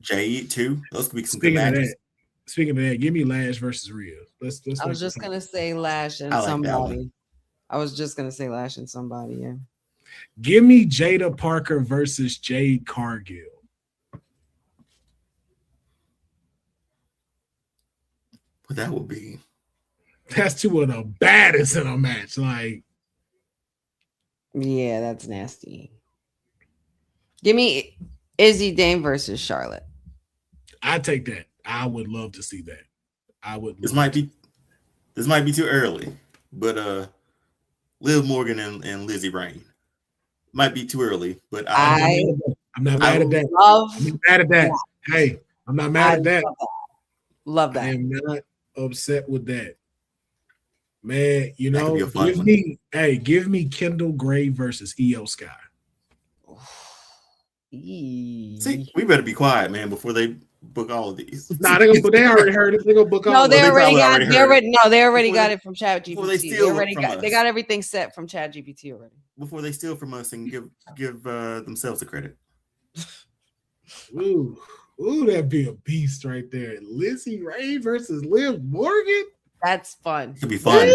Speaker 2: Jade too. Those could be some good matches.
Speaker 1: Speaking of that, give me Lash versus Rhea. Let's
Speaker 3: I was just gonna say Lash and somebody. I was just gonna say Lash and somebody. Yeah.
Speaker 1: Give me Jada Parker versus Jade Cargill.
Speaker 2: But that would be.
Speaker 1: That's two of the baddest in a match. Like,
Speaker 3: yeah, that's nasty. Give me Izzy Dame versus Charlotte.
Speaker 1: I take that. I would love to see that. I would.
Speaker 2: This might be too early, but Liv Morgan and Lizzie Rain might be too early. But
Speaker 1: I'm not mad at that. I'm not mad at that. Hey, I'm not mad at that.
Speaker 3: Love that.
Speaker 1: I am not upset with that. Man, you know, give me Kendall Gray versus Io Sky.
Speaker 2: See, we better be quiet, man, before they book all of these.
Speaker 1: Nah, they already heard it. They're gonna book all.
Speaker 3: No, they already got it from Chat
Speaker 2: Before they
Speaker 3: GPT.
Speaker 2: steal
Speaker 3: They got everything set from Chat GPT already.
Speaker 2: Before they steal from us and give themselves the credit.
Speaker 1: Ooh, that'd be a beast right there. Lizzie Ray versus Liv Morgan.
Speaker 3: That's fun.
Speaker 2: It'd be fun.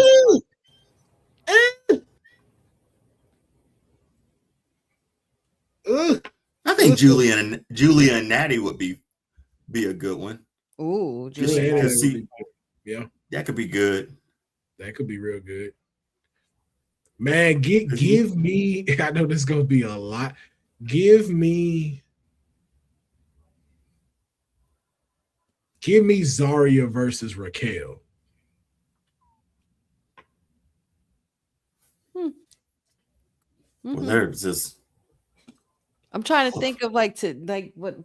Speaker 2: I think Julia and Natty would be a good one.
Speaker 3: Ooh,
Speaker 1: yeah,
Speaker 2: that could be good.
Speaker 1: That could be real good. Man, give me. I know this is gonna be a lot. Give me Zarya versus Raquel.
Speaker 2: Well, there's just.
Speaker 3: I'm trying to think of what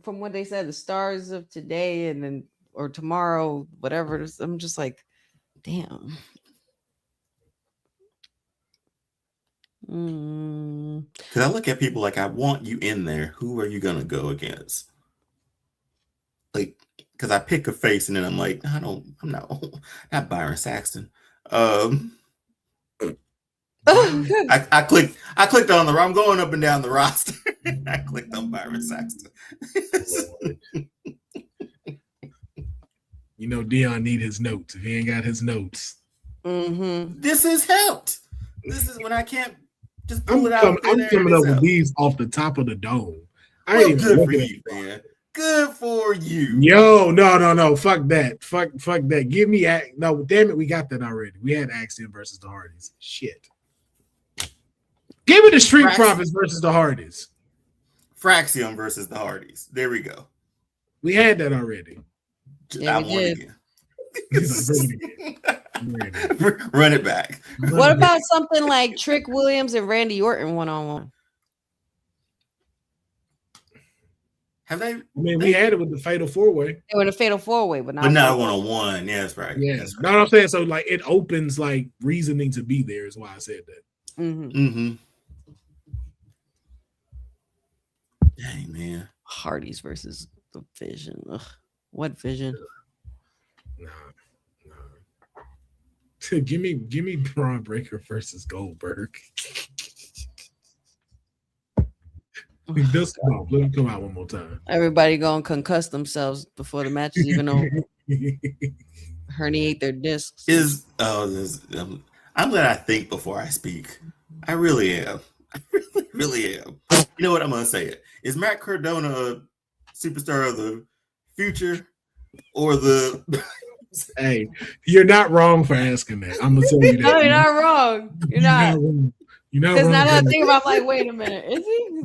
Speaker 3: from what they said, the stars of today and then or tomorrow, whatever. I'm just like, damn.
Speaker 2: Because I look at people like, I want you in there. Who are you gonna go against? Like, because I pick a face and then I'm like, I'm not Byron Saxton. I clicked on I'm going up and down the roster. I clicked on Byron Saxton.
Speaker 1: You know, Deonne need his notes. If he ain't got his notes,
Speaker 2: this has helped. This is when I can't just pull it out.
Speaker 1: I'm coming up with these off the top of the dome. I ain't even
Speaker 2: good for you, man. Good for you.
Speaker 1: Yo, no. Fuck that. Fuck that. Give me no. Damn it, we got that already. We had Axiom versus the Hardys. Shit. Give me the Street Profits versus the Hardys.
Speaker 2: Fraxium versus the Hardys. There we go.
Speaker 1: We had that already.
Speaker 3: Yeah, we did.
Speaker 2: Run it back.
Speaker 3: What about something like Trick Williams and Randy Orton 1-on-1?
Speaker 2: Have they?
Speaker 1: I mean, we had it with the Fatal 4-Way.
Speaker 3: They were in a Fatal 4-Way, but not
Speaker 2: 1-on-1. Yeah, that's right.
Speaker 1: Yeah,
Speaker 2: that's right.
Speaker 1: Know what I'm saying? So, like, it opens like reasoning to be there. Is why I said that.
Speaker 2: Dang, man.
Speaker 3: Hardys versus the Vision. Ugh. What Vision?
Speaker 1: Nah. Give me Braun Breaker versus Goldberg. Let him come out one more time.
Speaker 3: Everybody gonna concuss themselves before the match is even over. Herniate their discs.
Speaker 2: I'm glad I think before I speak. I really am. I really am. You know what? I'm gonna say it. Is Matt Cardona a superstar of the future or the?
Speaker 1: Hey, you're not wrong for asking that. I'm gonna tell you that.
Speaker 3: No, you're not wrong. You're not.
Speaker 1: You're not
Speaker 3: Because
Speaker 1: wrong.
Speaker 3: now that I think about, like, wait a minute, is he?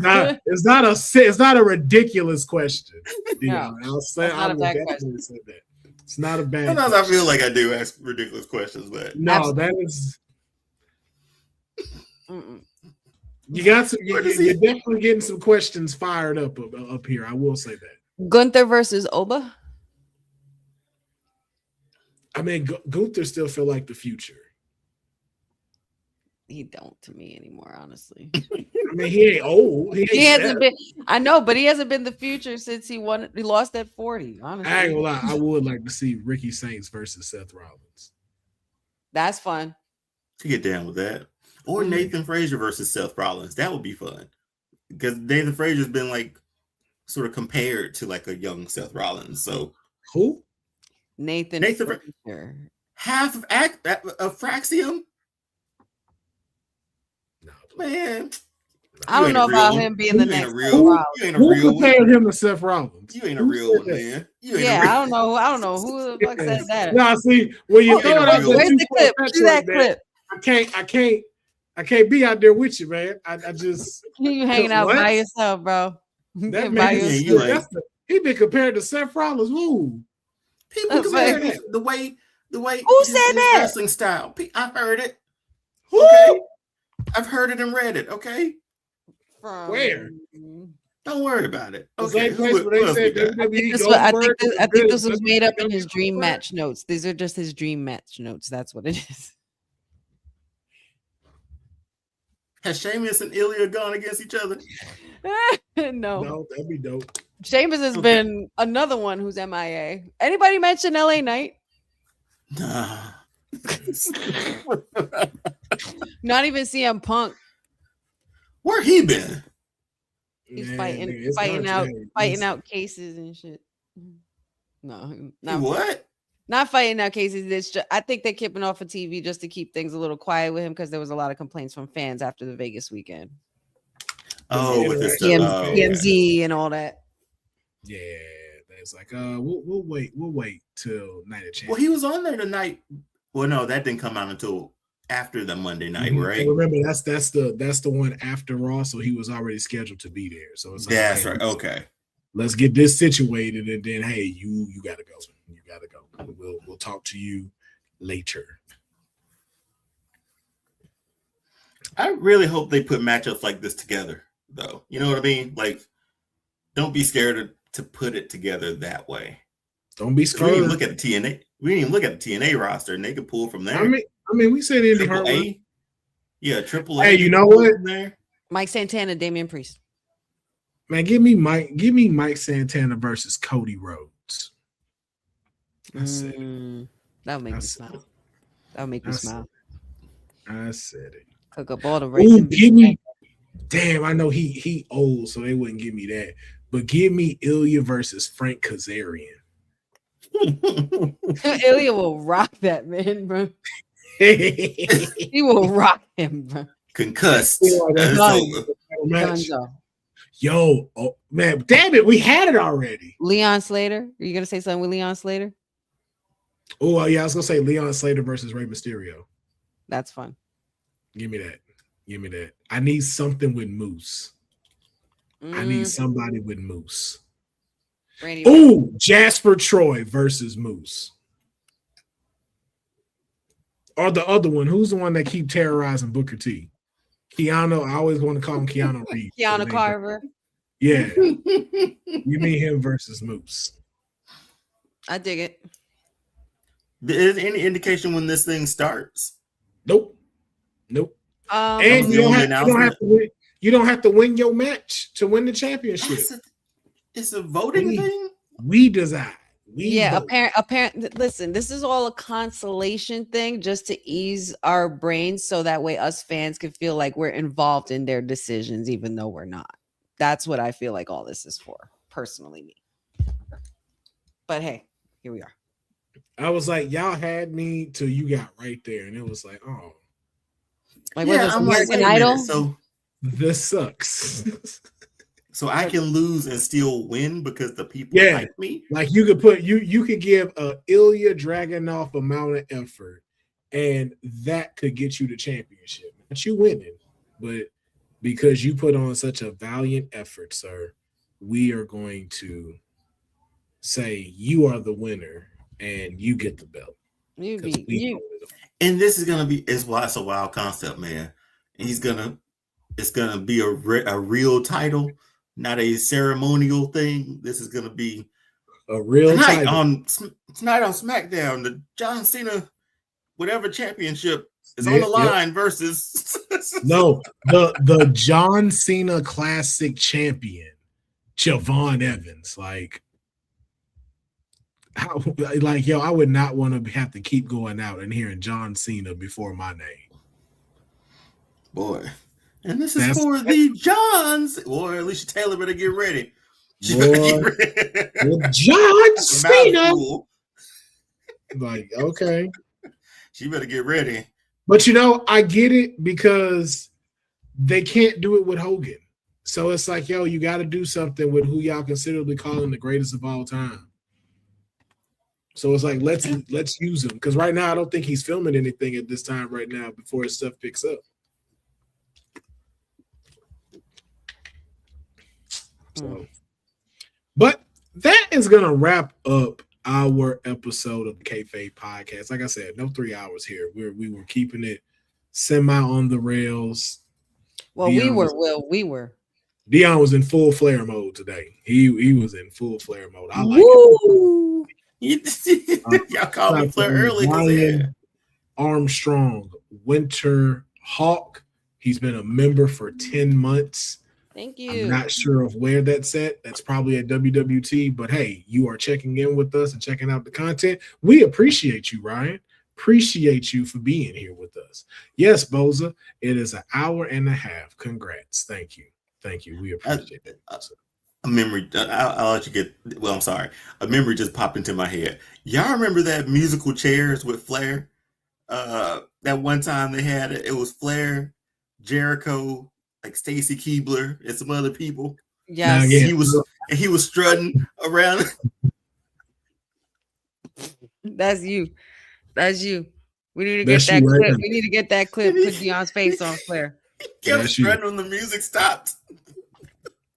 Speaker 1: It's not a ridiculous question.
Speaker 3: No,
Speaker 1: It's not a bad question. It's not a bad.
Speaker 2: Sometimes I feel like I do ask ridiculous questions, but
Speaker 1: no, absolutely. That is. You got some. You're definitely getting some questions fired up here. I will say that.
Speaker 3: Gunther versus Oba.
Speaker 1: I mean, Gunther still feel like the future.
Speaker 3: He don't to me anymore, honestly.
Speaker 1: I mean, he ain't old.
Speaker 3: He hasn't been. I know, but he hasn't been the future since he won. He lost at 40. Honestly,
Speaker 1: I ain't gonna lie. I would like to see Ricky Saints versus Seth Rollins.
Speaker 3: That's fun.
Speaker 2: To get down with that, or Nathan Frazier versus Seth Rollins. That would be fun because Nathan Frazier's been like sort of compared to like a young Seth Rollins. So
Speaker 1: who?
Speaker 3: Nathan Frazier.
Speaker 2: Half of Fraxium.
Speaker 1: No,
Speaker 2: man.
Speaker 3: I don't know about him being the next
Speaker 2: real. You ain't a real one.
Speaker 1: Who compared him to Seth Rollins?
Speaker 2: You ain't a real one, man.
Speaker 3: Yeah, I don't know. I don't know who the fuck said that.
Speaker 1: Nah, see, when you throw it out there,
Speaker 3: where's the clip? Do that clip.
Speaker 1: I can't be out there with you, man. I just
Speaker 3: you hanging out by yourself, bro.
Speaker 1: That man, he been compared to Seth Rollins. Who?
Speaker 2: People compare the way
Speaker 3: who said that
Speaker 2: wrestling style. I've heard it.
Speaker 1: Who?
Speaker 2: Okay. I've heard it and read it. Okay.
Speaker 1: Where?
Speaker 2: Don't worry about it. Okay.
Speaker 1: I
Speaker 3: think this was made up in his dream match notes. These are just his dream match notes. That's what it is.
Speaker 2: Has Sheamus and Ilya gone against each other?
Speaker 3: No,
Speaker 1: that'd be dope.
Speaker 3: Sheamus has been another one who's MIA. Anybody mention LA Knight?
Speaker 2: Nah.
Speaker 3: Not even CM Punk.
Speaker 2: Where he been?
Speaker 3: He's fighting out cases and shit. No, not fighting out cases. It's just, I think they're keeping off of TV just to keep things a little quiet with him because there was a lot of complaints from fans after the Vegas weekend.
Speaker 2: Oh, with this stuff. Oh,
Speaker 3: TMZ and all that.
Speaker 1: Yeah, it's like we'll wait till Night of Champions.
Speaker 2: Well, he was on there tonight. Well, no, that didn't come out until after the Monday night, right?
Speaker 1: So remember, that's the one after Raw, so he was already scheduled to be there. So it's like,
Speaker 2: that's
Speaker 1: hey,
Speaker 2: right. Okay,
Speaker 1: let's get this situated, and then hey, you gotta go. You gotta go. We'll talk to you later.
Speaker 2: I really hope they put matchups like this together, though. You know what I mean? Like, don't be scared to put it together that way.
Speaker 1: Don't be
Speaker 2: We
Speaker 1: scared.
Speaker 2: didn't even look at the TNA. We didn't even look at the TNA roster, and they could pull from there.
Speaker 1: I mean, we said Indy
Speaker 2: Triple
Speaker 1: Hartwell.
Speaker 2: A. Yeah, Triple A.
Speaker 1: Hey, you know what?
Speaker 2: There.
Speaker 3: Mike Santana, Damian Priest.
Speaker 1: Man, give me Mike Santana versus Cody Rhodes. I said it.
Speaker 3: That would make me smile. That would make me smile.
Speaker 1: I said it.
Speaker 3: Cook up all the
Speaker 1: Ooh,
Speaker 3: racing.
Speaker 1: give me. Damn, I know he old, so they wouldn't give me that. But give me Ilya versus Frank Kazarian.
Speaker 3: Ilya will rock that man, bro. He will rock him, bro.
Speaker 2: Concussed.
Speaker 3: Gonzo.
Speaker 1: Yo, oh man, damn it, we had it already.
Speaker 3: Leon Slater. Are you gonna say something with Leon Slater?
Speaker 1: Oh yeah, I was gonna say Leon Slater versus Rey Mysterio.
Speaker 3: That's fun.
Speaker 1: Give me that. I need something with Moose. I need somebody with Moose. Oh, Jasper Troy versus Moose. Or the other one. Who's the one that keep terrorizing Booker T? Keanu. I always want to call him Keanu Reeves.
Speaker 3: Keanu Carver.
Speaker 1: Yeah. Give me him versus Moose.
Speaker 3: I dig it.
Speaker 2: Is there any indication when this thing starts?
Speaker 1: Nope. And you don't have to win your match to win the championship.
Speaker 2: It's a voting thing.
Speaker 1: We decide.
Speaker 3: Apparently, listen, this is all a consolation thing just to ease our brains so that way us fans can feel like we're involved in their decisions, even though we're not. That's what I feel like all this is for, personally, me. But hey, here we are.
Speaker 1: I was like, y'all had me till you got right there, and it was like, oh.
Speaker 3: Like, yeah, I'm American Idol.
Speaker 2: So
Speaker 1: this sucks.
Speaker 2: So I can lose and still win because the people like me.
Speaker 1: Like you could put you could give a Ilya Dragunov amount of effort, and that could get you the championship. But you winning, but because you put on such a valiant effort, sir, we are going to say you are the winner and you get the belt.
Speaker 2: And this is gonna be it's a wild concept, man. And it's gonna be a real title, not a ceremonial thing. This is gonna be
Speaker 1: a real title.
Speaker 2: Tonight on SmackDown, the John Cena whatever championship is on the line versus
Speaker 1: the John Cena Classic champion, Javon Evans. I would not want to have to keep going out and hearing John Cena before my name.
Speaker 2: Boy. And this is for the Johns. Or Alicia Taylor better get ready. She better get ready.
Speaker 1: John Cena. Okay.
Speaker 2: She better get ready.
Speaker 1: But I get it because they can't do it with Hogan. So it's like, you got to do something with who y'all considerably calling the greatest of all time. So it's like, let's use him. Because right now, I don't think he's filming anything at this time right now before his stuff picks up. So, but that is going to wrap up our episode of the Kayfabe Podcast. Like I said, no 3 hours here. We were keeping it semi on the rails.
Speaker 3: Well, we were.
Speaker 1: Deonne was in full flare mode today. He was in full flare mode. I like it.
Speaker 2: Y'all called me flare early.
Speaker 1: Ryan Armstrong, Winter Hawk. He's been a member for 10 months.
Speaker 3: Thank you.
Speaker 1: I'm not sure of where that's at. That's probably at WWT, but hey, you are checking in with us and checking out the content. We appreciate you, Ryan. Appreciate you for being here with us. Yes, Boza, it is an hour and a half. Congrats. Thank you. We appreciate it.
Speaker 2: A memory, I'll let you get, well, I'm sorry. A memory just popped into my head. Y'all remember that musical chairs with Flair? That one time they had it was Flair, Jericho, like Stacy Keibler and some other people.
Speaker 3: Yes.
Speaker 1: yeah.
Speaker 2: He was strutting around.
Speaker 3: That's you. That's you. We need to
Speaker 1: That's
Speaker 3: get that
Speaker 1: you right
Speaker 3: clip.
Speaker 1: now.
Speaker 3: We need to get that clip. Put Deonne's face on Flair.
Speaker 2: He kept
Speaker 1: That's you.
Speaker 2: strutting when the music stopped.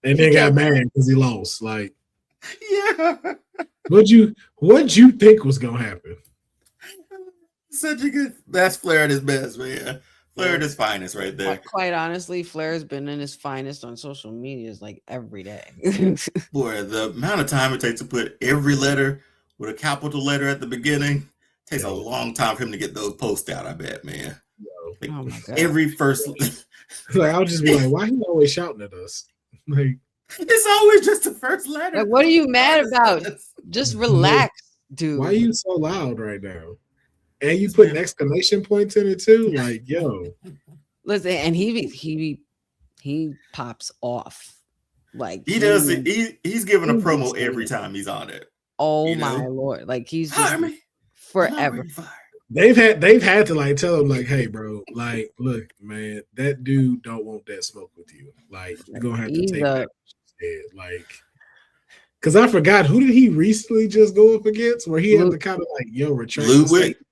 Speaker 1: And then got mad because he lost. Like,
Speaker 2: Yeah.
Speaker 1: what'd you think was gonna happen?
Speaker 2: Such a good. That's Flair at his best, man. Flair at his finest, right there.
Speaker 3: Quite honestly, Flair's been in his finest on social media is like every day.
Speaker 2: Boy, the amount of time it takes to put every letter with a capital letter at the beginning takes a long time for him to get those posts out. I bet, man. Like,
Speaker 3: Oh my God.
Speaker 2: every first.
Speaker 1: Like, I'll just be like, why he always shouting at us? Like,
Speaker 2: It's always just the first letter.
Speaker 3: Like, what are you mad about? Just relax, dude.
Speaker 1: why are you so loud right now? And you putting exclamation points in it too? Like, yo.
Speaker 3: Listen, and he pops off. Like
Speaker 2: He does it. He's giving a promo every time he's on it.
Speaker 3: Oh
Speaker 2: you know?
Speaker 3: my Lord. Like he's
Speaker 2: Hire
Speaker 3: just
Speaker 2: me.
Speaker 3: forever.
Speaker 1: They've had to like tell him, like, hey, bro, like, look, man, that dude don't want that smoke with you. Like, you're gonna have to
Speaker 3: He's
Speaker 1: take that instead. Like, because I forgot, who did he recently just go up against where he had to kind of like, yo, retract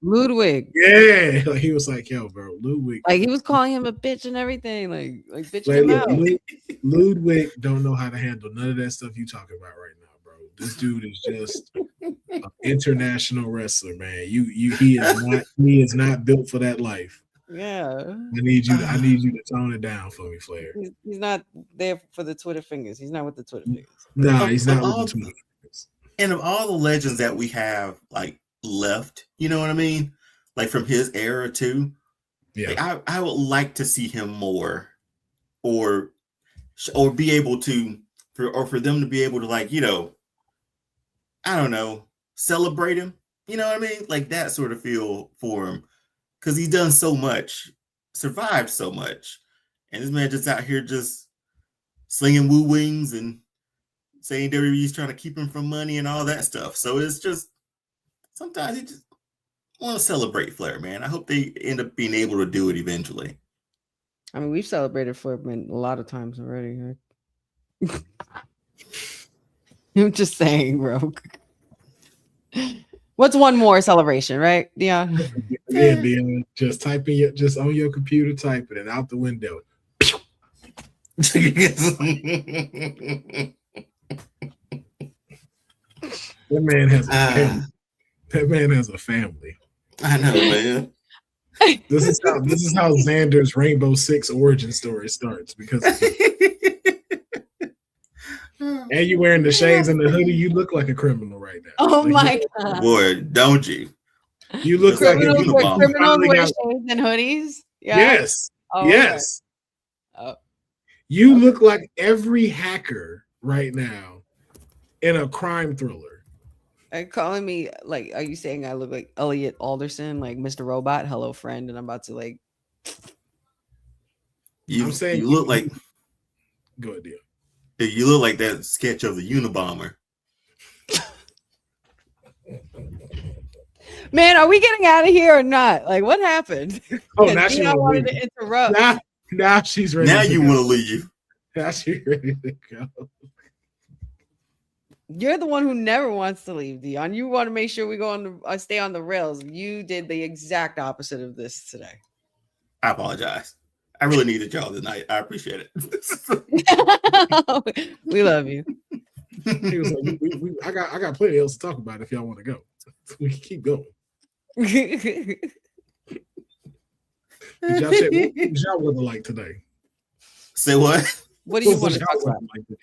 Speaker 2: Ludwig.
Speaker 1: Yeah, like he was like, yo, bro, Ludwig.
Speaker 3: Like he was calling him a bitch and everything. Like bitch
Speaker 1: Like,
Speaker 3: him
Speaker 1: look,
Speaker 3: out.
Speaker 1: Ludwig don't know how to handle none of that stuff you talking about right now, bro. This dude is just an international wrestler, man. He is not built for that life.
Speaker 3: Yeah.
Speaker 1: I need you to tone it down for me, Flair.
Speaker 3: He's not there for the Twitter fingers. He's not with the Twitter fingers.
Speaker 1: Nah, he's not with the Twitter fingers.
Speaker 2: And of all the legends that we have like left, you know what I mean? Like from his era too.
Speaker 1: Yeah.
Speaker 2: Like, I would like to see him more or be able to for them to be able to, like, you know, I don't know, celebrate him. You know what I mean? Like that sort of feel for him. Because he's done so much, survived so much. And this man just out here just slinging woo wings and saying WWE's trying to keep him from money and all that stuff. So it's just, sometimes you just want to celebrate Flair, man. I hope they end up being able to do it eventually.
Speaker 3: I mean, we've celebrated for him a lot of times already. Right? I'm just saying, bro. What's one more celebration, right, Deonne?
Speaker 1: Yeah, Deonne. Just just on your computer, type it and out the window. That man has a family. That man has a family.
Speaker 2: I know, man.
Speaker 1: This is how Xander's Rainbow Six origin story starts, because and you wearing the shades and the hoodie, you look like a criminal right now.
Speaker 3: Oh
Speaker 1: like,
Speaker 3: my God.
Speaker 2: Boy, don't you?
Speaker 1: You look like
Speaker 3: Criminals
Speaker 1: you
Speaker 3: wear shades and hoodies? Yeah.
Speaker 1: Yes.
Speaker 3: Oh,
Speaker 1: yes.
Speaker 3: Okay.
Speaker 1: You look like every hacker right now in a crime thriller.
Speaker 3: Are you calling me, like, are you saying I look like Elliot Alderson, like Mr. Robot, hello friend, and I'm about to like
Speaker 1: I'm saying
Speaker 2: you look like,
Speaker 1: go ahead, Deon.
Speaker 2: you look like that sketch of the Unabomber.
Speaker 3: Man, are we getting out of here or not? Like, what happened?
Speaker 1: Oh, now she
Speaker 3: wanted to interrupt.
Speaker 1: Now she's ready.
Speaker 2: Now you want to leave.
Speaker 1: Now she's ready to go.
Speaker 3: You're the one who never wants to leave, Deonne. You want to make sure we go on the stay on the rails. You did the exact opposite of this today.
Speaker 2: I apologize. I really needed y'all tonight. I appreciate it.
Speaker 3: We love you.
Speaker 1: He was like, I got plenty else to talk about if y'all want to go. We can keep going. Did y'all check what was y'all weather like today?
Speaker 2: Say what?
Speaker 3: What do you want
Speaker 1: was
Speaker 3: to talk
Speaker 1: y'all
Speaker 3: about?
Speaker 1: weather like today?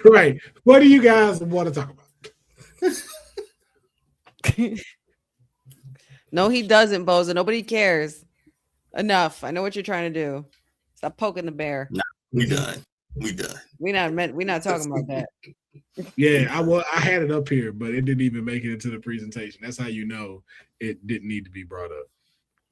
Speaker 1: Right. What do you guys want to talk about?
Speaker 3: No, he doesn't, Boza. Nobody cares. Enough. I know what you're trying to do. Stop poking the bear.
Speaker 2: Nah, we done. We done.
Speaker 3: We're not talking about that.
Speaker 1: Yeah, I had it up here, but it didn't even make it into the presentation. That's how you know it didn't need to be brought up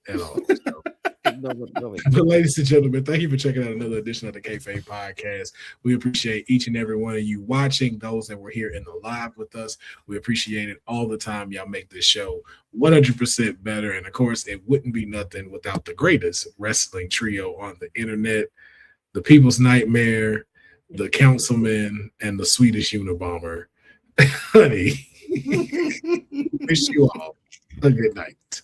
Speaker 1: at all. So. But ladies and gentlemen, thank you for checking out another edition of the Kayfabe Podcast. We appreciate each and every one of you watching, those that were here in the live with us. We appreciate it all the time. Y'all make this show 100% better. And of course, it wouldn't be nothing without the greatest wrestling trio on the internet. the People's Nightmare, the Councilman, and the Swedish Unabomber. Honey, wish you all a good night.